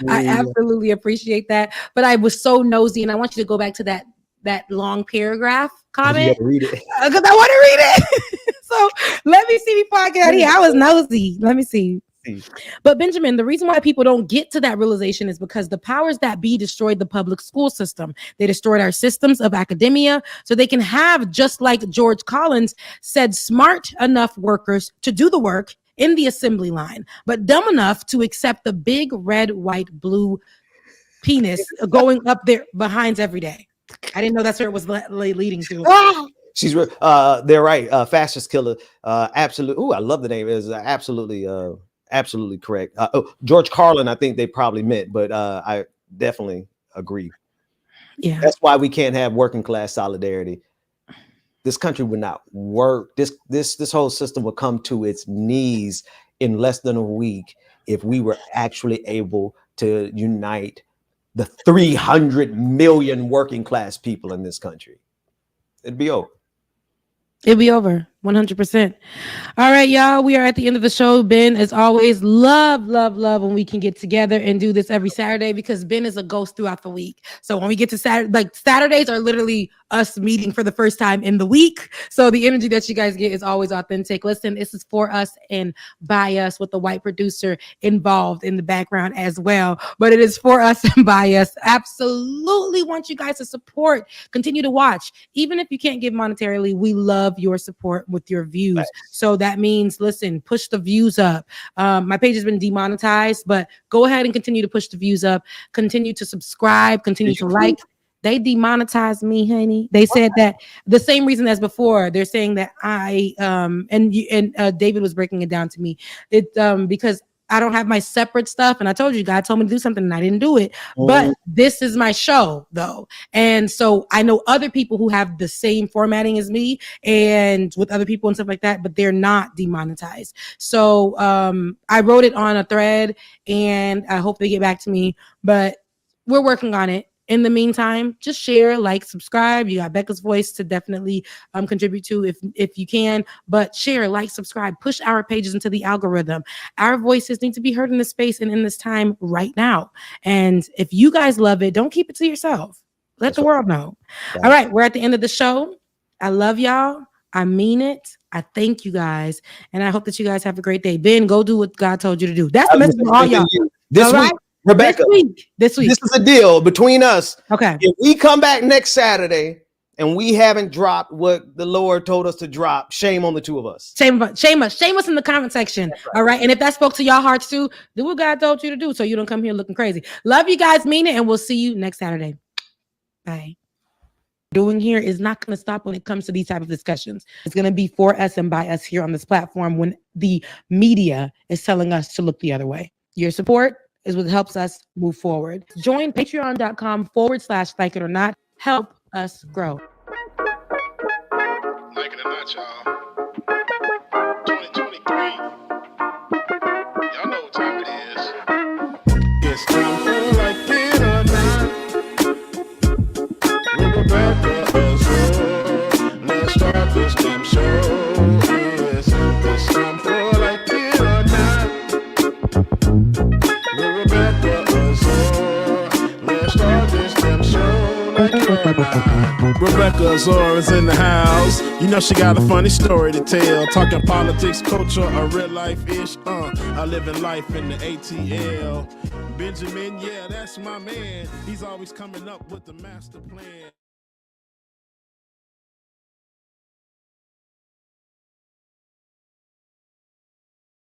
I absolutely appreciate that. But I was so nosy, and I want you to go back to that long paragraph comment. Read it. Because I want to read it. So let me see before I get out of here. I was nosy. Let me see. But Benjamin, the reason why people don't get to that realization is because the powers that be destroyed the public school system. They destroyed our systems of academia so they can have, just like George Collins said, smart enough workers to do the work in the assembly line, but dumb enough to accept the big red, white, blue penis going up their behinds every day. I didn't know that's where it was leading to. She's they're right. Fastest killer. Absolutely. Oh, I love the name. Is absolutely correct. George Carlin, I think they probably meant, but I definitely agree. Yeah, that's why we can't have working class solidarity. This country would not work. This whole system would come to its knees in less than a week if we were actually able to unite the 300 million working class people in this country. It'd be over. It'll be over 100%. All right, y'all. We are at the end of the show. Ben, as always, love when we can get together and do this every Saturday because Ben is a ghost throughout the week. So when we get to Saturday, like Saturdays are literally us meeting for the first time in the week. So the energy that you guys get is always authentic. Listen, this is for us and by us with the white producer involved in the background as well. But it is for us and by us. Absolutely want you guys to support. Continue to watch. Even if you can't give monetarily, we love your support with your views. Nice. So that means, listen, push the views up. My page has been demonetized, but go ahead and continue to push the views up. Continue to subscribe. Continue to like. They demonetized me, honey. They said that the same reason as before. They're saying that I David was breaking it down to me. Because I don't have my separate stuff, and I told you God told me to do something, and I didn't do it. But this is my show, though, and so I know other people who have the same formatting as me, and with other people and stuff like that, but they're not demonetized. So I wrote it on a thread, and I hope they get back to me. But we're working on it. In the meantime, just share, like, subscribe. You got Becca's voice to definitely contribute to if you can. But share, like, subscribe, push our pages into the algorithm. Our voices need to be heard in this space and in this time right now. And if you guys love it, don't keep it to yourself. Let the world know. All right, we're at the end of the show. I love y'all. I mean it. I thank you guys. And I hope that you guys have a great day. Ben, go do what God told you to do. That's the message for all y'all. This week. Rebecca, this week, this is a deal between us. Okay. If we come back next Saturday and we haven't dropped what the Lord told us to drop, shame on the two of us. Shame us in the comment section. Right. All right. And if that spoke to your hearts too, do what God told you to do so you don't come here looking crazy. Love you guys, mean it, and we'll see you next Saturday. Bye. Doing here is not going to stop when it comes to these type of discussions. It's going to be for us and by us here on this platform when the media is telling us to look the other way. Your support is what helps us move forward. Join patreon.com/like it or not. Help us grow. Like it or not, y'all. 2023. Y'all know what time it is. It's time for like it or not. start this damn show like Caroline. Rebecca Zora's in the house. You know she got a funny story to tell. Talking politics, culture, or real life ish. I live in life in the ATL. Benjamin, yeah, that's my man. He's always coming up with the master plan.